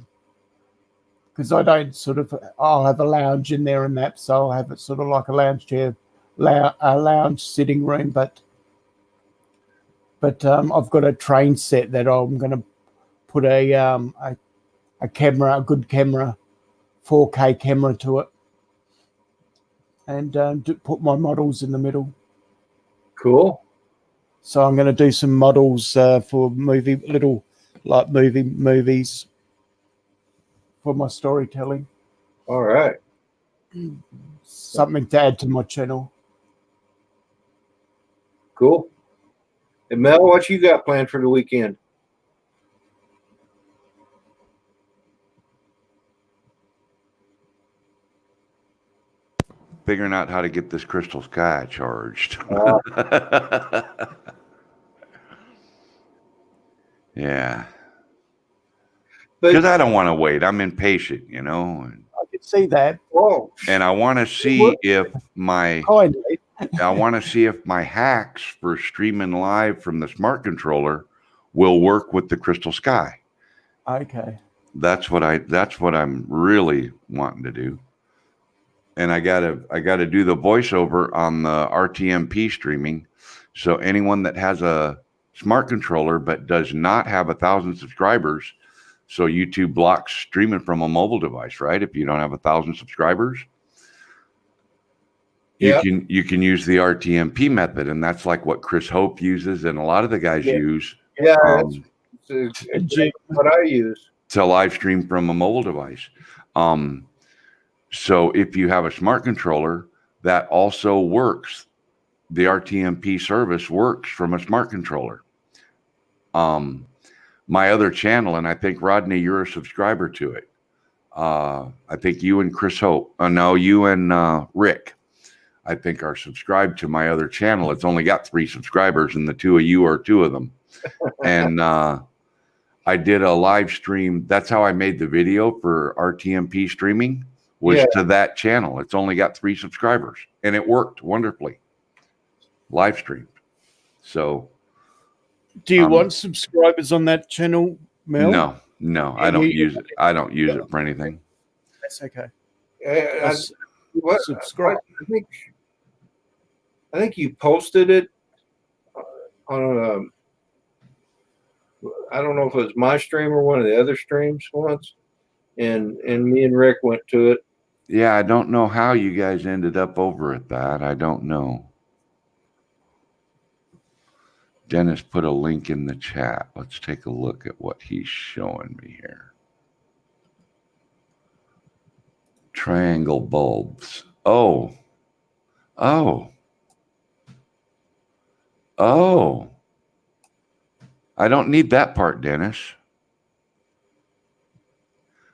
because I don't I'll have a lounge in there and that, so I'll have it sort of like a lounge chair, a lounge sitting room, but I've got a train set that I'm going to put a camera, a good camera, 4K camera to it, and put my models in the middle. Cool. So I'm going to do some models for movies for my storytelling. All right. Something to add to my channel. Cool. And Mel, what you got planned for the weekend? Figuring out how to get this Crystal Sky charged. Yeah. Because I don't want to wait. I'm impatient, you know. I could see that. Whoa. And I want to see if my hacks for streaming live from the smart controller will work with the Crystal Sky. Okay. That's what I'm really wanting to do. And I gotta do the voiceover on the RTMP streaming. So anyone that has a smart controller but does not have 1,000 subscribers, so YouTube blocks streaming from a mobile device, right? If you don't have 1,000 subscribers, you can use the RTMP method, and that's like what Chris Hope uses, and a lot of the guys use. Yeah, that's what I use to live stream from a mobile device. So if you have a smart controller, that also works. The RTMP service works from a smart controller. My other channel, and I think, Rodney, you're a subscriber to it. I think you and Chris Hope, no, you and Rick, I think, are subscribed to my other channel. It's only got 3 subscribers, and the 2 of you are 2 of them. And I did a live stream. That's how I made the video for RTMP streaming, was to that channel. It's only got 3 subscribers, and it worked wonderfully. Live streamed. So do you want subscribers on that channel, Mel? No, I don't use it. I don't use it for anything. That's okay. subscribe. I think you posted it on I don't know if it was my stream or one of the other streams once, and me and Rick went to it. Yeah, I don't know how you guys ended up over at that. I don't know. Dennis put a link in the chat. Let's take a look at what he's showing me here. Triangle bulbs. Oh. I don't need that part, Dennis.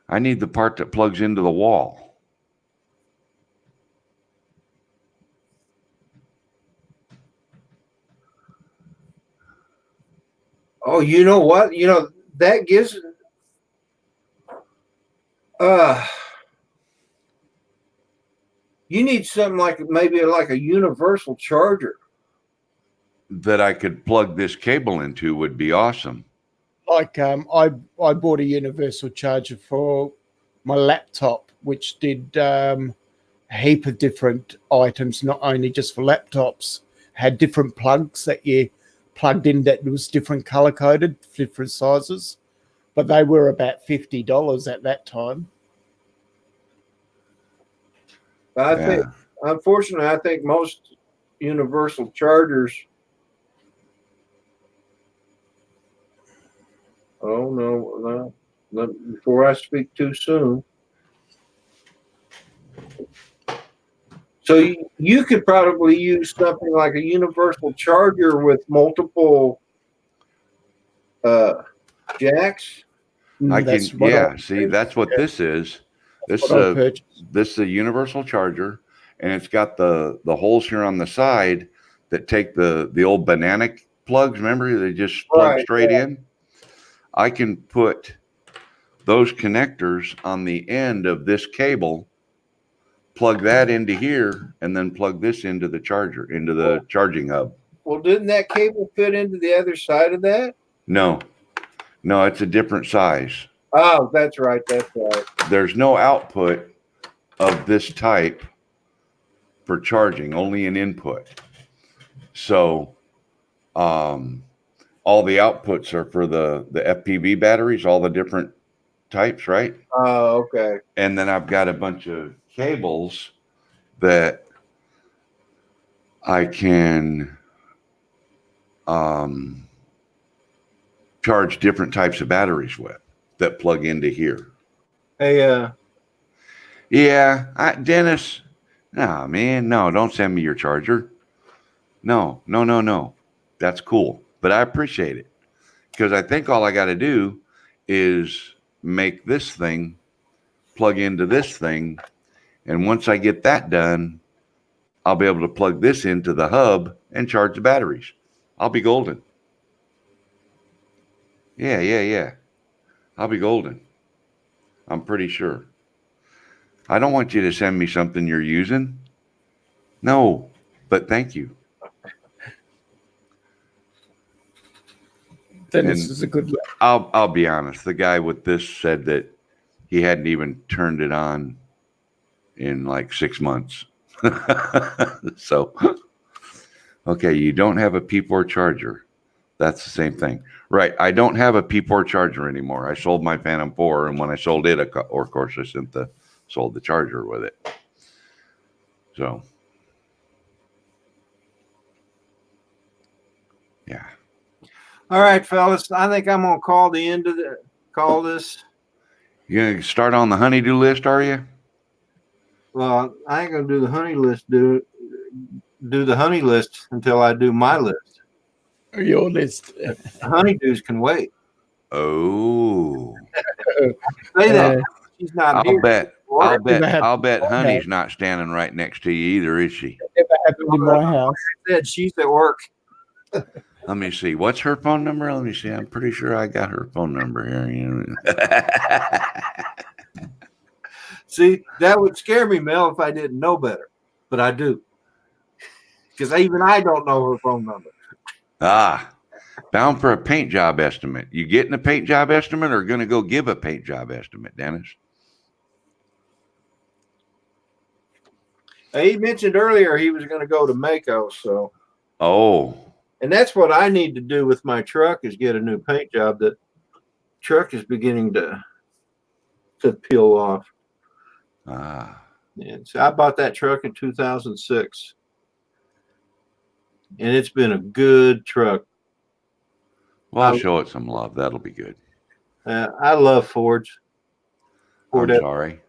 I need the part that plugs into the wall. Oh, you know what? That gives you need something like maybe like a universal charger that I could plug this cable into would be awesome. Like I bought a universal charger for my laptop, which did a heap of different items, not only just for laptops. Had different plugs that you plugged in that was different color coded, different sizes, but they were about $50 at that time. I think, unfortunately, I think most universal chargers. Oh no! Before I speak too soon. So you could probably use something like a universal charger with multiple jacks. I can, yeah. See, that's what this is. This is a universal charger, and it's got the holes here on the side that take the old banana plugs. Remember, they just plug straight in. I can put those connectors on the end of this cable, plug that into here, and then plug this into the charger, into the charging hub. Well, didn't that cable fit into the other side of that? No, it's a different size. Oh, that's right. That's right. There's no output of this type for charging, only an input. So, all the outputs are for the FPV batteries, all the different types, right? Oh, okay. And then I've got a bunch of cables that I can charge different types of batteries with that plug into here. Hey, yeah, Dennis, no, man, no, don't send me your charger. No. That's cool, but I appreciate it because I think all I got to do is make this thing plug into this thing. And once I get that done, I'll be able to plug this into the hub and charge the batteries. I'll be golden. Yeah. I'll be golden. I'm pretty sure. I don't want you to send me something you're using. No, but thank you. Then this is a good look. I'll be honest. The guy with this said that he hadn't even turned it on in like 6 months. So, okay, you don't have a P4 charger. That's the same thing. Right. I don't have a P4 charger anymore. I sold my Phantom 4, and when I sold it, of course, I sold the charger with it. So, yeah. all right, fellas. I think I'm gonna call the end of this. You gonna start on the honeydew list, are you? Well, I ain't gonna do the honey list. Do the honey list until I do my list. Your list. Honeydews can wait. Oh. Say that. She's not here. I'll bet Honey's not standing right next to you either, is she? Never happened in my house. I said she's at work. Let me see. What's her phone number? Let me see. I'm pretty sure I got her phone number here. See, that would scare me, Mel, if I didn't know better. But I do. Because even I don't know her phone number. Bound for a paint job estimate. You getting a paint job estimate or going to go give a paint job estimate, Dennis? He mentioned earlier he was going to go to Mako, so. Oh, And that's what I need to do with my truck is get a new paint job. That truck is beginning to peel off. And so I bought that truck in 2006, and it's been a good truck. well, I'll show it some love. That'll be good. I love Fords. I'm sorry.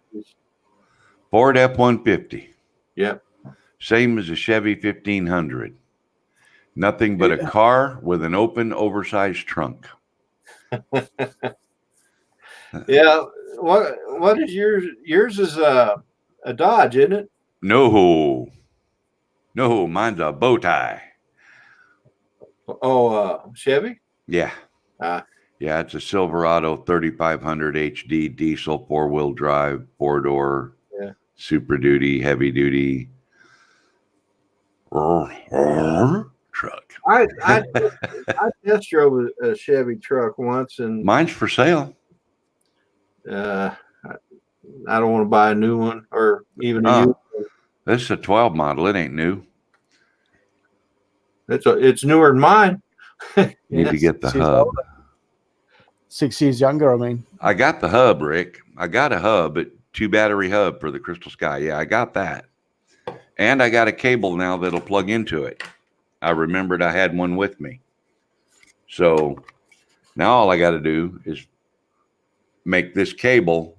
Ford F-150. Yep. Same as a Chevy 1500. Nothing but a car with an open, oversized trunk. Yeah. What is yours? Yours is a Dodge, isn't it? No, mine's a bow tie. Oh, Chevy? Yeah. Yeah, it's a Silverado 3500 HD diesel 4-wheel drive, 4-door, Super Duty, heavy duty truck. I test drove a Chevy truck once, and mine's for sale. I don't want to buy a new one or even a used one. This is a 12 model. It ain't new. It's newer than mine. Need to get the hub. 6 years younger, I mean. I got the hub, Rick. I got a hub, a 2-battery hub for the Crystal Sky. Yeah, I got that. And I got a cable now that'll plug into it. I remembered I had one with me. So now all I got to do is make this cable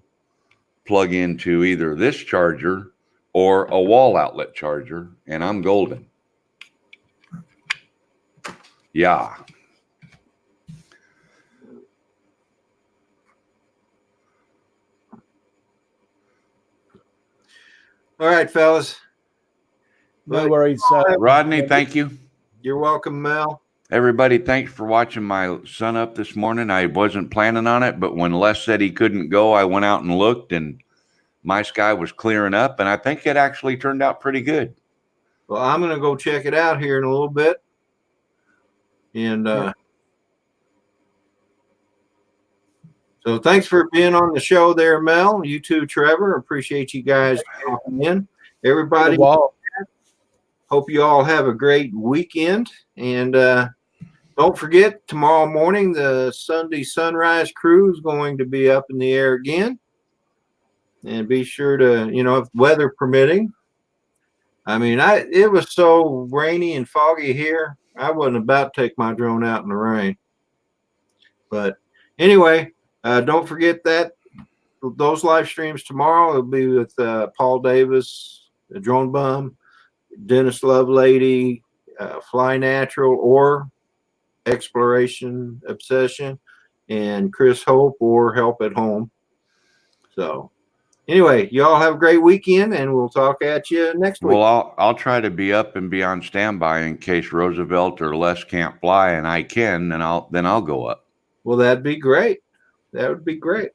plug into either this charger or a wall outlet charger, and I'm golden. Yeah. All right, fellas. No worries. Rodney, thank you. You're welcome, Mel. Everybody, thanks for watching my sun up this morning. I wasn't planning on it, but when Les said he couldn't go, I went out and looked, and my sky was clearing up, and I think it actually turned out pretty good. Well, I'm going to go check it out here in a little bit. And so thanks for being on the show there, Mel. You too, Trevor. Appreciate you guys coming in. Everybody, hope you all have a great weekend. And don't forget, tomorrow morning, the Sunday Sunrise Crew is going to be up in the air again. And be sure to, if weather permitting. I mean, it was so rainy and foggy here. I wasn't about to take my drone out in the rain. But anyway, don't forget that those live streams tomorrow will be with Paul Davis, the Drone Bum, Dennis Lovelady, Fly Natural or Exploration Obsession, and Chris Hope or Help at Home. So anyway, y'all have a great weekend, and we'll talk at you next week. Well, I'll try to be up and be on standby in case Roosevelt or Les can't fly, and I can, and I'll go up. Well, that'd be great. That would be great.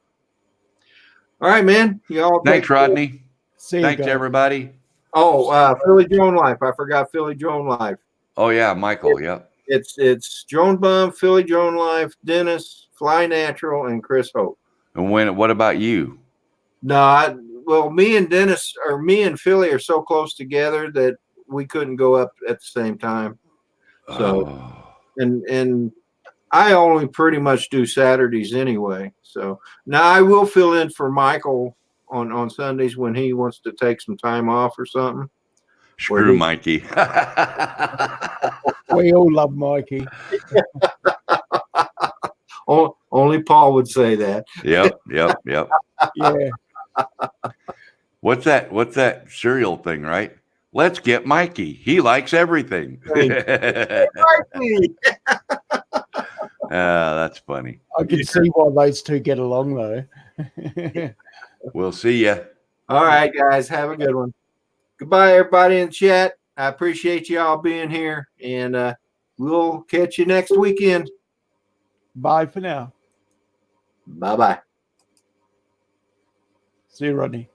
All right, man. Y'all. Thanks, Rodney. See you Thanks, guys. everybody. Oh, Philly Drone Life. I forgot Philly Drone Life. Oh yeah, Michael. Yep. It's Drone Bum, Philly Drone Life, Dennis, Fly Natural, and Chris Hope. And what about you? No, well, me and Dennis or me and Philly are so close together that we couldn't go up at the same time. So, and I only pretty much do Saturdays anyway. So now I will fill in for Michael on Sundays when he wants to take some time off or something. Screw Mikey. We all love Mikey. Only Paul would say that. Yep. Yeah. What's that cereal thing, right? Let's get Mikey. He likes everything. That's funny. I can see why those two get along, though. We'll see ya. All right, guys. Have a good one. Goodbye, everybody in the chat. I appreciate you all being here, and we'll catch you next weekend. Bye for now. Bye-bye. See you, Rodney.